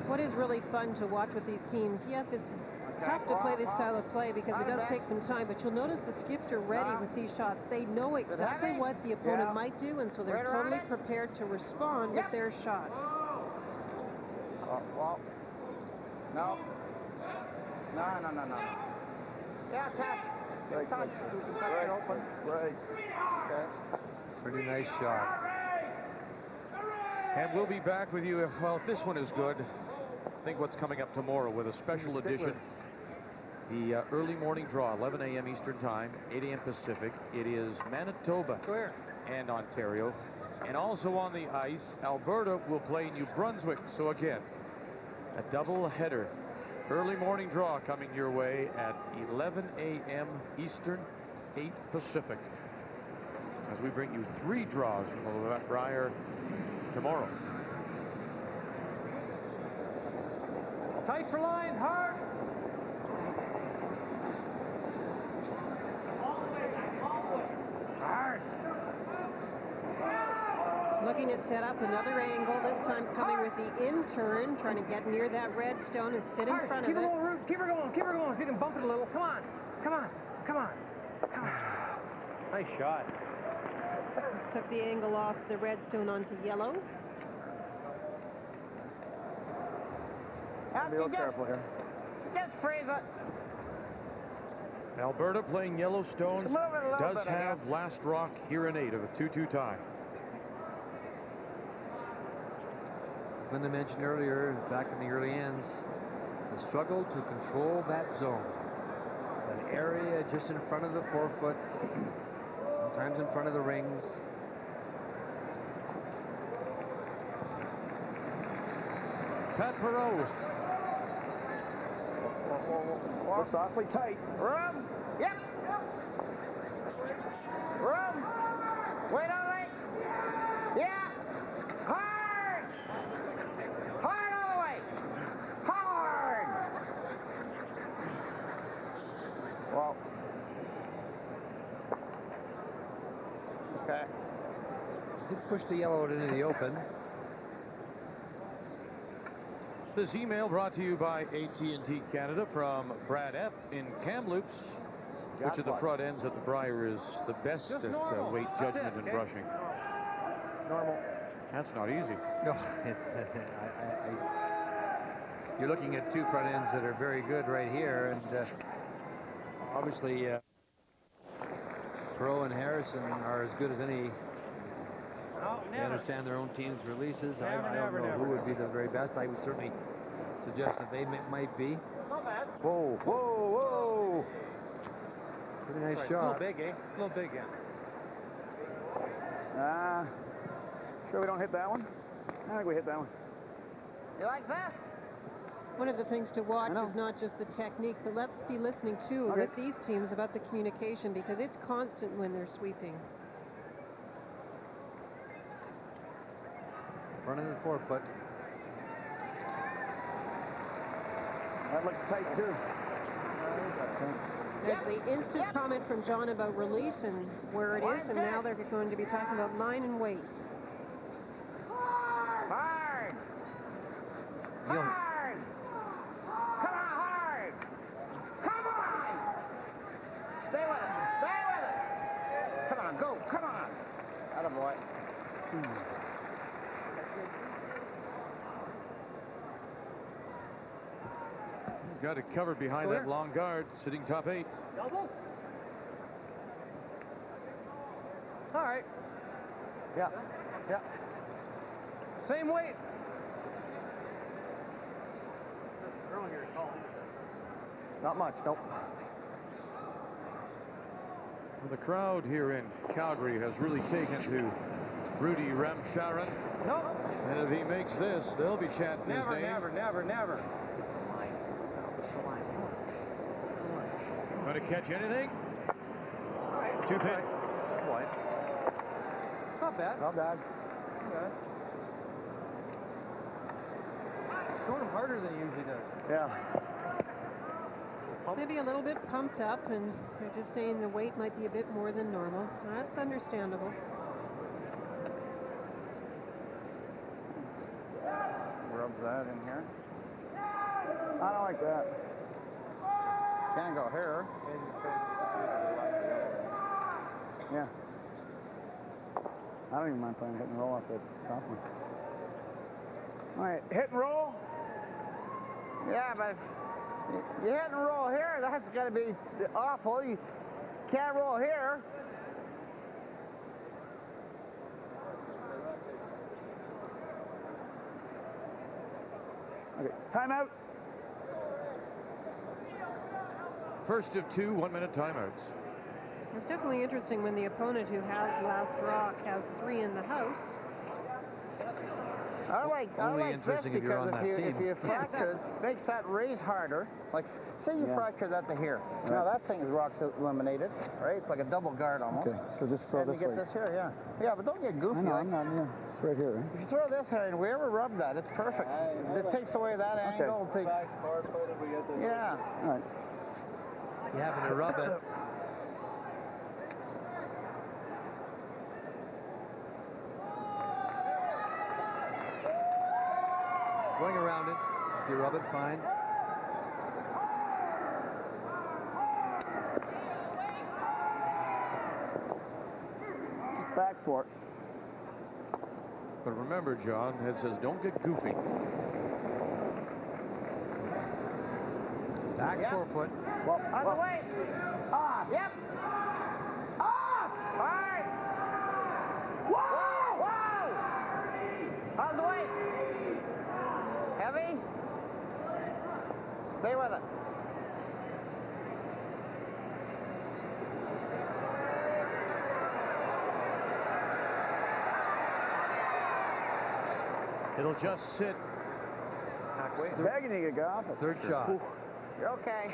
What is really fun to watch with these teams, yes, it's tough to play this style of play because it does take some time, but you'll notice the skips are ready with these shots. They know exactly what the opponent might do, and so they're totally prepared to respond with their shots. Well, no. No. Yeah, catch. Right, Touch. Touch it open. Right. Okay. Pretty nice shot. And we'll be back with you if this one is good. Think what's coming up tomorrow with a special edition. The early morning draw, 11 a.m. Eastern Time, 8 a.m. Pacific. It is Manitoba and Ontario. And also on the ice, Alberta will play New Brunswick. So again, a double header. Early morning draw coming your way at 11 a.m. Eastern, 8 Pacific. As we bring you 3 draws from the Labatt Brier tomorrow. Tight for line, hard. Hard. Looking to set up another angle, this time coming with the in-turn, trying to get near that red stone and sit in front of it. Keep her going, Root. Keep her going. Keep her going. So you can bump it a little. Come on. Come on. Come on. Come on. Nice shot. Took the angle off the red stone onto yellow. Be a little careful here. Just freeze it. Alberta playing Yellowstones does bit, have Last Rock here in 8 of a 2-2 tie. As Linda mentioned earlier, back in the early ends, the struggle to control that zone. An area just in front of the forefoot, sometimes in front of the rings. Pat Perot. Looks awfully tight. Room. Yep. Room. Wait all right. Yeah. Hard. Hard all the way. Hard. Well. Okay. Did push the yellow out into the open. This email brought to you by AT&T Canada from Brad F. in Kamloops. Which of the front ends at the Brier is the best at weight judgment and brushing? Normal. That's not easy. No, you're looking at 2 front ends that are very good right here, and obviously Perot and Harrison are as good as any. They understand their own team's releases. I don't know who would be the very best. I would certainly suggest that they might be. Not bad. Whoa, whoa, whoa. Pretty nice A shot. little big, eh? A little big, yeah. Sure we don't hit that one? I think we hit that one. You like this? One of the things to watch is not just the technique, but let's be listening too with these teams about the communication, because it's constant when they're sweeping. Front of the forefoot. That looks tight, too. There's the instant comment from John about release and where it is, and now they're going to be talking about line and weight. Hard! Hard! Come on, hard! Come on! Stay with it! Stay with it! Come on, go! Come on! Attaboy. Got it covered behind that long guard, sitting top 8. All right. Yeah. Yeah. Same weight. Not much, nope. Well, the crowd here in Calgary has really taken to Rudy Ramcharan. Nope. And if he makes this, they'll be chanting his name. Never. Going to catch anything? Too thin. Not bad. Not bad. Throwing him harder than he usually does. Yeah. Maybe a little bit pumped up, and they're just saying the weight might be a bit more than normal. That's understandable. Rub that in here. I don't like that. Can't go here. Yeah. I don't even mind playing hit and roll off that top one. All right, hit and roll. Yeah, but if you hit and roll here, that's going to be awful. You can't roll here. Okay, timeout. First of 2 1-minute timeouts. It's definitely interesting when the opponent who has last rock has 3 in the house. I like this because if you fracture, it makes that raise harder. Like, say you fracture that to here. Right. Now that thing's rock's eliminated, right? It's like a double guard almost. Okay, so just throw and this you get this here, yeah. Yeah, but don't get goofy. I'm not, yeah. It's right here, right? If you throw this here and we ever rub that, it's perfect. It takes away that angle. It takes... Yeah. All right. You happen to rub it. Going around it. If you rub it, fine. Just back for it. But remember, John, Ed says, don't get goofy. Back 4 foot. Well, on the way. Off. Yep. Off. All right. Whoa. Whoa. On the way. Heavy. Stay with it. It'll just sit. Begging you to get off it. Third shot. You're okay.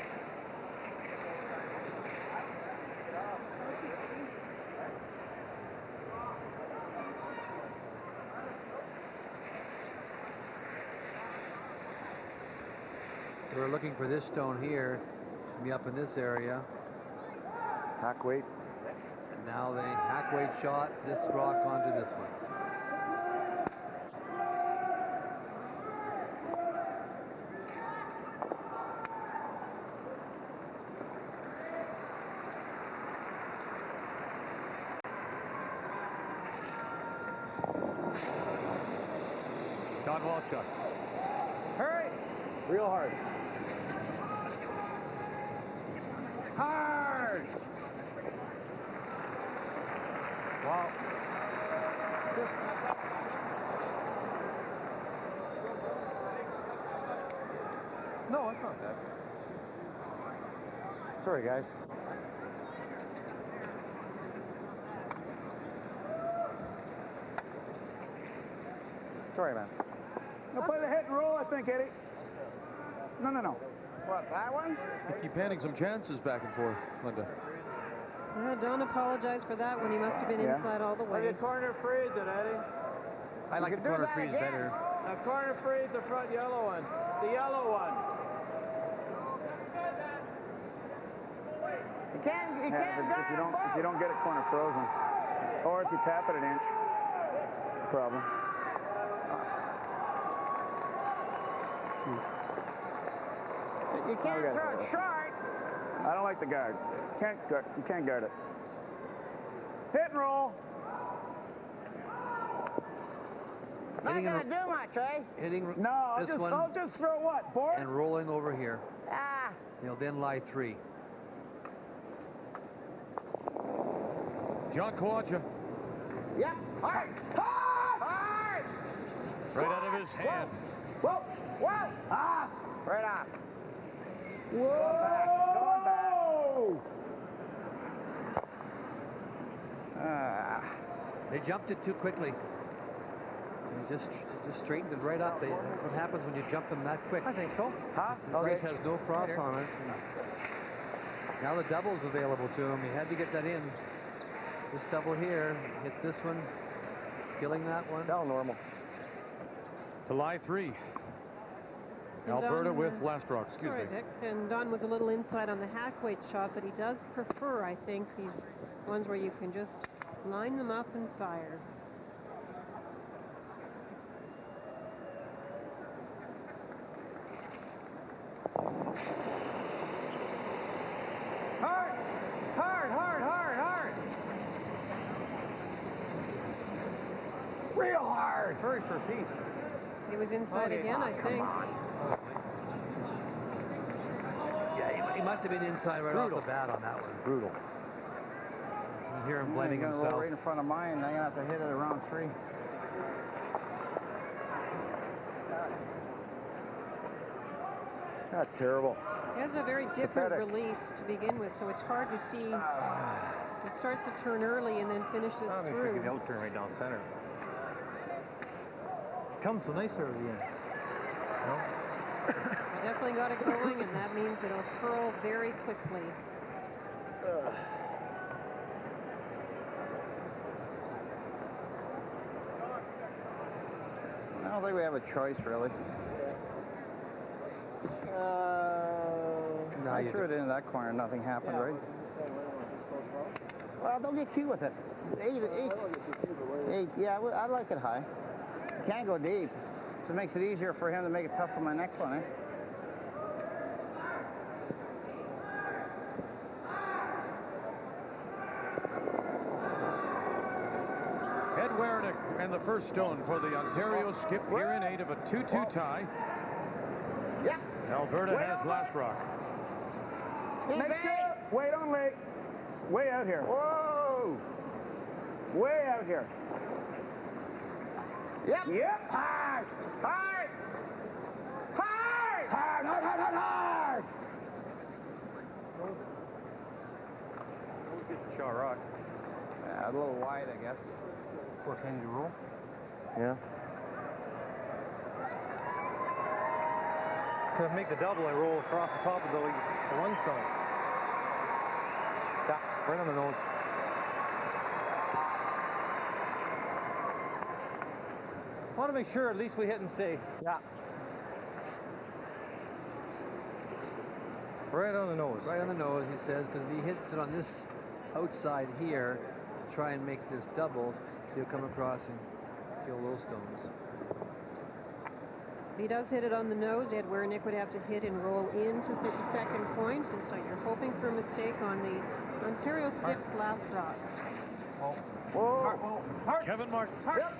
We're looking for this stone here. It's gonna be up in this area. Hack weight. And now the hack weight shot, this rock onto this one. Don Walchuk. Hurry. Real hard. Hard. Wow. No, it's not that. Sorry, guys. Sorry, man. No, play the hit and roll, I think, Eddie. No. What, that one? They keep handing some chances back and forth, Linda. Don't apologize for that one. He must have been inside all the way. You corner freeze it, Eddie. I like the corner freeze better. Now corner freeze the front yellow one. The yellow one. You can't if you don't get it corner frozen, or if you tap it an inch, it's a problem. You can't throw it short. I don't like the guard. You can't guard it. Hit and roll. Not gonna do much, eh? Hitting No, I'll just throw what? 4? and rolling over here. Ah. He'll then lie 3. John Kawaja. Yep. Hard. Hard. Hard. Right out of his hand. Whoa. Whoa. Ah. Right off. Whoa. Going back. They jumped it too quickly. And just straightened it right up. That's what happens when you jump them that quick. I think so. Huh? This ice has no frost on it. Now the double's available to him. He had to get that in. This double here, hit this one, killing that one. Now normal. To lie 3. Alberta with last rock. Excuse me. Vic. And Don was a little inside on the hack weight shot, but he does prefer, I think, these ones where you can just line them up and fire. Hard! Hard, hard, hard, hard! Real hard. Hurry for Pete. He was inside again, I think. Yeah, he must have been inside right off the bat on that one. Brutal. You hear him blaming himself. Roll right in front of mine, and I'm gonna have to hit it around 3. That's terrible. He has a very different release to begin with, so it's hard to see. It starts to turn early and then finishes through. He'll turn right down center. Comes so nice over the end. No? I definitely got it going, and that means it'll curl very quickly. I don't think we have a choice, really. I threw it into that corner. Nothing happened, right? Well, don't get cute with it. 8. Yeah, I like it high. You can't go deep. So it makes it easier for him to make it tough for my next one, eh? Ed Werenich and the first stone for the Ontario skip here in 8 of a 2-2 tie. Yep. Alberta has last rock. Make sure. Wait on lake. Way out here. Whoa. Way out here. Yep. Yep. Hard. Hard. Hard. Hard, hard, hard, hard, hard. Shot rock. Yeah, a little wide, I guess. What can you roll? Yeah. To make the double, I roll across the top of the 1 stone. Yeah, right on the nose. Want to make sure at least we hit and stay. Yeah. Right on the nose. Right on the nose, he says, because if he hits it on this outside here to try and make this double, he'll come across and kill those stones. If he does hit it on the nose, Ed Werenich would have to hit and roll into the second point, and so you're hoping for a mistake on the Ontario skip's last rock. Whoa. Hard. Kevin Martin. Hard. Yep.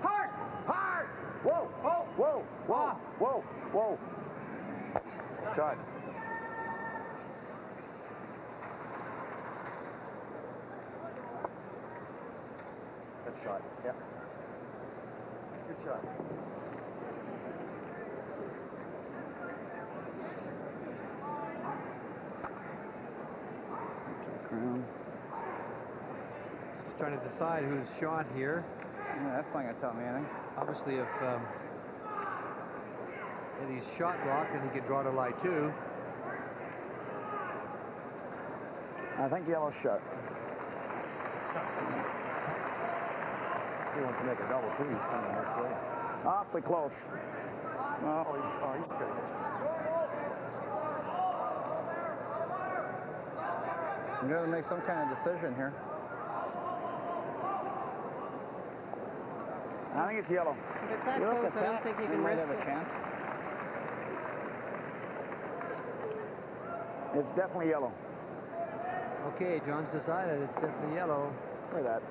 Hard. Hard. Whoa. Oh. Whoa. Whoa. Whoa. Whoa. Shot. Good shot. Yeah. Good shot. Just trying to decide who's shot here. Yeah, that's not going to tell me anything. Obviously, if Eddie's shot rock, then he could draw to lie 2. I think yellow shot. He wants to make a double, too. He's coming this way. Awfully close. He's good. You got to make some kind of decision here. I think it's yellow. If it's that close, I don't think you can might risk have a it. chance. It's definitely yellow. Okay, John's decided it's definitely yellow. Look at that.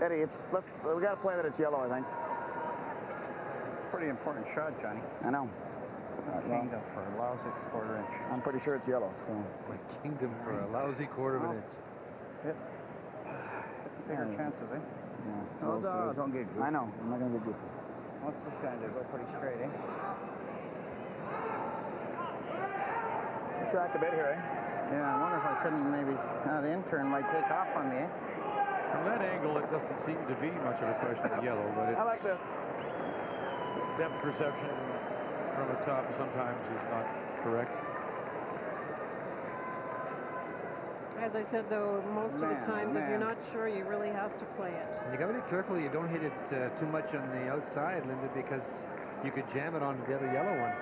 Eddie, we got to play that it's yellow, I think. It's a pretty important shot, Johnny. I know. Kingdom for a lousy quarter-inch. I'm pretty sure it's yellow, so. Kingdom for a lousy quarter of an inch. Bigger chances, eh? Yeah. No, don't get goofy. I know. I'm not going to get goofy. What's this guy do? Go pretty straight, eh? Track a bit here, eh? Yeah, I wonder if I shouldn't maybe. The intern might take off on me, eh? From that angle, it doesn't seem to be much of a question of yellow, but it's... I like this. Depth perception from the top sometimes is not correct. As I said, though, most of the times, if you're not sure, you really have to play it. You got to be careful you don't hit it too much on the outside, Linda, because you could jam it onto the other yellow one.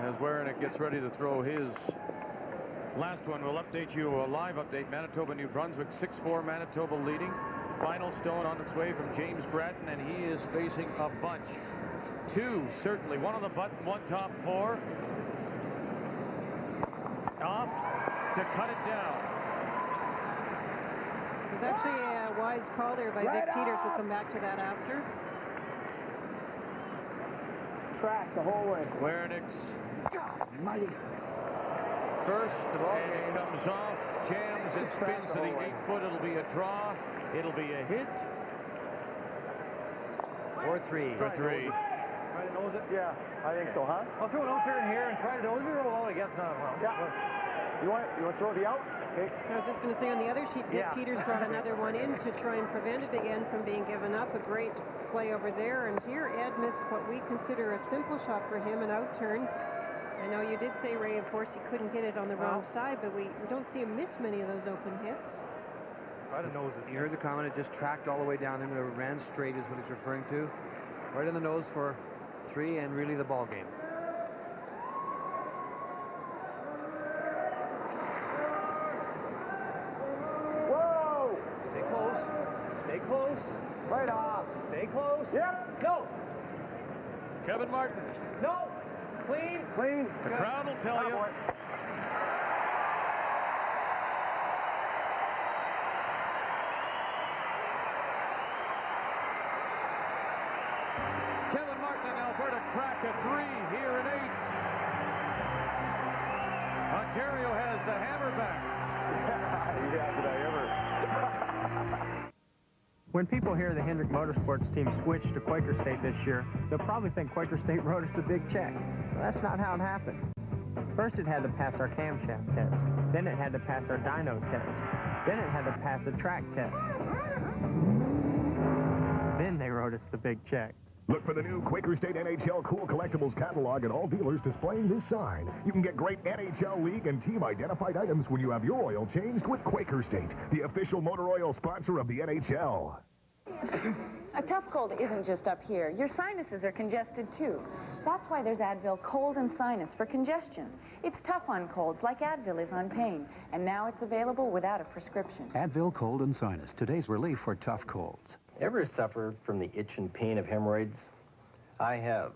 As Werenich gets ready to throw his last one, we'll update you, a live update. Manitoba, New Brunswick, 6-4, Manitoba leading. Final stone on its way from James Bratton, and he is facing a bunch. Two, certainly. One on the button, one top four. Off to cut it down. It was actually a wise call there by Vic Peters. We'll come back to that after. Track the whole way. Werenich's Mighty. first, and it comes off, jams, it spins to the 8-foot. It'll be a draw. It'll be a hit. Or three. For three. Try to nose it? Yeah, I think so, huh? I'll throw an out turn here and try to nose it. Oh, I guess not. Well, yeah. You want to throw the out? Okay. I was just going to say on the other sheet, Vic Peters brought another one in to try and prevent it again from being given up. A great play over there. And here, Ed missed what we consider a simple shot for him, an out turn. I know you did say, Ray, of course, he couldn't hit it on the wrong side, but we don't see him miss many of those open hits. Try to nose it. You heard the comment, it just tracked all the way down and it ran straight is what he's referring to. Right in the nose for three and really the ball game. Whoa! Stay close. Stay close. Right off. Stay close. Yep. Go. Kevin Martin. No. Clean. Clean. The crowd will tell you. Kevin Martin and Alberta crack a 3 here in 8. Ontario has the hammer back. Yeah, did I ever? When people hear the Hendrick Motorsports team switch to Quaker State this year, they'll probably think Quaker State wrote us a big check. Well, that's not how it happened. First it had to pass our camshaft test. Then it had to pass our dyno test. Then it had to pass a track test. Then they wrote us the big check. Look for the new Quaker State NHL Cool Collectibles catalog at all dealers displaying this sign. You can get great NHL League and team-identified items when you have your oil changed with Quaker State, the official motor oil sponsor of the NHL. A tough cold isn't just up here. Your sinuses are congested, too. That's why there's Advil Cold and Sinus for congestion. It's tough on colds like Advil is on pain, and now it's available without a prescription. Advil Cold and Sinus, today's relief for tough colds. Ever suffer from the itch and pain of hemorrhoids? I have.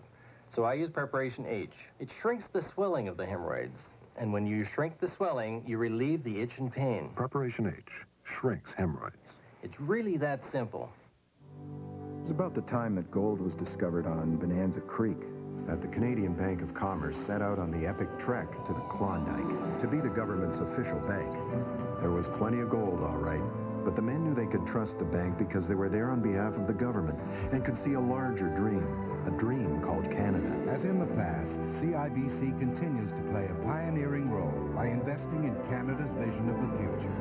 So I use Preparation H. It shrinks the swelling of the hemorrhoids. And when you shrink the swelling, you relieve the itch and pain. Preparation H shrinks hemorrhoids. It's really that simple. It was about the time that gold was discovered on Bonanza Creek that the Canadian Bank of Commerce set out on the epic trek to the Klondike to be the government's official bank. There was plenty of gold, all right, but the men knew they could trust the bank because they were there on behalf of the government and could see a larger dream, a dream called Canada. As in the past, CIBC continues to play a pioneering role by investing in Canada's vision of the future.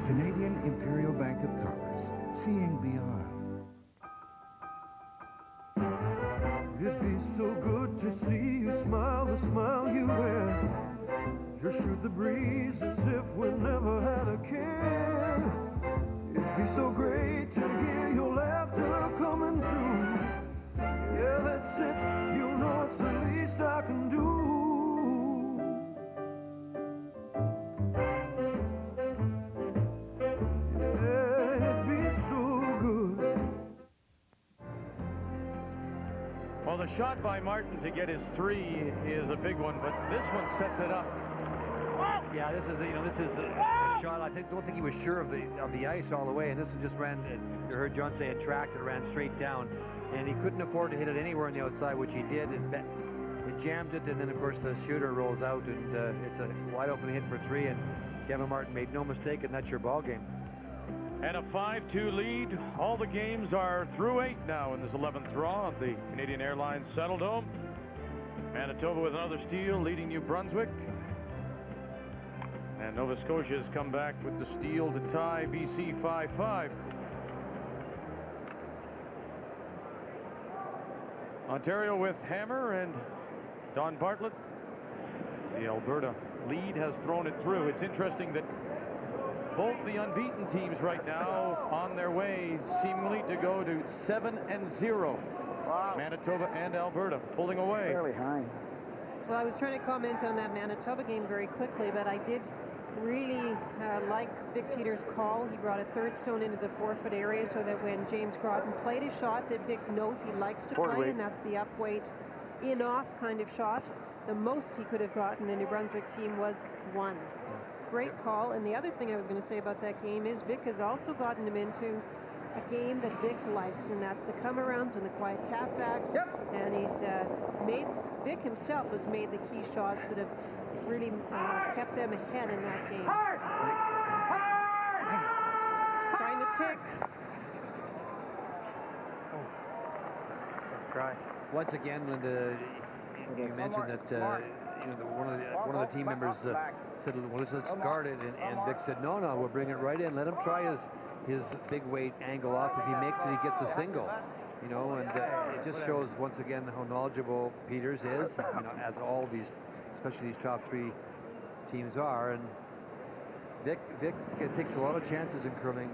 Canadian Imperial Bank of Commerce, seeing beyond. It'd be so good to see you smile, the smile you wear. Just shoot the breeze as if we never had a care. It'd be so great to hear your laughter coming through. Yeah, that's it. You know it's the least I can do. Well, the shot by Martin to get his 3 is a big one, but this one sets it up. Yeah, this is a shot. Don't think he was sure of the ice all the way, and this one just ran. You heard John say it tracked. It ran straight down, and he couldn't afford to hit it anywhere on the outside, which he did. It jammed it, and then of course the shooter rolls out, and it's a wide open hit for 3. And Kevin Martin made no mistake, and that's your ball game. And a 5-2 lead. All the games are through 8 now in this 11th draw of the Canadian Airlines Saddledome. Manitoba with another steal, leading New Brunswick. And Nova Scotia has come back with the steal to tie BC 5-5. Ontario with Hammer and Don Bartlett. The Alberta lead has thrown it through. It's interesting that both the unbeaten teams right now on their way seemingly to go to 7-0. Wow. Manitoba and Alberta pulling away. Fairly high. Well, I was trying to comment on that Manitoba game very quickly, but I did really like Vic Peters' call. He brought a third stone into the 4-foot area so that when James Groton played a shot that Vic knows he likes to play, and that's the up-weight, in-off kind of shot, the most he could have gotten the New Brunswick team was 1. Great call. And the other thing I was going to say about that game is Vic has also gotten him into a game that Vic likes, and that's the come-arounds and the quiet tap-backs. And he's Vic himself has made the key shots that have really kept them ahead in that game. Trying to tick. Try. Once again, Linda, you mentioned that one of the team members said, well, let's guard it, and Vic said, no, we'll bring it right in. Let him try his big weight angle off. If he makes it, he gets a single. And it just shows once again how knowledgeable Peters is, as all these, especially these top 3 teams are. And Vic takes a lot of chances in curling.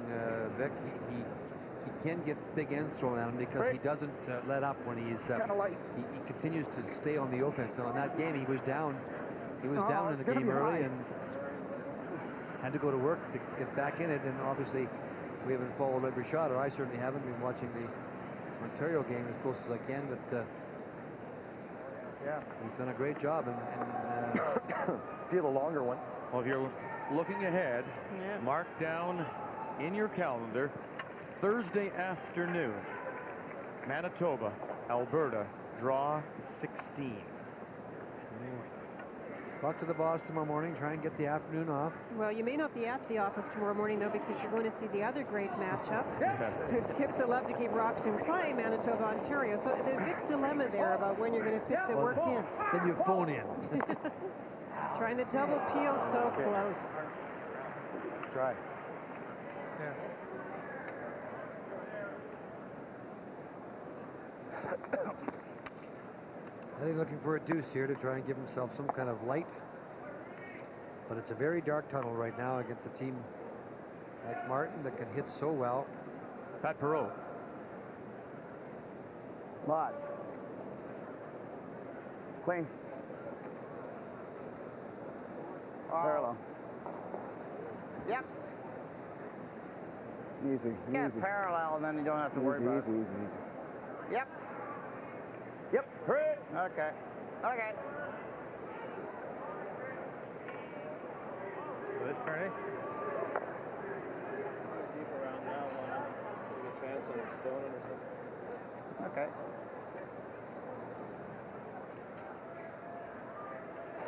Vic, he can get big ends thrown at him because he doesn't let up when he's he continues to stay on the offense. Now in that game he was down in the game early and had to go to work to get back in it, and obviously we haven't followed every shot, or I certainly haven't been watching the Ontario game as close as I can, but he's done a great job, and feel the longer one. Well, if you're looking ahead, mark down in your calendar Thursday afternoon, Manitoba, Alberta, draw 16. Talk to the boss tomorrow morning, try and get the afternoon off. Well, you may not be at the office tomorrow morning, though, because you're going to see the other great matchup. Skips that love to keep rocks in play, Manitoba, Ontario. So there's a big dilemma there about when you're going to fit the work in. Then you phone in. Trying to double peel so close. Try. I think looking for a deuce here to try and give himself some kind of light. But it's a very dark tunnel right now against a team like Martin that can hit so well. Pat Perreault. Lots. Clean. Parallel. Yep. Easy. Yeah, it's parallel, and then you don't have to worry about it. Easy. Yep. Yep. Hurry. Okay. So this turning? Deep around that one. Take a chance on stoning or something. Okay.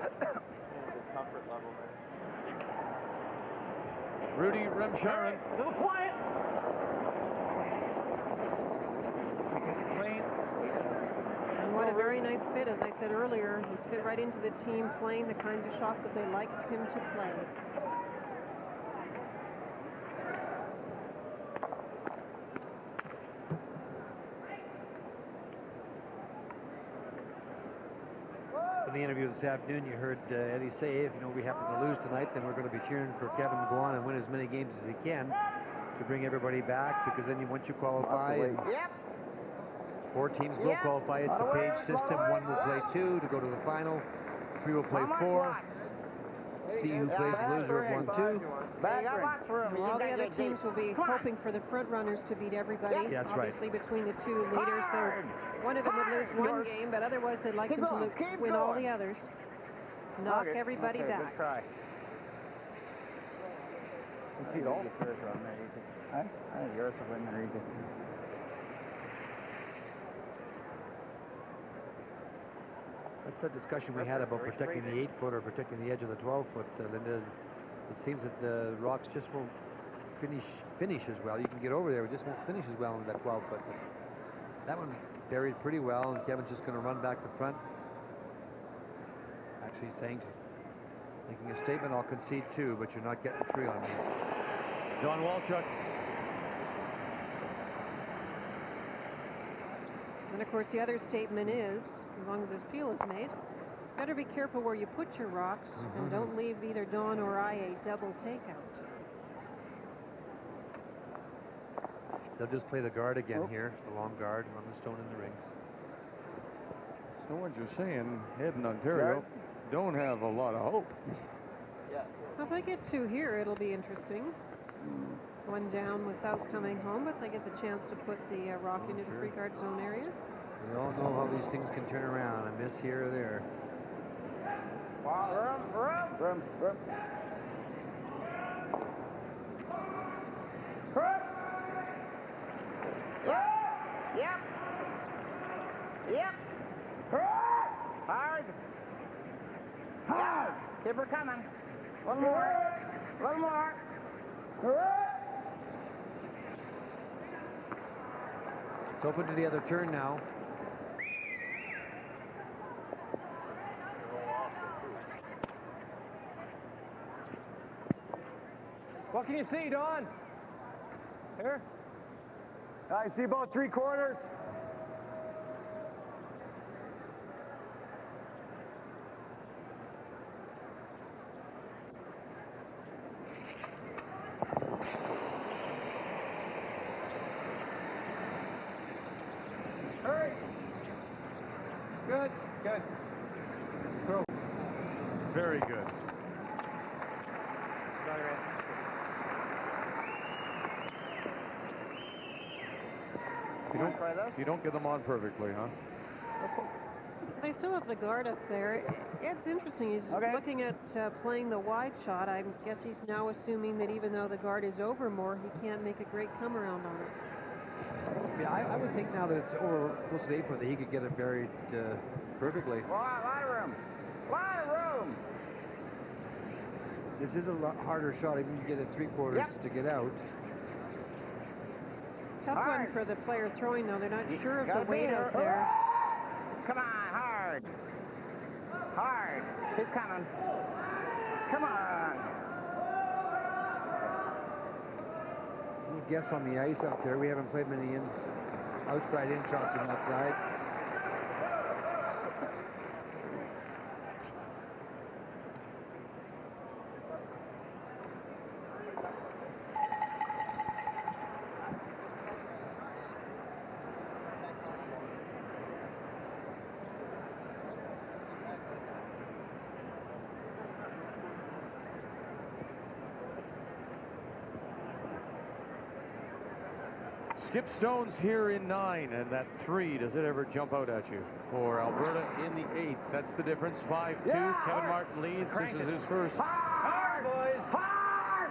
It's a comfort level there. Rudy Remsharon. Little quiet. And what a very nice fit, as I said earlier. He's fit right into the team, playing the kinds of shots that they like him to play. In the interview this afternoon, you heard Eddie say, if we happen to lose tonight, then we're going to be cheering for Kevin to go on and win as many games as he can to bring everybody back, because then once you qualify, 4 teams will qualify. It's the page system. 1 will play 2 to go to the final. 3 will play 4. See who plays the loser of 1, 2. All the other teams will be hoping for the front runners to beat everybody. Yeah, that's Obviously, between the 2 leaders, one of them would lose 1 game, but otherwise they'd like them to win all the others. Knock everybody back. Good try. You see it all? Yours are on there easy. I think yours will win there easy. That's the discussion we had about protecting the 8-foot or protecting the edge of the 12-foot, Linda. It seems that the rocks just won't finish as well. You can get over there, it just won't finish as well on that 12-foot. That one buried pretty well, and Kevin's just going to run back to front. Actually making a statement, I'll concede 2, but you're not getting 3 on me. Don Walchuk. And of course, the other statement is, as long as this peel is made, better be careful where you put your rocks, and don't leave either Don or I a double takeout. They'll just play the guard again here, the long guard, on the stone in the rings. So what you're saying, Ed and Ontario don't have a lot of hope. Well, if they get 2 here, it'll be interesting. 1 down without coming home, but they get the chance to put the rock into the free guard zone area. We all know how these things can turn around, a miss here or there. Room. Yep. Hard. Keep her coming. One more. It's open to the other turn now. What can you see, Don? Here? I see about 3/4. Hurry. Good. Throw. Very good. You don't get them on perfectly, huh? They still have the guard up there. It's interesting. He's looking at playing the wide shot. I guess he's now assuming that even though the guard is over more, he can't make a great come around on it. Yeah, I would think now that it's over close to 8-foot that he could get it buried perfectly. Lot of room. This is a lot harder shot, even if you get it 3/4 to get out. Tough one for the player throwing, though. They're not sure of the weight out there. Come on, hard. Keep coming. Come on. Any guess on the ice out there? We haven't played many outside in shots from that side. Skip Stone's here in 9, and that 3, does it ever jump out at you? For Alberta in the 8th, that's the difference. 5-2, Kevin Martin leads. This is his first. Hard, boys. Hard.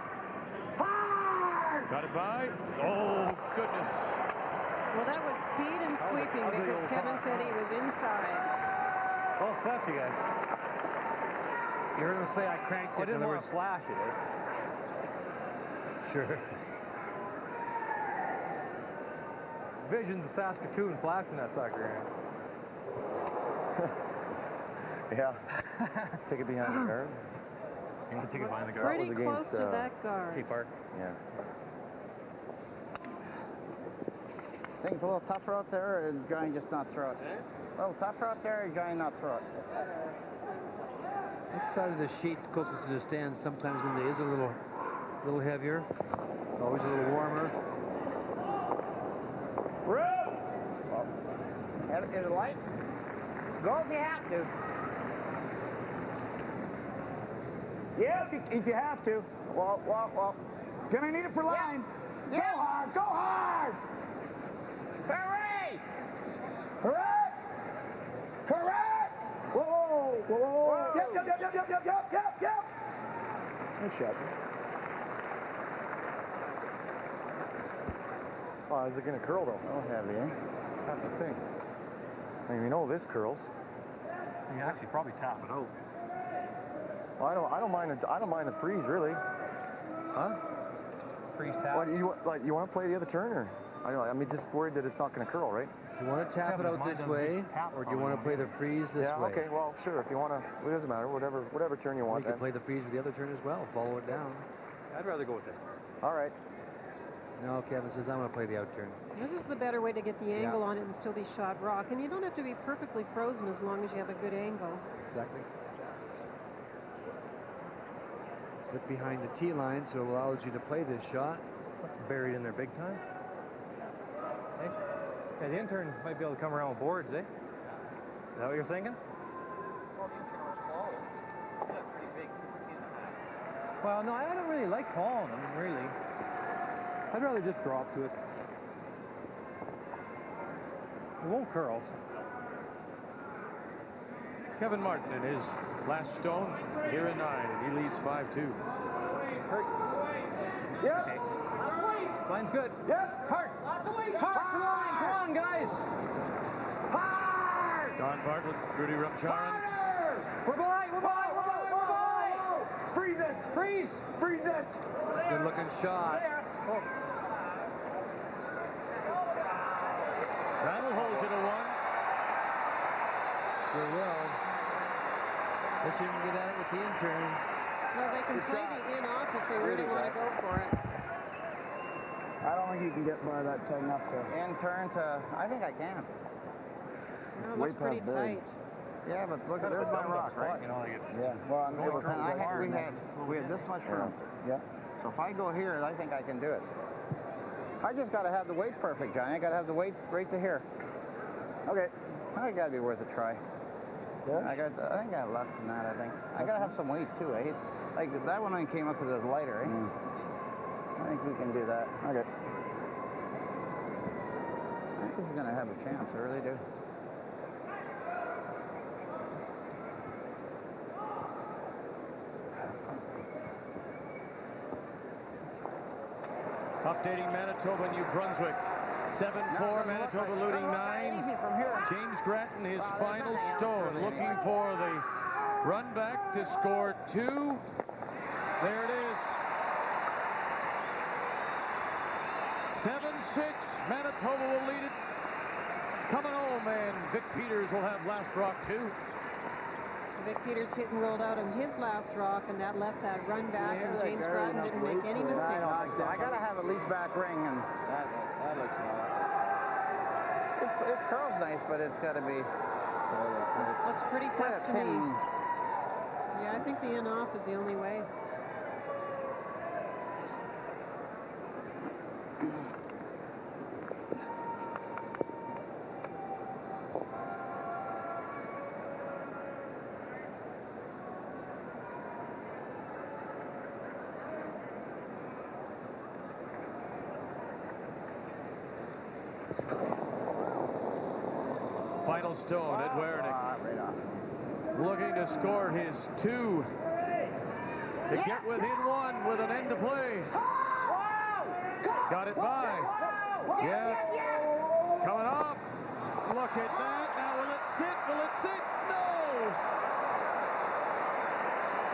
Got it by. Oh, goodness. Well, that was speed and sweeping because Kevin said he was inside. Well swept, you guys. You heard him say I cranked it. I didn't want to flash it, Sure. Visions of Saskatoon flashing that sucker. Yeah. Take it behind the guard. You can take it behind the guard. Pretty close to that guard. Key Park. Yeah. Think it's a little tougher out there, or is Johnny just not throw it? A little tougher out there, or Johnny not throw it? That side of the sheet closest to the stand sometimes in the is a little heavier. Always a little warmer. Is it light? Go if you have to. Yeah, if you have to. Well. Gonna need it for line. Yeah. Go hard, go hard! Hooray! Hooray! Hooray! Whoa! Yep. Good shot. Oh, is it going to curl though? Oh, heavy, eh? That's the thing. I mean, we know this curls. You can actually probably tap it out. Well, I don't mind the freeze really. Huh? Freeze tap. What, you want to play the other turn, or? I mean, just worried that it's not going to curl, right? Do you want to tap it out this way, or do you want to play the freeze this way? Okay, well, sure. If you want to, it doesn't matter. Whatever turn you want. You can play the freeze with the other turn as well. Follow it down. I'd rather go with it. All right. No, Kevin says I'm going to play the out turn. This is the better way to get the angle on it and still be shot rock. And you don't have to be perfectly frozen as long as you have a good angle. Exactly. Slip behind the tee line, so it allows you to play this shot. Buried in there big time. Hey? Yeah, the intern might be able to come around with boards, eh? Is that what you're thinking? Well, no, I don't really like calling them, really. I'd rather just drop to it. It won't curl. Kevin Martin in his last stone here in 9, and he leads 5-2. Hurt. Yep. Okay. Line's good. Yep. Hard. Hard for the line. Come on, guys. Hard! Don Bartlett, Rudy Rumcharan. We're by. Freeze it! Freeze it! Good looking shot. There. Oh. Rattle holds it a 1. Sure will. Guess you can get at it with the in-turn. Well, they can play the in-off if they really want to go for it. I don't think you can get by that tight enough to... In turn to... I think I can. It looks pretty tight. Yeah, but look, there's my rock, right? You know, like Yeah, well, we had this much room. Yeah. So if I go here, I think I can do it. I just got to have the weight perfect, Johnny. I got to have the weight right to here. Okay. I got to be worth a try. Yeah. I think I got less than that, I think. I got to have some weight, too, eh? It's, like, that one only came up because it was lighter, eh? I think we can do that. Okay. I think this is going to have a chance. I really do. Updating Manitoba, New Brunswick. 7-4, Manitoba leading 9. James Grattan, his final stone, looking for the run back to score 2. There it is. 7-6, Manitoba will lead it. Coming home, and Vic Peters will have last rock, too. Vic Peters hit and rolled out on his last rock, and that left that run back, and James Grattan didn't make any mistake. I got to have at least back ring, and that looks nice. It curls nice, but it's got to be... Looks pretty tough to me. Yeah, I think the in-off is the only way. Final stone, Ed Werenich. Looking to score his 2. To get within 1 with an end to play. Got it by. Yeah. Coming off. Look at that. Now will it sit? Will it sit? No!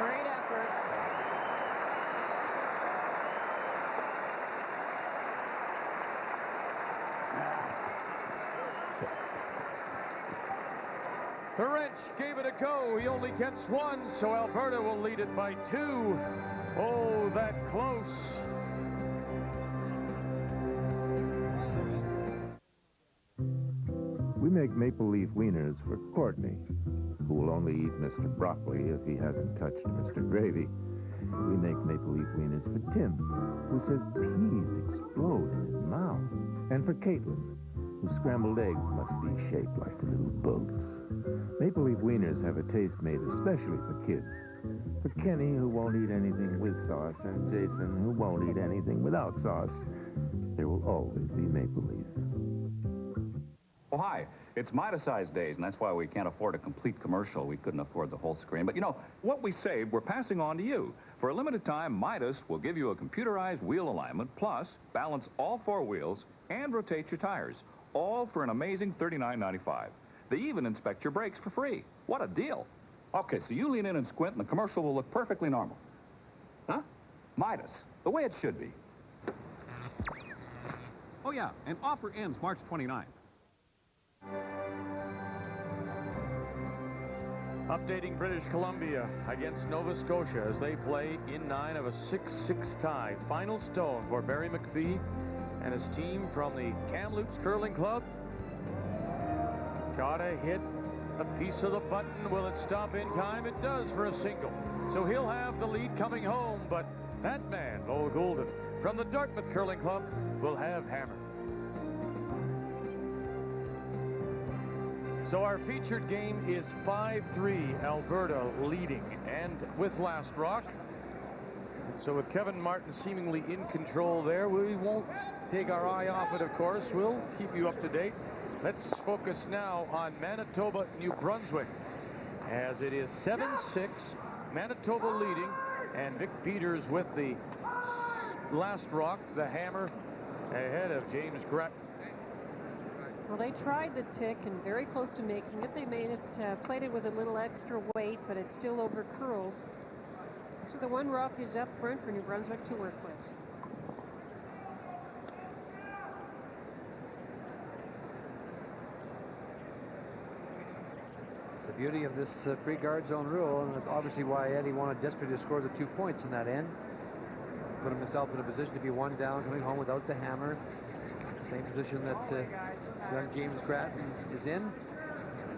Great effort. The wrench gave it a go. He only gets 1, so Alberta will lead it by 2. Oh, that close. We make maple leaf wieners for Courtney, who will only eat Mr. Broccoli if he hasn't touched Mr. Gravy. We make maple leaf wieners for Tim, who says peas explode in his mouth. And for Caitlin, whose scrambled eggs must be shaped like little boats. Maple Leaf Wieners have a taste made especially for kids. For Kenny, who won't eat anything with sauce, and Jason, who won't eat anything without sauce, there will always be Maple Leaf. Oh, hi. It's Midas-sized days, and that's why we can't afford a complete commercial. We couldn't afford the whole screen. But, you know, what we saved, we're passing on to you. For a limited time, Midas will give you a computerized wheel alignment, plus balance all 4 wheels and rotate your tires, all for an amazing $39.95. They even inspect your brakes for free. What a deal. Okay, so you lean in and squint, and the commercial will look perfectly normal. Huh? Midas, the way it should be. Oh, yeah, and offer ends March 29th. Updating British Columbia against Nova Scotia as they play in 9 of a 6-6 tie. Final stone for Barry McPhee and his team from the Kamloops Curling Club. Gotta hit a piece of the button. Will it stop in time? It does for a single. So he'll have the lead coming home, but that man, Lowell Goulden, from the Dartmouth Curling Club, will have hammer. So our featured game is 5-3, Alberta leading, and with Last Rock. So with Kevin Martin seemingly in control there, we won't take our eye off it, of course. We'll keep you up to date. Let's focus now on Manitoba, New Brunswick, as it is 7-6, Manitoba leading, and Vic Peters with the Last Rock, the hammer, ahead of James Grattan. Well, they tried the tick and very close to making it. They made it, played it with a little extra weight, but it's still over curled. So the one rock is up front for New Brunswick to work with. It's the beauty of this free guard zone rule, and it's obviously why Eddie wanted desperately to score the 2 points in that end. Put himself in a position to be 1 down, coming home without the hammer. Same position that young James Grattan is in.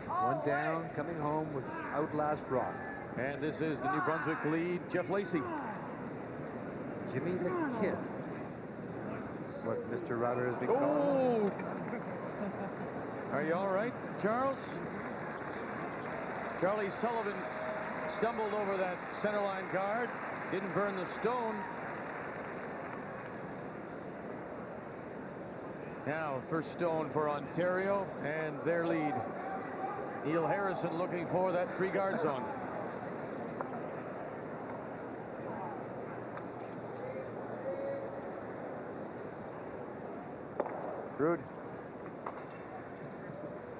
1 down, coming home without Last Rock. And this is the New Brunswick lead, Jeff Lacey. Jimmy the Kid. What Mr. Router has been called. Are you all right, Charles? Charlie Sullivan stumbled over that centerline guard, didn't burn the stone. Now, first stone for Ontario and their lead. Neil Harrison looking for that free guard zone. Rude.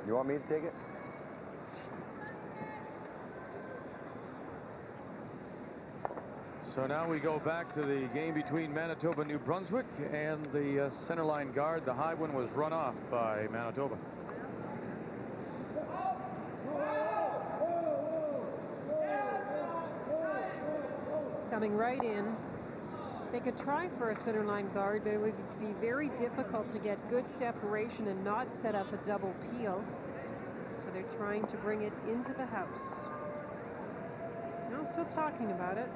You want me to take it? So now we go back to the game between Manitoba, New Brunswick, and the centerline guard. The high one was run off by Manitoba. Coming right in. They could try for a centerline guard, but it would be very difficult to get good separation and not set up a double peel. So they're trying to bring it into the house. No, still talking about it.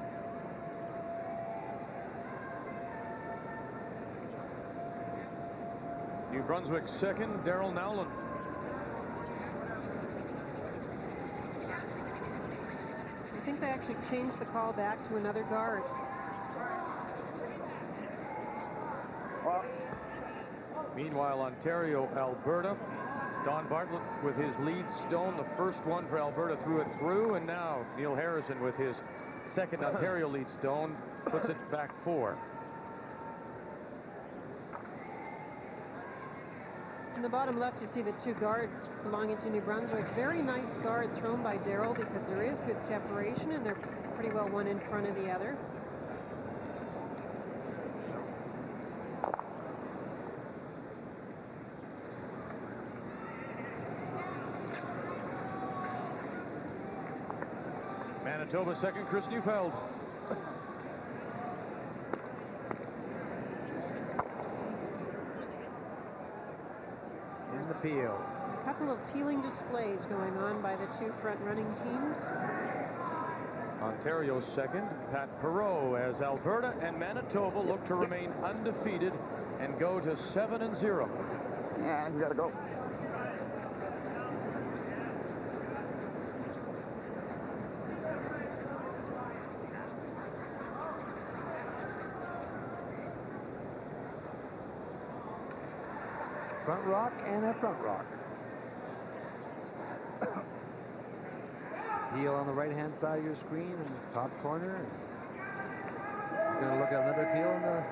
New Brunswick second, Daryl Nowlin. I think they actually changed the call back to another guard. Meanwhile, Ontario-Alberta, Don Bartlett with his lead stone, the first one for Alberta threw it through, and now Neil Harrison with his second Ontario lead stone puts it back 4. In the bottom left, you see the 2 guards belonging to New Brunswick. Very nice guard thrown by Darryl because there is good separation and they're pretty well one in front of the other. Manitoba second, Chris Neufeld. In the peel. A couple of peeling displays going on by the 2 front-running teams. Ontario second, Pat Perreault, as Alberta and Manitoba look to remain undefeated and go to 7-0. Yeah, you gotta go. Front rock and a front rock. Peel on the right-hand side of your screen in the top corner. You're going to look at another peel on the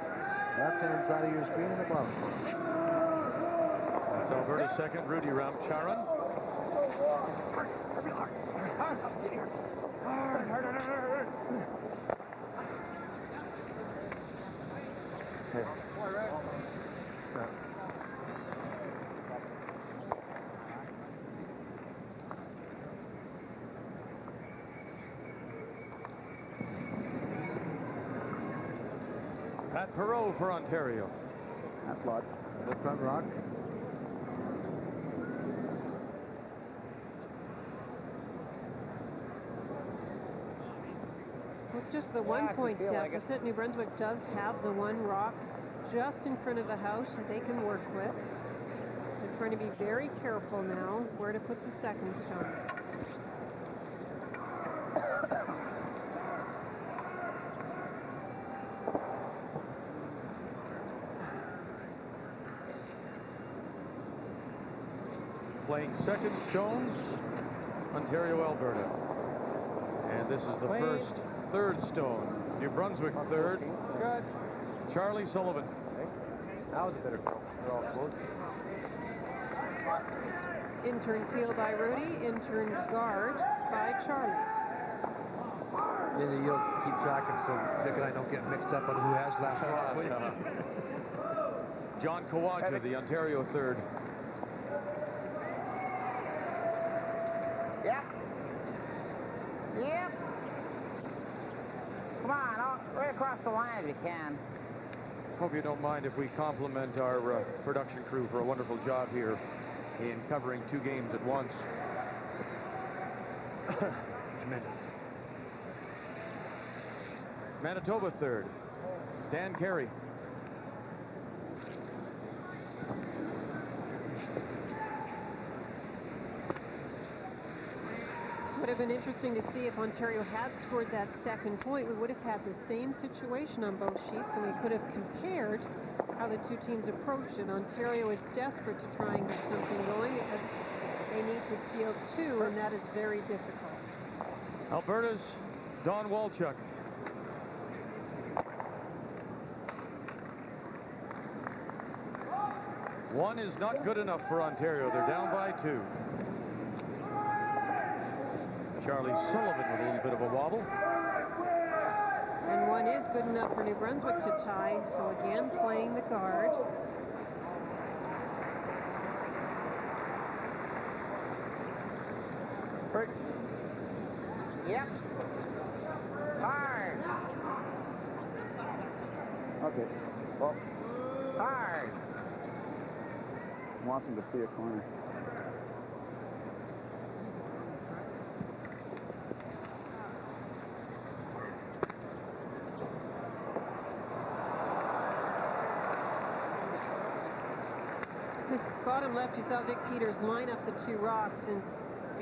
left-hand side of your screen in the bottom corner. That's Alberta's second, Rudy Ramcharan. Pat Perot for Ontario. That's lots. The front rock. With just the 1-point deficit, New Brunswick does have the one rock just in front of the house that they can work with. They're trying to be very careful now where to put the second stone. Playing second stones, Ontario-Alberta. And this is the first third stone. New Brunswick third. Good. Charlie Sullivan. That was a better throw. They're all close. Intern peel by Rudy, intern guard by Charlie. You'll keep track of so Nick and I don't get mixed up on who has last rock. John Kawaja, the Ontario third. Yep. Yep. Come on, right across the line if you can. Hope you don't mind if we compliment our production crew for a wonderful job here in covering two games at once. Tremendous. Manitoba third. Dan Carey. Would have been interesting to see if Ontario had scored that second point. We would have had the same situation on both sheets, and we could have compared how the two teams approached it. Ontario is desperate to try and get something going because they need to steal two, and that is very difficult. Alberta's Don Walchuk. One is not good enough for Ontario. They're down by two. Charlie Sullivan with a little bit of a wobble. And one is good enough for New Brunswick to tie, so again playing the guard. Yep. Hard. Okay. Well, Hard. wants him to see a corner. Bottom left, you saw Vic Peters line up the two rocks and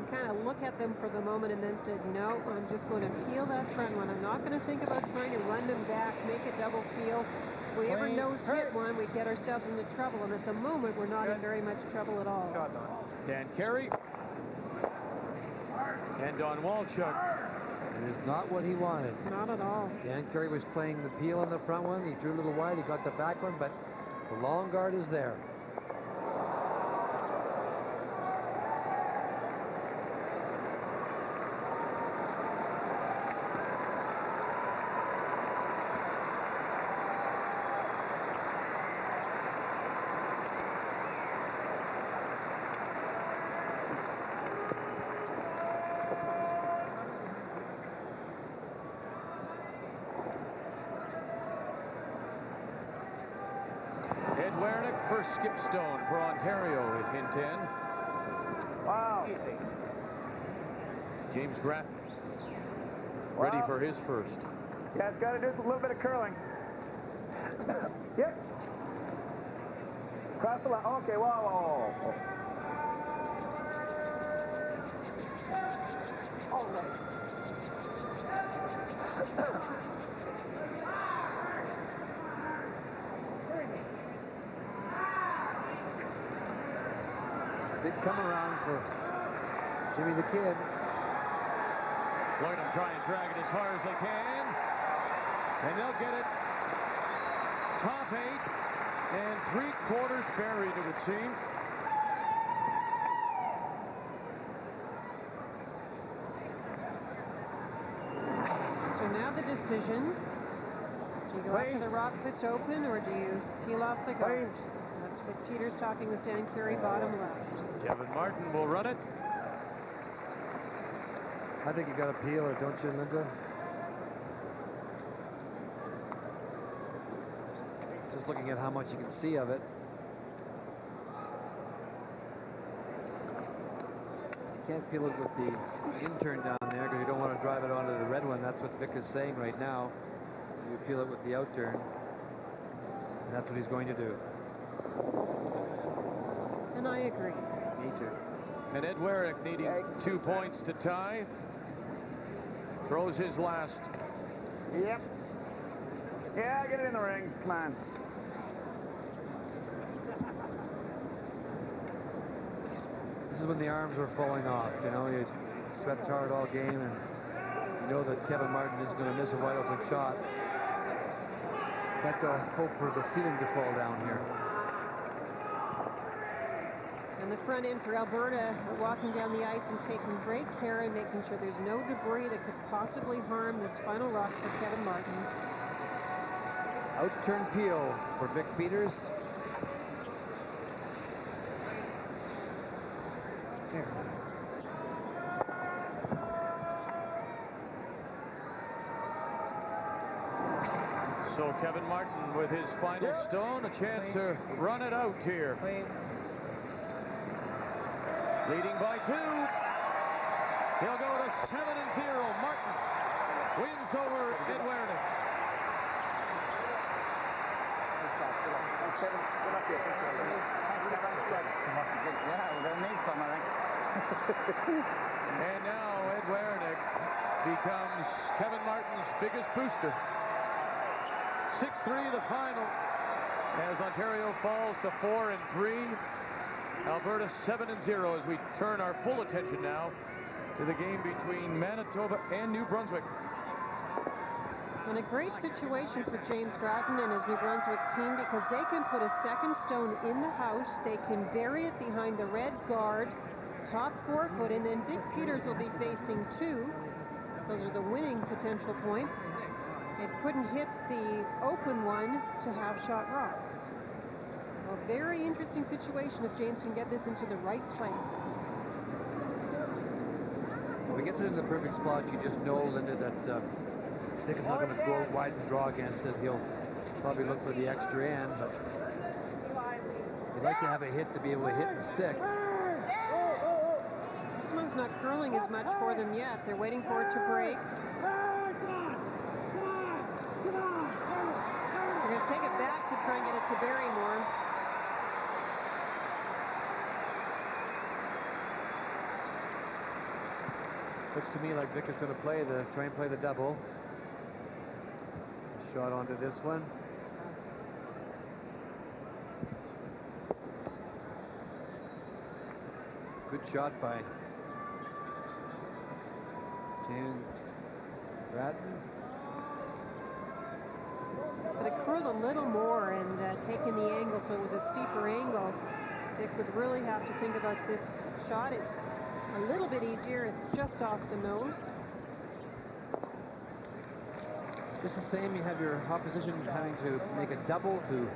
kind of look at them for the moment and then said, no, I'm just going to peel that front one. I'm not going to think about trying to run them back, make a double peel. If we ever nose hit one, we'd get ourselves into trouble. And at the moment, we're not in very much trouble at all. Dan Carey. And Don Walchuk. It is not what he wanted. Not at all. Dan Carey was playing the peel on the front one. He drew a little wide. He got the back one, but the long guard is there. Werenich for Skipstone for Ontario in 10. Wow. Easy. James Grattan ready for his first. Yeah, it's got to do a little bit of curling. Yep. Cross the line. Okay, whoa, whoa, whoa. All right. Big come around for Jimmy the Kid. Lloydham try and drag it as far as they can. And they'll get it. Top 8 and 3/4 buried, it would seem. So now the decision. Do you go after the rock pitch open, or do you peel off the guard? That's what Peter's talking with Dan Carey, bottom left. Kevin Martin will run it. I think you got to peel it, don't you, Linda? Just looking at how much you can see of it. You can't peel it with the intern down there because you don't want to drive it onto the red one. That's what Vic is saying right now. So you peel it with the outturn. And that's what he's going to do. And I agree. Me too. And Ed Werenich needing 2 points to tie. Throws his last. Yep. Yeah, get it in the rings. Come on. This is when the arms are falling off. You know, you swept hard all game, and you know that Kevin Martin isn't going to miss a wide open shot. Got to hope for the ceiling to fall down here. And the front end for Alberta are walking down the ice and taking great care and making sure there's no debris that could possibly harm this final rock for Kevin Martin. Outturn peel for Vic Peters. There. So Kevin Martin with his final stone, a chance to run it out here. Leading by 2. He'll go to 7-0. Martin wins over Ed Werenich. Yeah, we're going to need some, I think. And now Ed Werenich becomes Kevin Martin's biggest booster. 6-3 the final as Ontario falls to 4-3. Alberta 7-0 as we turn our full attention now to the game between Manitoba and New Brunswick. And a great situation for James Grattan and his New Brunswick team because they can put a second stone in the house. They can bury it behind the red guard, top 4 foot, and then Vic Peters will be facing 2. Those are the winning potential points. It couldn't hit the open one to have shot rock. A very interesting situation if James can get this into the right place. If he gets it in the perfect spot, you just know, Linda, that Dick is not going to go wide and draw against it. He'll probably look for the extra end, but you'd like to have a hit to be able to hit and stick. This one's not curling as much for them yet. They're waiting for it to break. They're going to take it back to try and get it to Barrymore. Looks to me like Vic is going to try and play the double. Shot onto this one. Good shot by James Grattan. But it curled a little more and taken the angle, so it was a steeper angle. Vic would really have to think about this shot. It's a little bit easier. It's just off the nose. Just the same, you have your opposition having to make a double to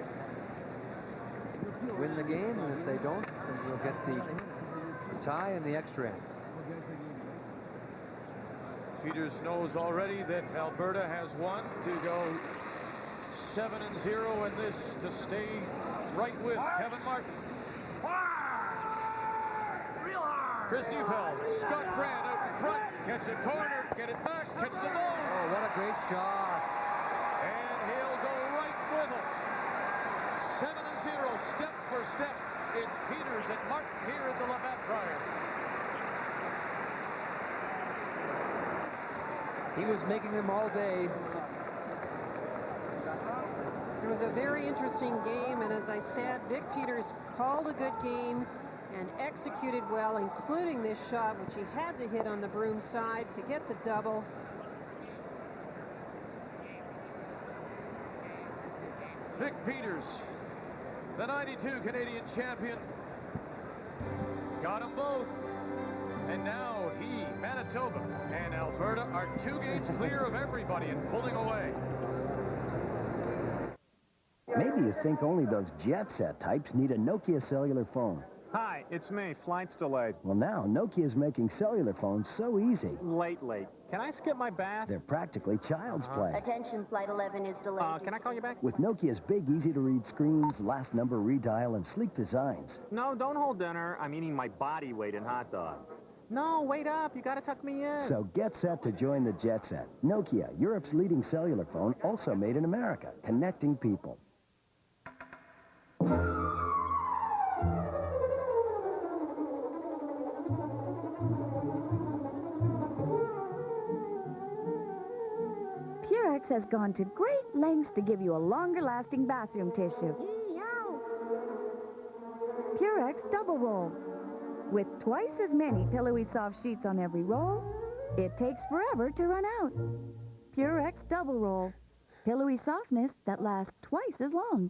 win the game, and if they don't, then you'll get the tie and the extra end. Peters knows already that Alberta has won to go 7-0 in this to stay right with Kevin Martin. Chris Neufeld, Scott Brand out in front, catch a corner, get it back, catch the ball. Oh, what a great shot. And he'll go right with him. 7-0, step for step. He was making them all day. It was a very interesting game, and as I said, Vic Peters called a good game and executed well, including this shot, which he had to hit on the broom side to get the double. Vic Peters, the 92 Canadian champion, got them both. And now he, Manitoba, and Alberta are 2 games clear of everybody and pulling away. Maybe you think only those jet set types need a Nokia cellular phone. Hi, it's me. Flight's delayed. Well, now Nokia's making cellular phones so easy. Late. Can I skip my bath? They're practically child's play. Attention, Flight 11 is delayed. Can I call you back? With Nokia's big, easy-to-read screens, last number redial, and sleek designs. No, don't hold dinner. I'm eating my body weight in hot dogs. No, wait up. You got to tuck me in. So get set to join the jet set. Nokia, Europe's leading cellular phone, also made in America, connecting people. Purex has gone to great lengths to give you a longer-lasting bathroom tissue. Purex Double Roll. With twice as many pillowy soft sheets on every roll, it takes forever to run out. Purex Double Roll. Pillowy softness that lasts twice as long.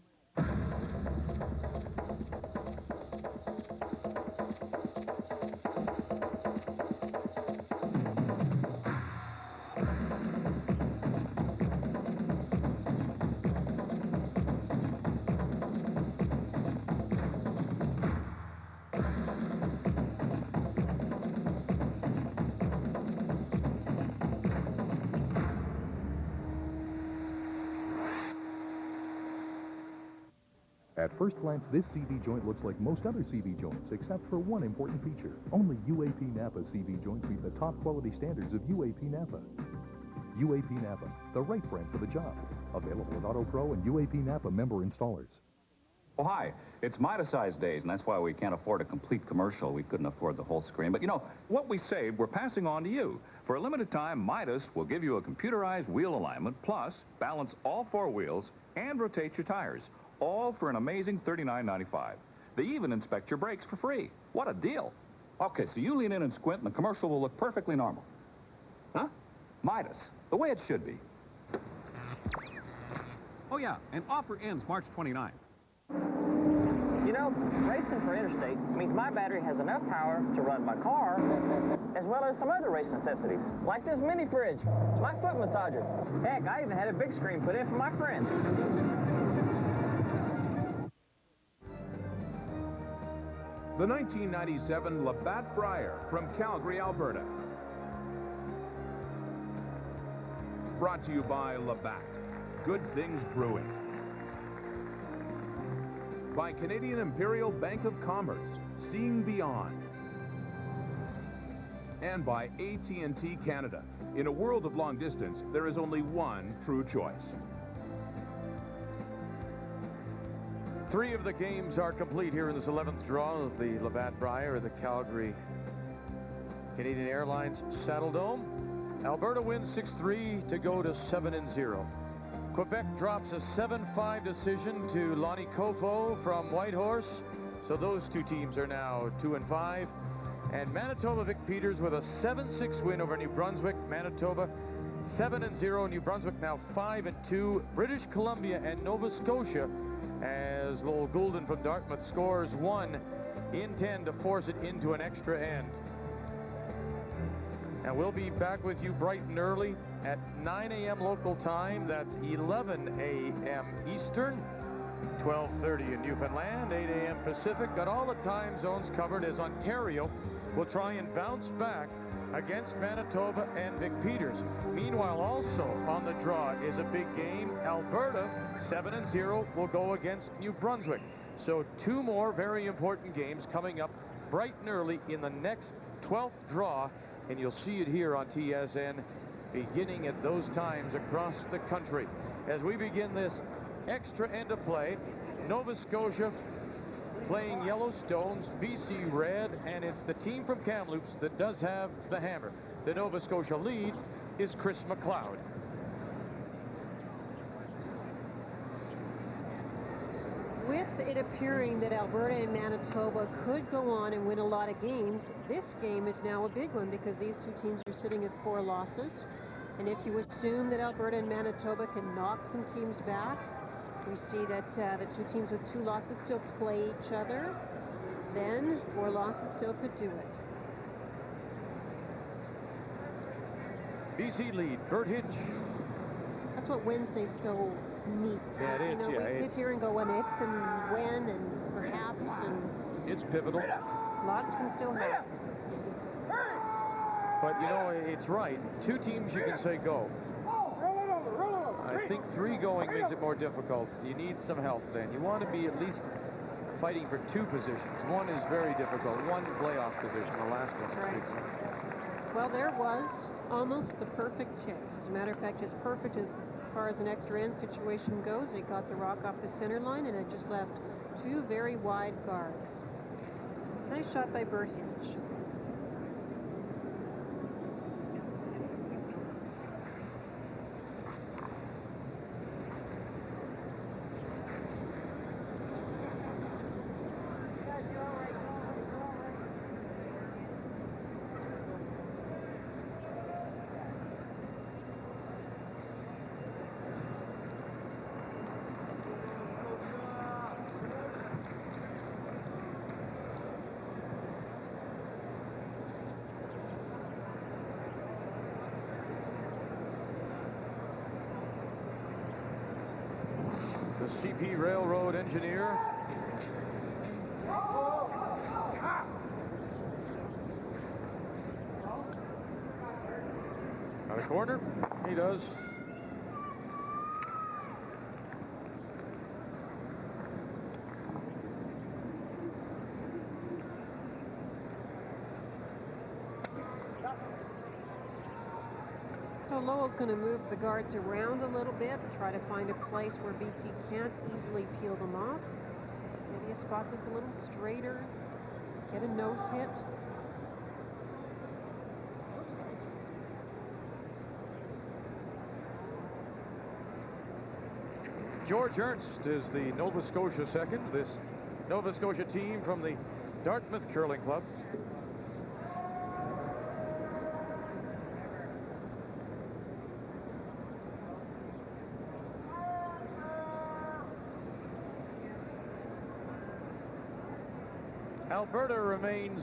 At first glance, this CV joint looks like most other CV joints, except for one important feature. Only UAP Napa CV joints meet the top quality standards of UAP Napa. UAP Napa, the right brand for the job. Available at Auto Pro and UAP Napa member installers. Oh, hi. It's Midas-sized days, and that's why we can't afford a complete commercial. We couldn't afford the whole screen. But, you know, what we saved, we're passing on to you. For a limited time, Midas will give you a computerized wheel alignment, plus balance all 4 wheels and rotate your tires. All for an amazing $39.95. They even inspect your brakes for free. What a deal. Okay, so you lean in and squint, and the commercial will look perfectly normal. Huh? Midas, the way it should be. Oh, yeah, and offer ends March 29th. You know, racing for interstate means my battery has enough power to run my car, as well as some other race necessities, like this mini fridge, my foot massager. Heck, I even had a big screen put in for my friends. The 1997 Labatt Brier from Calgary, Alberta. Brought to you by Labatt. Good Things Brewing. By Canadian Imperial Bank of Commerce, Seeing Beyond. And by AT&T Canada. In a world of long distance, there is only one true choice. 3 of the games are complete here in this 11th draw of the Labatt Brier at the Calgary Canadian Airlines Saddledome. Alberta wins 6-3 to go to 7-0. Quebec drops a 7-5 decision to Lonnie Kofo from Whitehorse. So those 2 teams are now 2-5. And Manitoba Vic Peters with a 7-6 win over New Brunswick. Manitoba 7-0. New Brunswick now 5-2. British Columbia and Nova Scotia, as Lowell Goulden from Dartmouth scores 1 in 10 to force it into an extra end. And we'll be back with you bright and early at 9 a.m. local time. That's 11 a.m. Eastern, 12:30 in Newfoundland, 8 a.m. Pacific. Got all the time zones covered as Ontario will try and bounce back against Manitoba and Vic Peters. Meanwhile, also on the draw is a big game. Alberta, 7-0, will go against New Brunswick. So 2 more very important games coming up bright and early in the next 12th draw, and you'll see it here on TSN beginning at those times across the country. As we begin this extra end of play, Nova Scotia playing Yellowstone's BC Red, and it's the team from Kamloops that does have the hammer. The Nova Scotia lead is Chris McLeod. With it appearing that Alberta and Manitoba could go on and win a lot of games, this game is now a big one because these two teams are sitting at 4 losses. And if you assume that Alberta and Manitoba can knock some teams back, we see that the two teams with 2 losses still play each other. Then 4 losses still could do it. BC lead, Bert Hinch. That's what Wednesday's so neat. Yeah, it is. You know, we sit here and go, and if and when and perhaps, and it's pivotal. Lots can still happen. But you know, it's right. 2 teams you can say go. I think 3 going makes it more difficult. You need some help then. You want to be at least fighting for 2 positions. 1 is very difficult. 1 playoff position, the last one. That's right. Well, there was almost the perfect tip. As a matter of fact, as perfect as far as an extra end situation goes. It got the rock off the center line, and it just left 2 very wide guards. Nice shot by Bert Hinch. CP Railroad engineer. Got a corner. He does. So Lowell's going to move the guards around a little bit, try to find a place where BC can't easily peel them off. Maybe a spot that's a little straighter, get a nose hit. George Ernst is the Nova Scotia second. This Nova Scotia team from the Dartmouth Curling Club. Alberta remains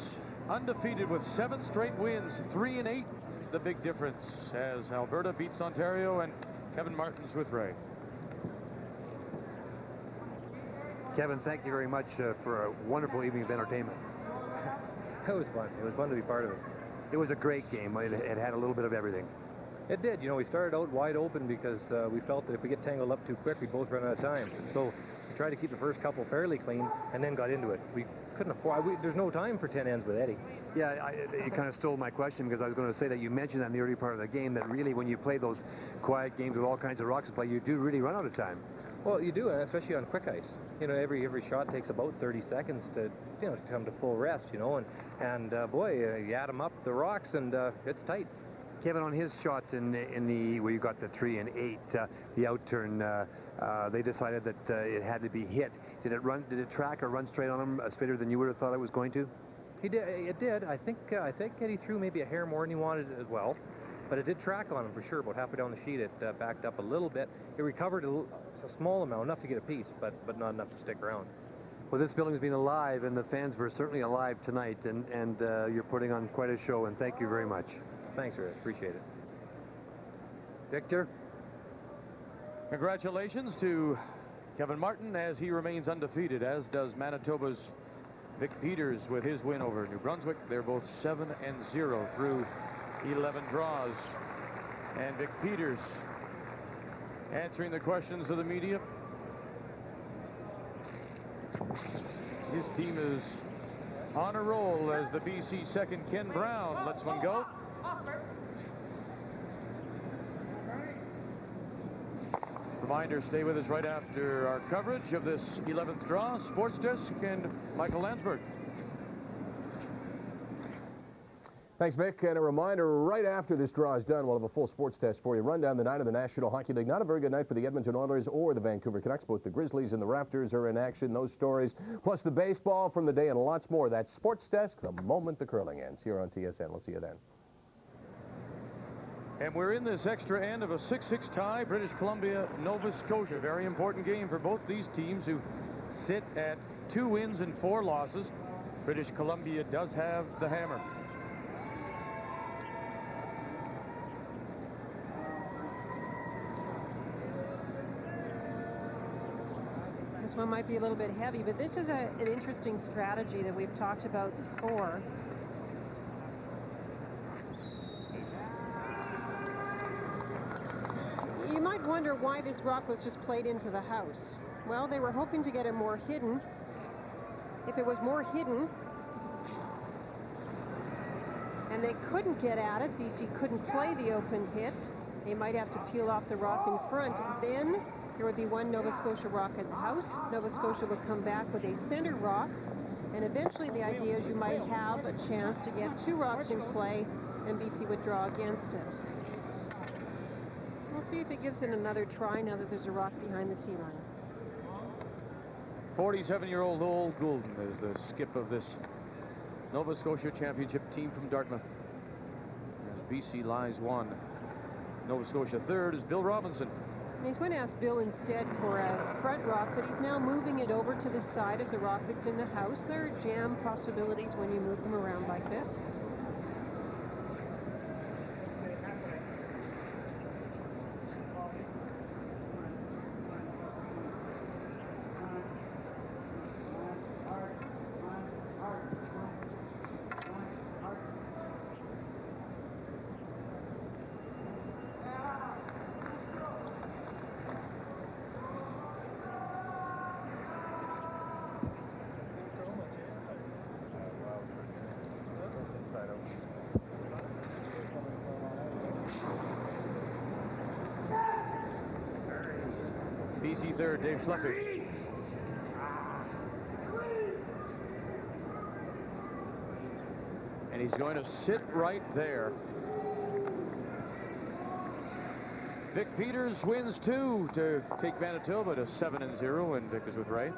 undefeated with 7 straight wins, 3 and 8. The big difference as Alberta beats Ontario, and Kevin Martins with Ray. Kevin, thank you very much for a wonderful evening of entertainment. It was fun. It was fun to be part of it. It was a great game. It had a little bit of everything. It did. You know, we started out wide open because we felt that if we get tangled up too quick, we'd both run out of time. So we tried to keep the first couple fairly clean and then got into it. We couldn't afford. There's no time for 10 ends with Eddie. Yeah, it kind of stole my question because I was going to say that you mentioned that in the early part of the game that really when you play those quiet games with all kinds of rocks to play, you do really run out of time. Well, you do, especially on quick ice. You know, every shot takes about 30 seconds to, you know, to come to full rest, you know, and boy, you add them up, the rocks, and it's tight. Kevin, on his shot in the where you got the 3 and 8, the outturn, they decided that it had to be hit. Did it track or run straight on him, straighter than you would have thought it was going to? He did. It did. I think Eddie threw maybe a hair more than he wanted as well, but it did track on him for sure. About halfway down the sheet, it backed up a little bit. It recovered a small amount, enough to get a piece, but not enough to stick around. Well, this building's been alive, and the fans were certainly alive tonight, and you're putting on quite a show, and thank you very much. Thanks, Rick. Appreciate it. Victor? Congratulations to Kevin Martin as he remains undefeated, as does Manitoba's Vic Peters with his win over New Brunswick. They're both 7-0 through 11 draws. And Vic Peters answering the questions of the media. His team is on a roll as the BC second, Ken Brown, lets one go. Reminder, stay with us right after our coverage of this 11th draw. Sports Desk and Michael Landsberg. Thanks, Vic. And a reminder, right after this draw is done, we'll have a full sports test for you. Run down the night of the National Hockey League. Not a very good night for the Edmonton Oilers or the Vancouver Canucks. Both the Grizzlies and the Raptors are in action. Those stories, plus the baseball from the day and lots more. That's Sports Desk the moment the curling ends here on TSN. We'll see you then. And we're in this extra end of a 6-6 tie, British Columbia, Nova Scotia. Very important game for both these teams who sit at 2 wins and 4 losses. British Columbia does have the hammer. This one might be a little bit heavy, but this is an interesting strategy that we've talked about before. You might wonder why this rock was just played into the house. Well, they were hoping to get it more hidden. If it was more hidden, and they couldn't get at it, BC couldn't play the open hit, they might have to peel off the rock in front. Then there would be one Nova Scotia rock at the house. Nova Scotia would come back with a center rock, and eventually the idea is you might have a chance to get 2 rocks in play, and BC would draw against it. We'll see if it gives it another try now that there's a rock behind the tee line. 47-year-old Noel Goulden is the skip of this Nova Scotia championship team from Dartmouth. As BC lies 1. Nova Scotia third is Bill Robinson. He's going to ask Bill instead for a front rock, but he's now moving it over to the side of the rock that's in the house. There are jam possibilities when you move them around like this. BC third, Dave Schlepper. And he's going to sit right there. Vic Peters wins 2 to take Manitoba to 7-0, and Vic is with Ray.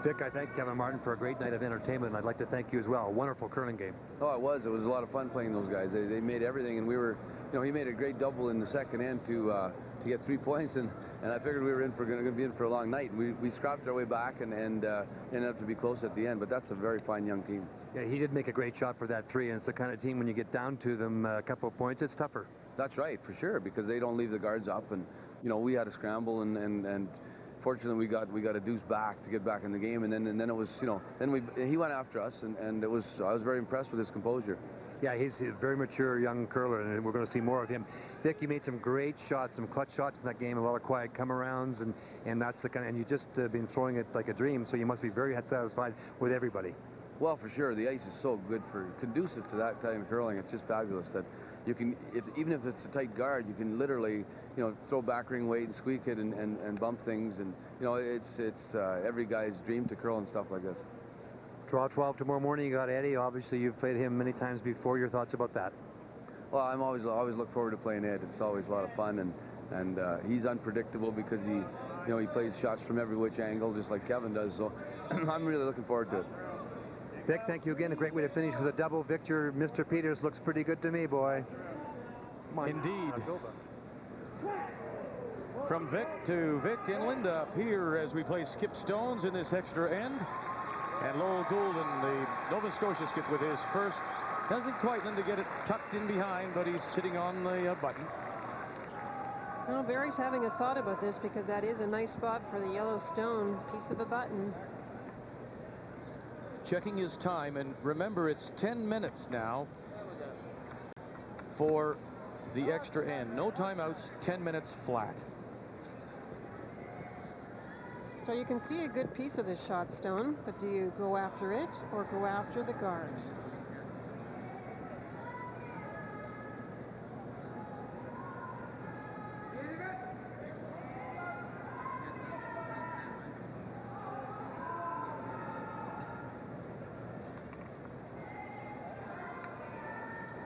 Vic, I thank Kevin Martin for a great night of entertainment, and I'd like to thank you as well. A wonderful curling game. Oh, it was. It was a lot of fun playing those guys. They made everything, and we were, you know, he made a great double in the second end to get 3 points, and I figured we were going to be in for a long night. We scrapped our way back and ended up to be close at the end, but that's a very fine young team. Yeah, he did make a great shot for that 3, and it's the kind of team when you get down to them a couple of points, it's tougher. That's right, for sure, because they don't leave the guards up, and you know, we had a scramble, and fortunately we got a deuce back to get back in the game, and then it was, you know, he went after us, and I was very impressed with his composure. Yeah, he's a very mature young curler, and we're going to see more of him. Vic, you made some great shots, some clutch shots in that game, a lot of quiet come-arounds, and that's the kind of, and you just been throwing it like a dream, so you must be very satisfied with everybody. Well, for sure, the ice is so good conducive to that kind of curling. It's just fabulous that you can, even if it's a tight guard, you can literally, you know, throw back ring weight and squeak it and bump things, and you know, it's every guy's dream to curl and stuff like this. Draw 12 tomorrow morning. You got Eddie. Obviously, you've played him many times before. Your thoughts about that? Well, I'm always look forward to playing Ed. It's always a lot of fun, and he's unpredictable because he plays shots from every which angle, just like Kevin does. So I'm really looking forward to it. Vic, thank you again. A great way to finish with a double. Victor, Mr. Peters looks pretty good to me, boy. Indeed. From Vic to Vic and Linda up here as we play skip stones in this extra end. And Lowell Goulden, the Nova Scotia skip with his first. Doesn't quite Linda get it tucked in behind, but he's sitting on the button. Well, Barry's having a thought about this because that is a nice spot for the yellow stone piece of the button. Checking his time, and remember it's 10 minutes now for the extra end. No timeouts, 10 minutes flat. So you can see a good piece of this shot stone, but do you go after it or go after the guard?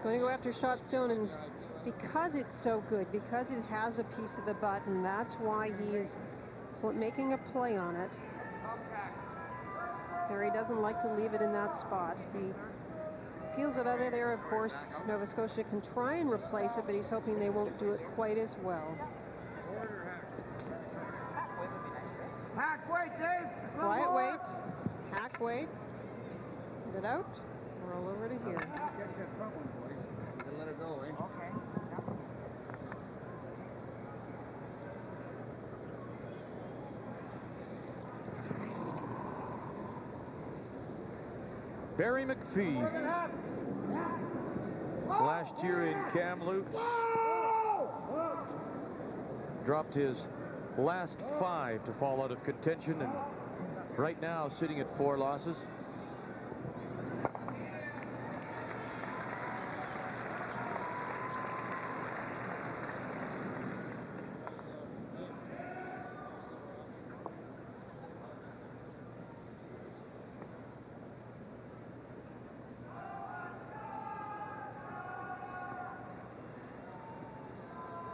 going to go after shot stone, and because it's so good, because it has a piece of the button, that's why he's making a play on it. Barry doesn't like to leave it in that spot. If he feels it out of there, of course, Nova Scotia can try and replace it, but he's hoping they won't do it quite as well. Hack weight, Dave. Quiet weight. Hack weight. Get it out. Roll over to here. Let it go, eh? Okay. Barry McPhee, last year in Kamloops, dropped his last 5 to fall out of contention, and right now sitting at 4 losses.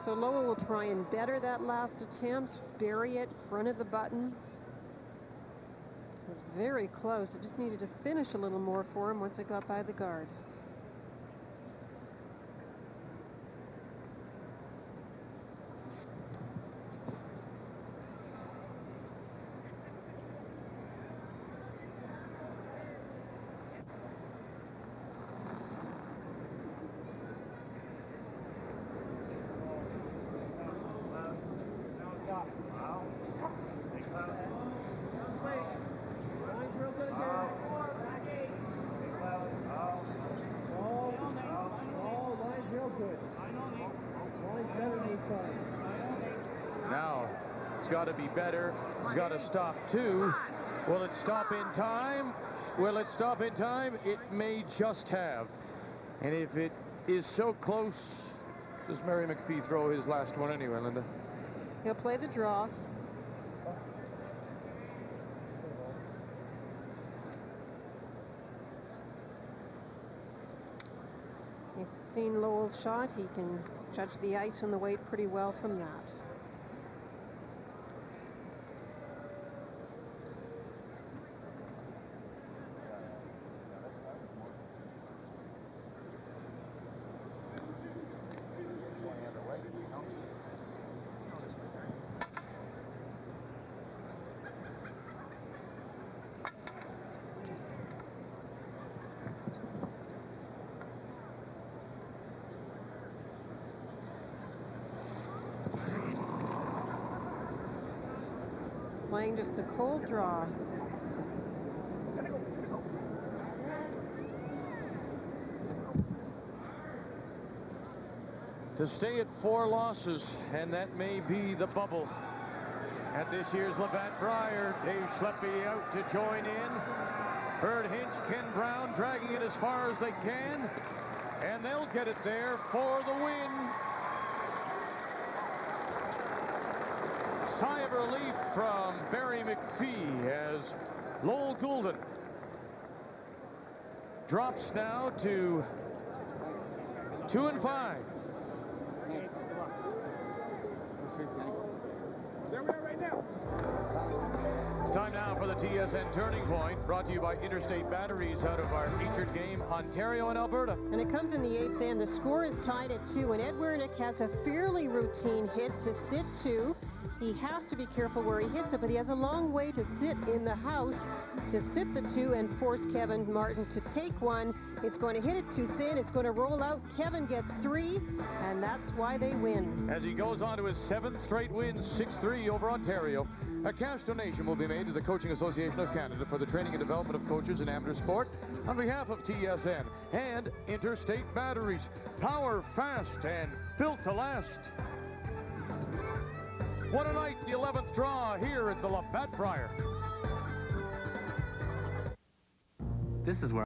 So Loa will try and better that last attempt, bury it, front of the button. It was very close. It just needed to finish a little more for him once it got by the guard. Now, it's got to be better. It's got to stop too. Will it stop in time? Will it stop in time? It may just have. And if it is so close, does Barry McPhee throw his last one anyway, Linda? He'll play the draw. You've seen Lowell's shot. He can judge the ice and the weight pretty well from that. Playing just the cold draw. To stay at 4 losses, and that may be the bubble at this year's Labatt Brier. Dave Schleppe out to join in. Bert Hinch, Ken Brown dragging it as far as they can, and they'll get it there for the win. Sigh of relief from Barry McPhee as Lowell Goulden drops now to 2-5. There we are right now. It's time now for the TSN Turning Point, brought to you by Interstate Batteries out of our featured game, Ontario and Alberta. And it comes in the 8th end. The score is tied at 2, and Ed Werenich has a fairly routine hit to sit 2. He has to be careful where he hits it, but he has a long way to sit in the house to sit the 2 and force Kevin Martin to take 1. It's going to hit it too thin. It's going to roll out. Kevin gets 3, and that's why they win. As he goes on to his 7th straight win, 6-3 over Ontario. A cash donation will be made to the Coaching Association of Canada for the training and development of coaches in amateur sport on behalf of TSN and Interstate Batteries. Power fast and built to last. What a night, the 11th draw here at the Labatt Brier. This is where